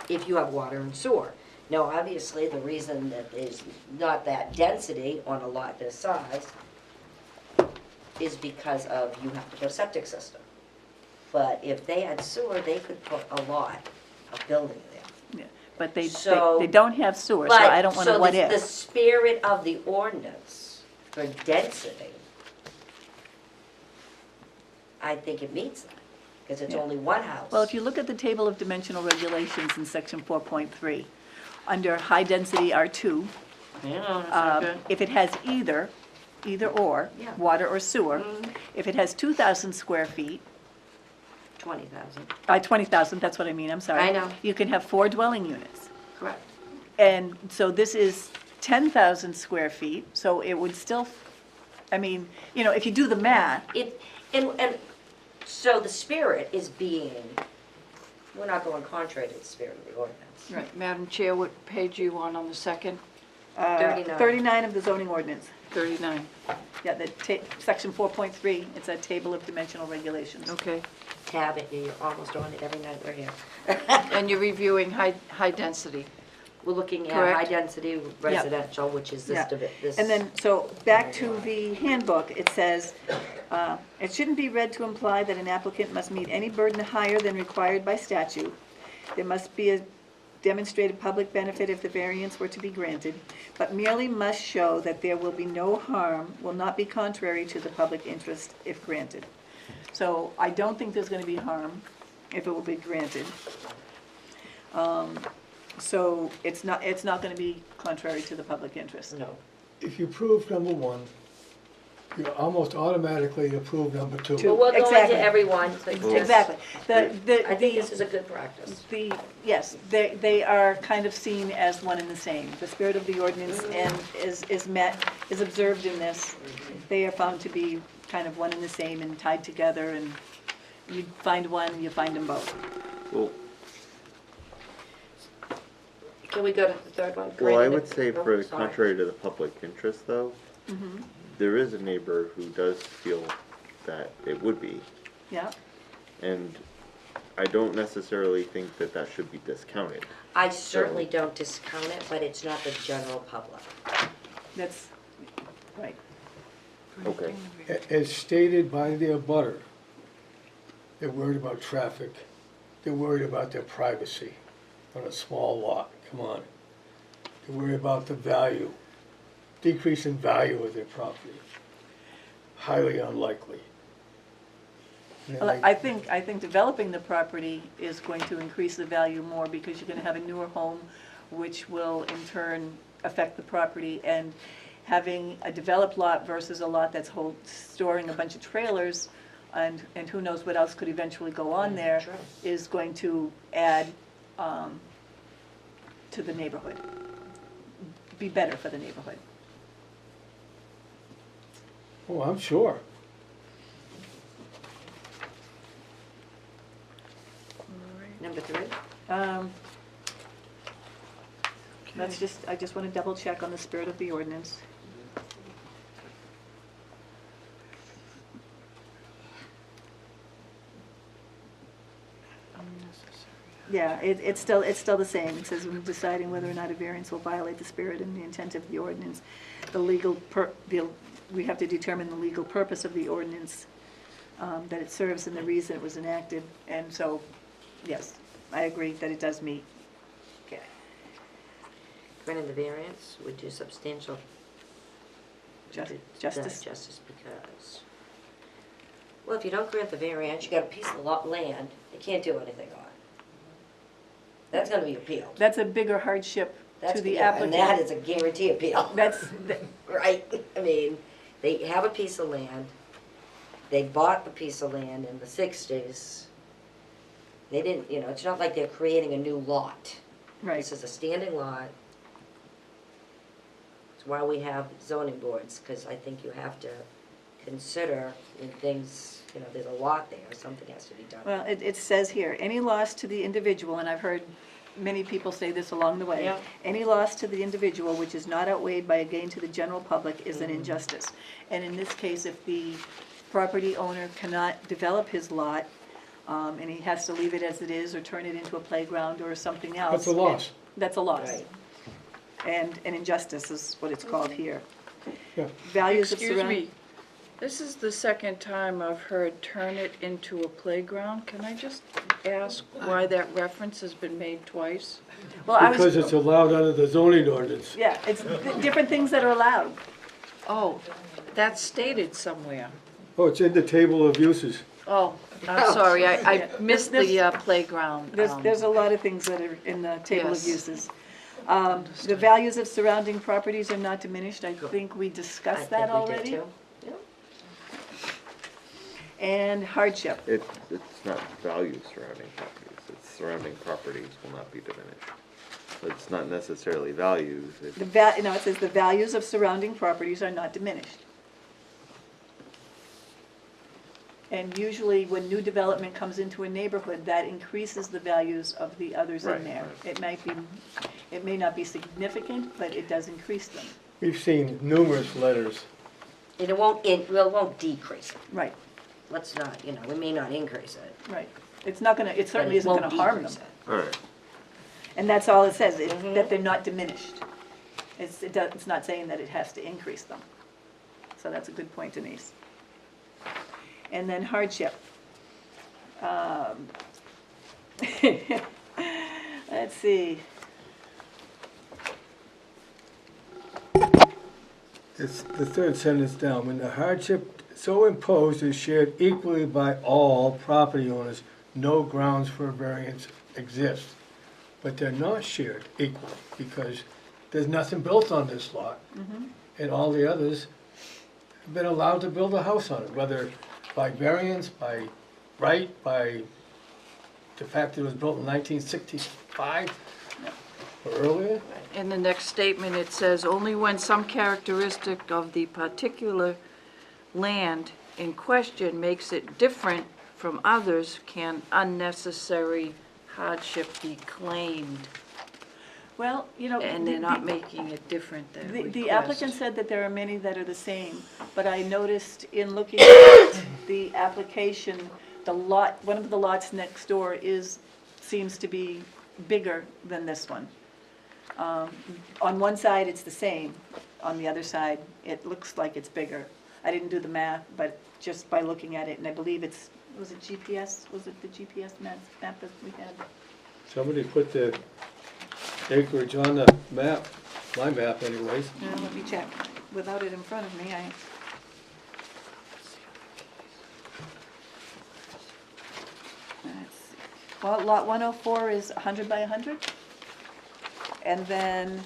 Speaker 3: if you have water and sewer. Now, obviously, the reason that there's not that density on a lot this size is because of you have to put a septic system. But if they had sewer, they could put a lot of building there.
Speaker 12: Yeah, but they
Speaker 3: So-
Speaker 12: don't have sewer, so I don't want to what
Speaker 3: So the
Speaker 12: if.
Speaker 3: spirit of the ordinance for density, I think it meets that, because it's
Speaker 12: Yeah.
Speaker 3: only one house.
Speaker 12: Well, if you look at the table of dimensional regulations in section 4.3, under high-density R2, if it has either or,
Speaker 3: Yeah.
Speaker 12: water or sewer, if it has 2,000 square feet,
Speaker 3: 20,000,
Speaker 12: 20,000, that's what I mean, I'm sorry.
Speaker 3: I know.
Speaker 12: You can have 4 dwelling units.
Speaker 3: correct.
Speaker 12: And so this is 10,000 square feet, so it would still, I mean, if you do the math,
Speaker 3: And so the spirit is being, we're not going contrary to the spirit of the ordinance.
Speaker 8: Right, Madam Chair, what page are you on the second?
Speaker 3: 39.
Speaker 12: 39 of the zoning ordinance.
Speaker 8: 39,
Speaker 12: Yeah, section 4.3, it's a table of dimensional regulations.
Speaker 8: okay.
Speaker 3: Tab it, you're almost on it every night we're here.
Speaker 8: And you're reviewing high density.
Speaker 3: We're looking at
Speaker 8: Correct.
Speaker 3: high-density residential, which is
Speaker 12: Yeah.
Speaker 3: this.
Speaker 12: And then, so, back to the handbook, it says, it shouldn't be read to imply that an applicant must meet any burden higher than required by statute. There must be a demonstrated public benefit if the variance were to be granted, but merely must show that there will be no harm, will not be contrary to the public interest if granted. So I don't think there's gonna be harm if it will be granted. So it's not gonna be contrary to the public interest.
Speaker 3: No.
Speaker 9: If you prove number 1, you almost automatically approve number 2.
Speaker 3: Well, we're going
Speaker 12: Exactly.
Speaker 3: to everyone, so just-
Speaker 12: Exactly.
Speaker 3: I think this is a good practice.
Speaker 12: Yes, they are kind of seen as one and the same. The spirit of the ordinance and is met, is observed in this. They are found to be kind of one and the same and tied together, and you find one, you find them both.
Speaker 5: Well,
Speaker 3: Can we go to the third one?
Speaker 5: well, I
Speaker 3: Granted-
Speaker 5: would say
Speaker 3: oh,
Speaker 5: for
Speaker 3: sorry.
Speaker 5: contrary to the public interest though, there is a neighbor who does feel that it would be.
Speaker 12: Yeah?
Speaker 5: And I don't necessarily think that that should be discounted.
Speaker 3: I certainly don't discount it, but it's not the general public.
Speaker 12: That's, right.
Speaker 5: Okay.
Speaker 9: As stated by their abutter, they're worried about traffic, they're worried about their privacy on a small lot, come on. They're worried about the value, decrease in value of their property. Highly unlikely. And then
Speaker 12: Well, I think developing the property is going to increase the value more because you're gonna have a newer home
Speaker 1: which will in turn affect the property. And having a developed lot versus a lot that's storing a bunch of trailers, and who knows what else could eventually go on there,
Speaker 3: True.
Speaker 1: is going to add to the neighborhood, be better for the neighborhood.
Speaker 9: Oh, I'm sure.
Speaker 3: Number 3?
Speaker 1: I just want to double check on the spirit of the ordinance. Yeah, it's still the same. It says when deciding whether or not a variance will violate the spirit and the intent of the ordinance, we have to determine the legal purpose of the ordinance that it serves and the reason it was enacted. And so, yes, I agree that it does meet.
Speaker 3: Okay. Granting the variance would do substantial
Speaker 1: Justice.
Speaker 3: justice because, well, if you don't grant the variance, you got a piece of land, you can't do anything on. That's gonna be appealed.
Speaker 1: That's a bigger hardship
Speaker 3: That's
Speaker 1: to the
Speaker 3: yeah,
Speaker 1: applicant.
Speaker 3: And that is a guarantee appeal.
Speaker 1: That's,
Speaker 3: Right, I mean, they have a piece of land, they bought the piece of land in the 60s. They didn't, it's not like they're creating a new lot.
Speaker 1: right.
Speaker 3: This is a standing lot. It's why we have zoning boards, because I think you have to consider when things, there's a lot there, something has to be done.
Speaker 1: Well, it says here, any loss to the individual, and I've heard many people say this along the way.
Speaker 3: Yeah.
Speaker 1: Any loss to the individual which is not outweighed by a gain to the general public is an injustice. And in this case, if the property owner cannot develop his lot, and he has to leave it as it is or turn it into a playground or something else.
Speaker 9: That's a loss.
Speaker 1: That's a loss.
Speaker 3: Right.
Speaker 1: And an injustice is what it's called here.
Speaker 9: Yeah.
Speaker 1: Values of
Speaker 8: Excuse
Speaker 1: surrounding.
Speaker 8: me, this is the second time I've heard turn it into a playground. Can I just ask why that reference has been made twice?
Speaker 1: Well, I
Speaker 9: Because
Speaker 1: was,
Speaker 9: it's allowed under the zoning ordinance.
Speaker 1: yeah, it's different things that are allowed.
Speaker 8: Oh, that's stated somewhere.
Speaker 9: Oh, it's in the table of uses.
Speaker 8: Oh, I'm sorry, I missed the playground.
Speaker 1: There's a lot of things that are in the table of
Speaker 8: Yes.
Speaker 1: uses. The values of surrounding properties are not diminished. I think we discussed that
Speaker 3: I think we
Speaker 1: already.
Speaker 3: did too. Yeah.
Speaker 1: And hardship.
Speaker 5: It's not value surrounding properties, it's surrounding properties will not be diminished. It's not necessarily values, it's
Speaker 1: It says the values of surrounding properties are not diminished. And usually when new development comes into a neighborhood, that increases the values of the others in
Speaker 5: Right,
Speaker 1: there.
Speaker 5: right.
Speaker 1: It may not be significant, but it does increase them.
Speaker 9: We've seen numerous letters.
Speaker 3: And it won't decrease it.
Speaker 1: Right,
Speaker 3: Let's not, we may not increase it.
Speaker 1: right. It certainly isn't
Speaker 3: won't
Speaker 1: gonna harm them.
Speaker 3: decrease it.
Speaker 5: alright.
Speaker 1: And that's all it says, that they're not diminished. It's not saying that it has to increase them. So that's a good point, Denise. And then hardship. Let's see.
Speaker 9: It's the third sentence down. When the hardship so imposed is shared equally by all property owners, no grounds for a variance exist. But they're not shared equally because there's nothing built on this lot. And all the others have been allowed to build a house on it, whether by variance, by right, by the fact that it was built in 1965 or earlier.
Speaker 8: In the next statement, it says, only when some characteristic of the particular land in question makes it different from others can unnecessary hardship be claimed.
Speaker 1: Well,
Speaker 8: And they're not making it different than
Speaker 1: The
Speaker 8: request.
Speaker 1: applicant said that there are many that are the same, but I noticed in looking at the application, one of the lots next door seems to be bigger than this one. On one side, it's the same. On the other side, it looks like it's bigger. I didn't do the math, but just by looking at it, and I believe was it GPS? Was it the GPS map that we had?
Speaker 9: Somebody put the acreage on the map, my map anyways.
Speaker 1: Let me check. Without it in front of me, let's see. Well, lot 104 is 100 by 100. And then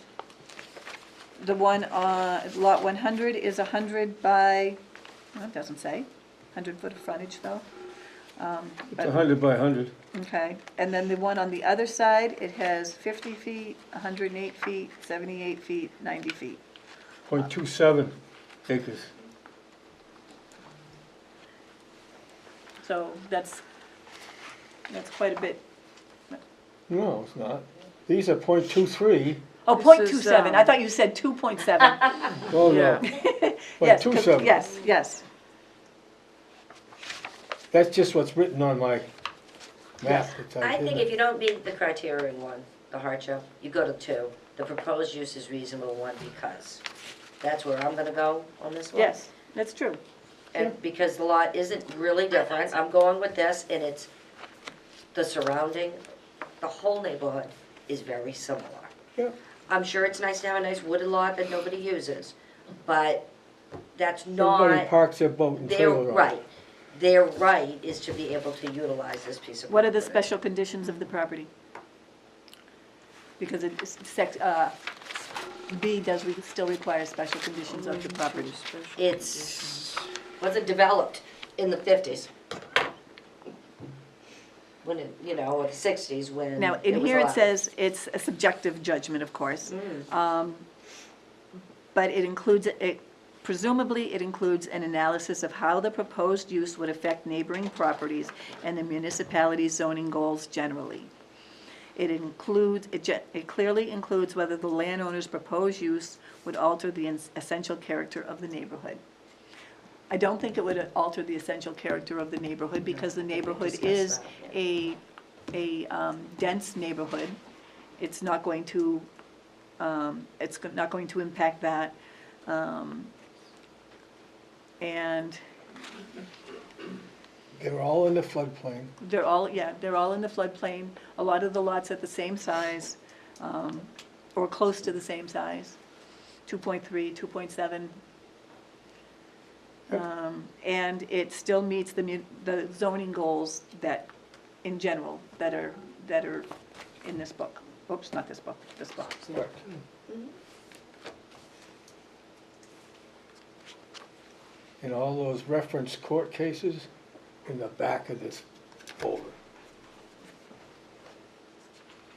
Speaker 1: the one on lot 100 is 100 by, well, it doesn't say, 100 foot of frontage though.
Speaker 9: It's
Speaker 1: But-
Speaker 9: 100 by 100.
Speaker 1: Okay, and then the one on the other side, it has 50 feet, 108 feet, 78 feet, 90 feet.
Speaker 9: .27 acres.
Speaker 1: So that's quite a bit.
Speaker 9: No, it's not. These are .23.
Speaker 1: Oh,
Speaker 8: This is,
Speaker 1: .27, I thought you said 2.7.
Speaker 9: Oh,
Speaker 8: Yeah.
Speaker 9: no.
Speaker 1: Yes, 'cause-
Speaker 9: .27.
Speaker 1: yes, yes.
Speaker 9: That's just what's written on my map. that
Speaker 3: I
Speaker 9: did
Speaker 3: think
Speaker 9: it.
Speaker 3: if you don't meet the criterion one, the hardship, you go to 2. The proposed use is reasonable 1 because. That's where I'm gonna go on this one.
Speaker 1: Yes, that's true.
Speaker 3: And because the lot isn't really different, I'm going with this, and it's the surrounding, the whole neighborhood is very similar.
Speaker 9: Yeah.
Speaker 3: I'm sure it's nice to have a nice wooded lot that nobody uses, but that's
Speaker 9: Everybody
Speaker 3: not
Speaker 9: parks their boat and
Speaker 3: their
Speaker 9: trailer on it.
Speaker 3: right. Their right is to be able to utilize this piece of property.
Speaker 1: What are the special conditions of the property? Because B does still require special conditions of the property.
Speaker 3: It's, wasn't developed in the 50s. When it, or the 60s when
Speaker 1: Now,
Speaker 3: it
Speaker 1: in
Speaker 3: was
Speaker 1: here it
Speaker 3: allowed.
Speaker 1: says it's a subjective judgment, of course. But it includes, presumably it includes an analysis of how the proposed use would affect neighboring properties and the municipality's zoning goals generally. It clearly includes whether the landowner's proposed use would alter the essential character of the neighborhood. I don't think it would alter the essential character of the neighborhood because the neighborhood is a dense neighborhood. It's not going to, impact that. And
Speaker 9: They're all in the floodplain.
Speaker 1: they're all in the floodplain. A lot of the lots at the same size, or close to the same size, 2.3, 2.7. And it still meets the zoning goals that, in general, that are in this book. Oops, not this book, this book.
Speaker 9: Correct. And all those reference court cases in the back of this folder.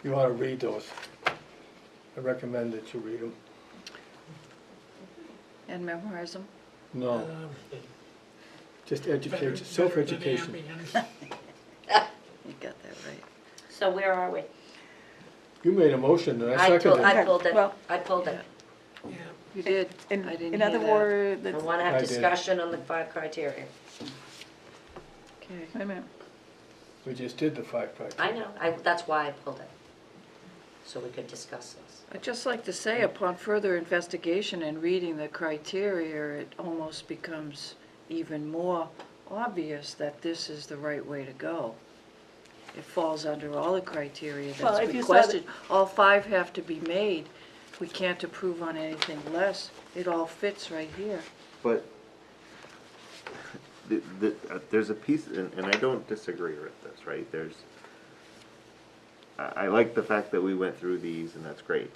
Speaker 9: You ought to read those. I recommend that you read them.
Speaker 8: And memorize them.
Speaker 9: No, just education, self-education.
Speaker 8: You got that right.
Speaker 3: So where are we?
Speaker 9: You made a motion and I
Speaker 3: I
Speaker 9: seconded it.
Speaker 3: pulled it,
Speaker 1: Well-
Speaker 3: I pulled it.
Speaker 8: You did.
Speaker 1: In
Speaker 8: I didn't
Speaker 1: in
Speaker 8: hear
Speaker 1: other
Speaker 8: that.
Speaker 1: words,
Speaker 3: I wanna
Speaker 9: I
Speaker 3: have
Speaker 9: did.
Speaker 3: discussion on the 5 criteria.
Speaker 8: Okay.
Speaker 1: wait a minute.
Speaker 9: We just did the 5 criteria.
Speaker 3: I know, that's why I pulled it. So we could discuss this.
Speaker 8: I'd just like to say, upon further investigation and reading the criteria, it almost becomes even more obvious that this is the right way to go. It falls under all the criteria
Speaker 1: Well,
Speaker 8: that's
Speaker 1: if you saw the-
Speaker 8: requested. All 5 have to be made. We can't approve on anything less. It all fits right here.
Speaker 5: But there's a piece, and I don't disagree with this, right? I like the fact that we went through these, and that's great.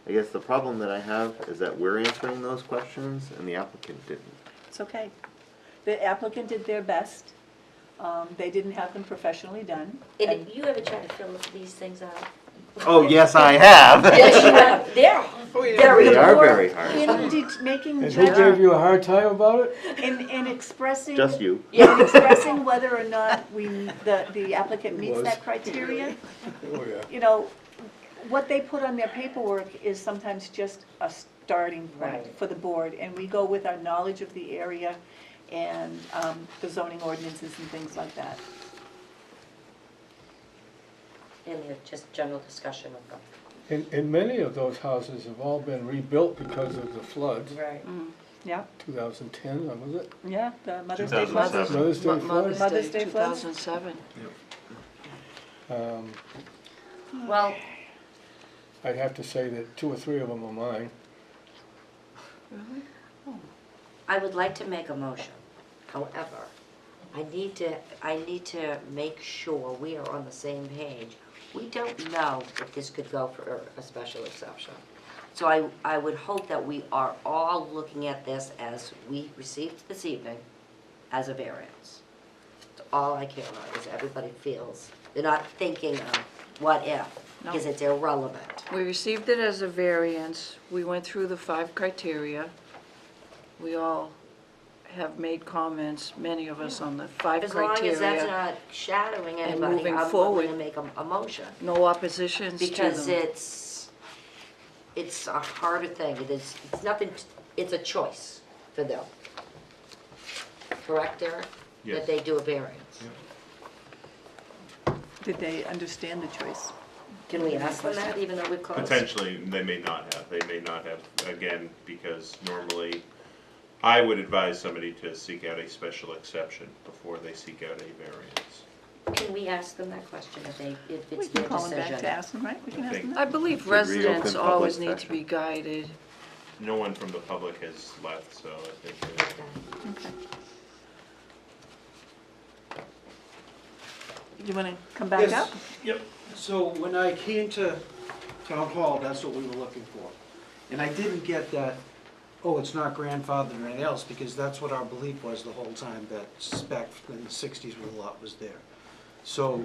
Speaker 5: I guess the problem that I have is that we're answering those questions, and the applicant didn't.
Speaker 1: It's okay. The applicant did their best. They didn't have them professionally done.
Speaker 3: And you ever try to fill these things out?
Speaker 5: Oh, yes, I have.
Speaker 3: Yes, you have. They're very
Speaker 5: They are
Speaker 3: poor.
Speaker 5: very hard.
Speaker 1: Making
Speaker 9: And who gave you a hard time about it?
Speaker 1: in expressing.
Speaker 5: Just you.
Speaker 1: In expressing whether or not the applicant meets
Speaker 9: Was.
Speaker 1: that criteria.
Speaker 9: Oh, yeah.
Speaker 1: You know, what they put on their paperwork is sometimes just a starting point
Speaker 3: Right.
Speaker 1: for the board, and we go with our knowledge of the area and the zoning ordinances and things like that.
Speaker 3: And just general discussion of them.
Speaker 9: And many of those houses have all been rebuilt because of the floods.
Speaker 3: Right.
Speaker 1: Yeah,
Speaker 9: 2010, was it?
Speaker 1: yeah, the Mother's Day floods.
Speaker 2: 2007.
Speaker 9: Mother's Day
Speaker 8: Mother's
Speaker 9: flood?
Speaker 1: Mother's
Speaker 8: Day
Speaker 1: Day floods?
Speaker 8: 2007.
Speaker 3: Well,
Speaker 9: I'd have to say that 2 or 3 of them are mine.
Speaker 3: I would like to make a motion. However, I need to make sure we are on the same page we don't know if this could go for a special exception. So I would hope that we are all looking at this as we received this evening as a variance. That's all I care about, is everybody feels, they're not thinking of what if, because it's irrelevant.
Speaker 8: We received it as a variance. We went through the 5 criteria. We all have made comments, many of us, on the 5
Speaker 3: As long
Speaker 8: criteria.
Speaker 3: as that's not shadowing
Speaker 8: And
Speaker 3: anybody,
Speaker 8: moving
Speaker 3: I'm
Speaker 8: forward.
Speaker 3: going to make a motion.
Speaker 8: No oppositions to them.
Speaker 3: Because it's a harder thing, it's nothing, it's a choice for them. Correct, Derek?
Speaker 2: Yes.
Speaker 3: That they do a variance.
Speaker 12: Did they understand the choice?
Speaker 3: Can we ask them that, even though we've closed?
Speaker 2: Potentially, they may not have, again, because normally, I would advise somebody to seek out a special exception before they seek out a variance.
Speaker 3: Can we ask them that question if
Speaker 12: We
Speaker 3: it's
Speaker 12: can
Speaker 3: their
Speaker 12: call them back to
Speaker 3: decision?
Speaker 12: ask them, right? We can ask them
Speaker 2: Think-
Speaker 12: that.
Speaker 8: I believe
Speaker 5: Should reopen
Speaker 8: residents
Speaker 5: public
Speaker 8: always need to
Speaker 5: session.
Speaker 8: be guided.
Speaker 2: No one from the public has left, so I think that
Speaker 12: Okay. You want to come back up?
Speaker 6: Yes, yep. So when I came to town hall, that's what we were looking for. And I didn't get that, oh, it's not grandfathered or anything else, because that's what our belief was the whole time, that spec in the 60s when the lot was there. So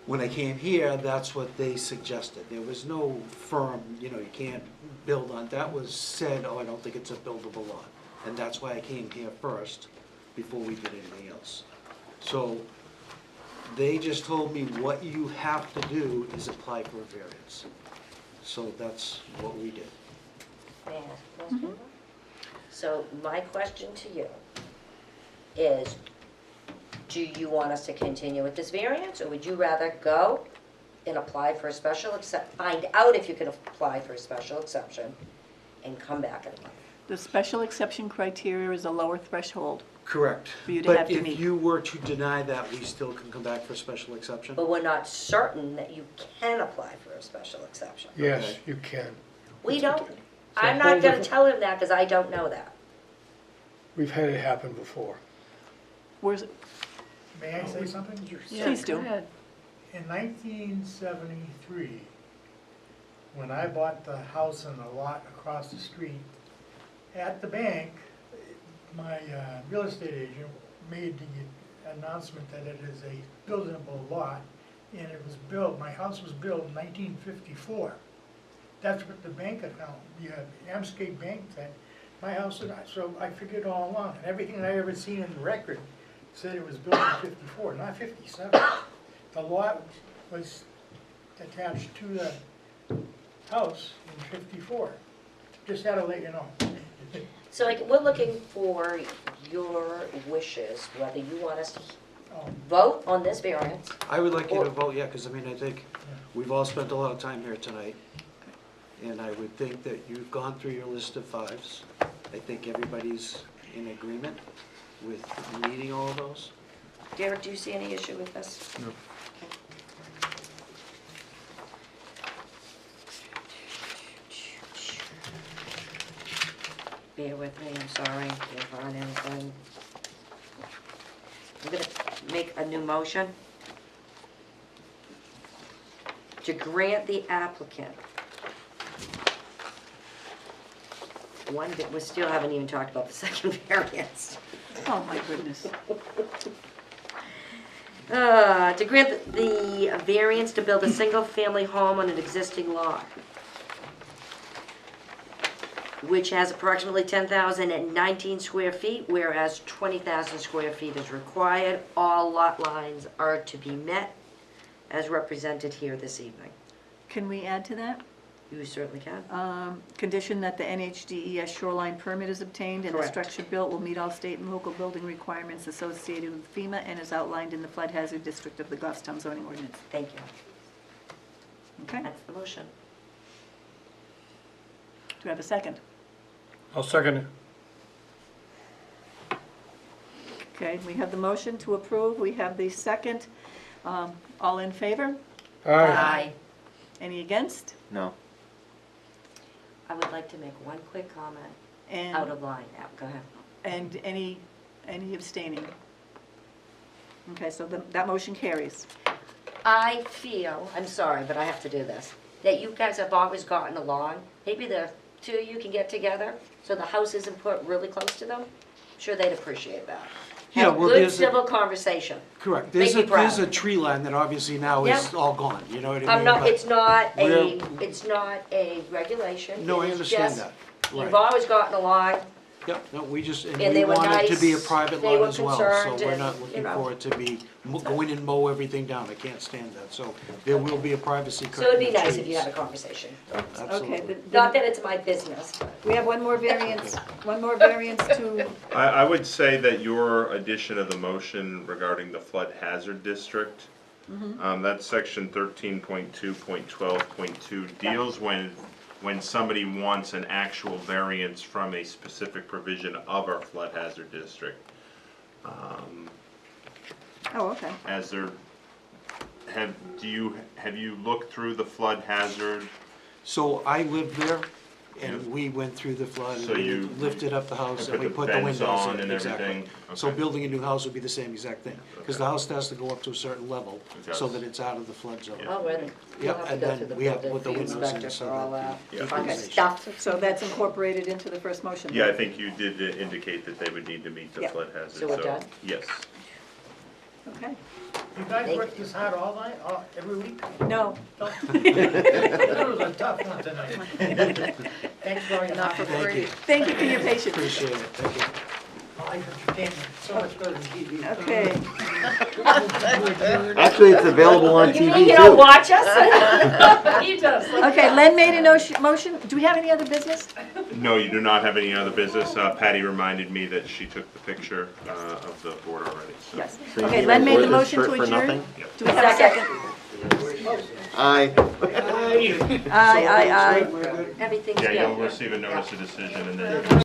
Speaker 6: when I came here, that's what they suggested. There was no firm, you can't build on. That was said, oh, I don't think it's a buildable lot. And that's why I came here first, before we did anything else. So they just told me what you have to do is apply for a variance. So that's what we did.
Speaker 3: May I ask a question? So my question to you is, do you want us to continue with this variance, or would you rather go and apply for a special find out if you can apply for a special exception, and come back and apply?
Speaker 12: The special exception criteria is a lower threshold.
Speaker 6: Correct.
Speaker 12: For you to have to
Speaker 6: But
Speaker 12: meet.
Speaker 6: if you were to deny that, we still can come back for a special exception?
Speaker 3: But we're not certain that you can apply for a special exception.
Speaker 9: Yes, you can.
Speaker 3: We don't,
Speaker 9: a
Speaker 3: I'm
Speaker 9: whole
Speaker 3: not gonna
Speaker 9: different-
Speaker 3: tell him that, because I don't know that.
Speaker 9: We've had it happen before.
Speaker 12: Where's,
Speaker 10: May I say something?
Speaker 8: Yeah,
Speaker 12: Please
Speaker 8: go
Speaker 12: do.
Speaker 8: ahead.
Speaker 10: In 1973, when I bought the house and the lot across the street, at the bank, my real estate agent made the announcement that it is a buildable lot, and it was built, my house was built in 1954. That's what the bank account, Amscape Bank said, my house, so I figured all along, and everything I ever seen in the record said it was built in 54, not 57. The lot was attached to the house in 54. Just had to let you know.
Speaker 3: So like, we're looking for your wishes, whether you want us to vote on this variance.
Speaker 6: I would like you to vote, yeah, because I think we've all spent a lot of time here tonight. And I would think that you've gone through your list of 5s. I think everybody's in agreement with meeting all of those.
Speaker 3: Derek, do you see any issue with this?
Speaker 2: No.
Speaker 3: Bear with me, I'm sorry, if on anything. I'm gonna make a new motion to grant the applicant one, that we still haven't even talked about the second variance.
Speaker 12: oh my goodness.
Speaker 3: To grant the variance to build a single-family home on an existing lot, which has approximately 10,019 square feet, whereas 20,000 square feet is required. All lot lines are to be met as represented here this evening.
Speaker 12: Can we add to that?
Speaker 3: You certainly can.
Speaker 12: Condition that the NHDES shoreline permit is obtained and the
Speaker 3: Correct.
Speaker 12: structure built will meet all state and local building requirements associated with FEMA and is outlined in the flood hazard district of the Goffstown zoning ordinance.
Speaker 3: Thank you.
Speaker 12: Okay, do
Speaker 3: That's the motion.
Speaker 12: we have a second?
Speaker 9: I'll second it.
Speaker 12: Okay, we have the motion to approve, we have the second. All in favor?
Speaker 9: Aye.
Speaker 12: Any against?
Speaker 5: No.
Speaker 3: I would like to make one quick comment,
Speaker 12: And
Speaker 3: out of line. Yeah, go ahead.
Speaker 12: And any abstaining? Okay, so that motion carries.
Speaker 3: I feel, I'm sorry, but I have to do this, that you guys have always gotten along. Maybe the two of you can get together, so the house isn't put really close to them. I'm sure they'd appreciate that.
Speaker 6: Yeah,
Speaker 3: Have a
Speaker 6: well,
Speaker 3: good
Speaker 6: there's a-
Speaker 3: civil conversation.
Speaker 6: Correct.
Speaker 3: Make me
Speaker 6: There's a
Speaker 3: proud.
Speaker 6: tree line that obviously now is
Speaker 3: Yep.
Speaker 6: all gone, you know what I mean?
Speaker 3: I'm not,
Speaker 6: But-
Speaker 3: it's not
Speaker 6: We're-
Speaker 3: it's not a regulation.
Speaker 6: No, I
Speaker 3: It is
Speaker 6: understand
Speaker 3: just-
Speaker 6: that.
Speaker 3: You've
Speaker 6: Right.
Speaker 3: always gotten along.
Speaker 6: Yep, no, we just, and
Speaker 3: And
Speaker 6: we
Speaker 3: they were
Speaker 6: want it to be a
Speaker 3: nice,
Speaker 6: private
Speaker 3: they
Speaker 6: lot
Speaker 3: were
Speaker 6: as well,
Speaker 3: concerned
Speaker 6: so we're
Speaker 3: and,
Speaker 6: not
Speaker 3: you
Speaker 6: looking
Speaker 3: know.
Speaker 6: for it to be, go in and mow everything down, I can't stand that, so there will be a privacy curtain.
Speaker 3: So it'd be
Speaker 6: of
Speaker 3: nice if you
Speaker 6: trees.
Speaker 3: had a conversation.
Speaker 12: Okay,
Speaker 6: Absolutely.
Speaker 3: Not that it's my business, but.
Speaker 12: we have one more variance to,
Speaker 2: I would say that your addition of the motion regarding the flood hazard district, that's section 13.2.12.2 deals when somebody wants an actual variance from a specific provision of our flood hazard district.
Speaker 12: oh, okay.
Speaker 2: As there, have you looked through the flood hazard?
Speaker 6: So I lived there, and we went through the flood, and
Speaker 2: So
Speaker 6: we
Speaker 2: you-
Speaker 6: lifted up the house,
Speaker 2: and
Speaker 6: and we
Speaker 2: put
Speaker 6: put
Speaker 2: the
Speaker 6: the
Speaker 2: vents
Speaker 6: windows
Speaker 2: on
Speaker 6: in,
Speaker 2: and
Speaker 6: exactly.
Speaker 2: everything?
Speaker 6: So
Speaker 2: Okay.
Speaker 6: building a new house would be the same exact thing, because the
Speaker 2: Okay.
Speaker 6: house has to go up to a certain level,
Speaker 2: It
Speaker 6: so
Speaker 2: does.
Speaker 6: that it's out of the flood zone.
Speaker 3: Oh, really? You'll
Speaker 6: Yep,
Speaker 3: have to
Speaker 6: and
Speaker 3: go
Speaker 6: then
Speaker 3: through the
Speaker 6: we have to
Speaker 3: building
Speaker 6: put the windows in
Speaker 3: inspector
Speaker 6: so
Speaker 3: for all
Speaker 6: that
Speaker 3: that.
Speaker 2: Yeah.
Speaker 3: Fun
Speaker 6: Okay.
Speaker 3: stuff.
Speaker 12: So that's incorporated into the first motion?
Speaker 2: Yeah, I think you did indicate that they would need to meet the
Speaker 12: Yeah.
Speaker 2: flood hazard,
Speaker 3: So we're done?
Speaker 2: yes.
Speaker 12: Okay.
Speaker 10: You guys work this hard all night, every week?
Speaker 12: No,
Speaker 10: That was a tough one tonight. Thanks for all your
Speaker 12: not for
Speaker 10: help.
Speaker 12: free. Thank you for your patience.
Speaker 6: Appreciate it, thank you.
Speaker 10: Live entertainment, so much better than TV.
Speaker 12: Okay.
Speaker 5: Actually, it's available on
Speaker 3: You
Speaker 5: TV
Speaker 3: mean you don't
Speaker 5: too.
Speaker 3: watch us? He does.
Speaker 12: Okay, Len made a motion. Do we have any other business?
Speaker 2: No, you do not have any other business. Patty reminded me that she took the picture of the board already, so.
Speaker 12: Yes.
Speaker 5: So you
Speaker 12: Okay,
Speaker 5: mean
Speaker 12: Len
Speaker 5: I
Speaker 12: made
Speaker 5: wore
Speaker 12: the
Speaker 5: this
Speaker 12: motion
Speaker 5: shirt
Speaker 12: to
Speaker 5: for
Speaker 12: adjourn.
Speaker 5: nothing?
Speaker 12: Do we have a second?
Speaker 5: Aye.
Speaker 12: Aye.
Speaker 3: Everything's
Speaker 2: Yeah,
Speaker 3: good.
Speaker 2: you'll receive a notice of decision and then you can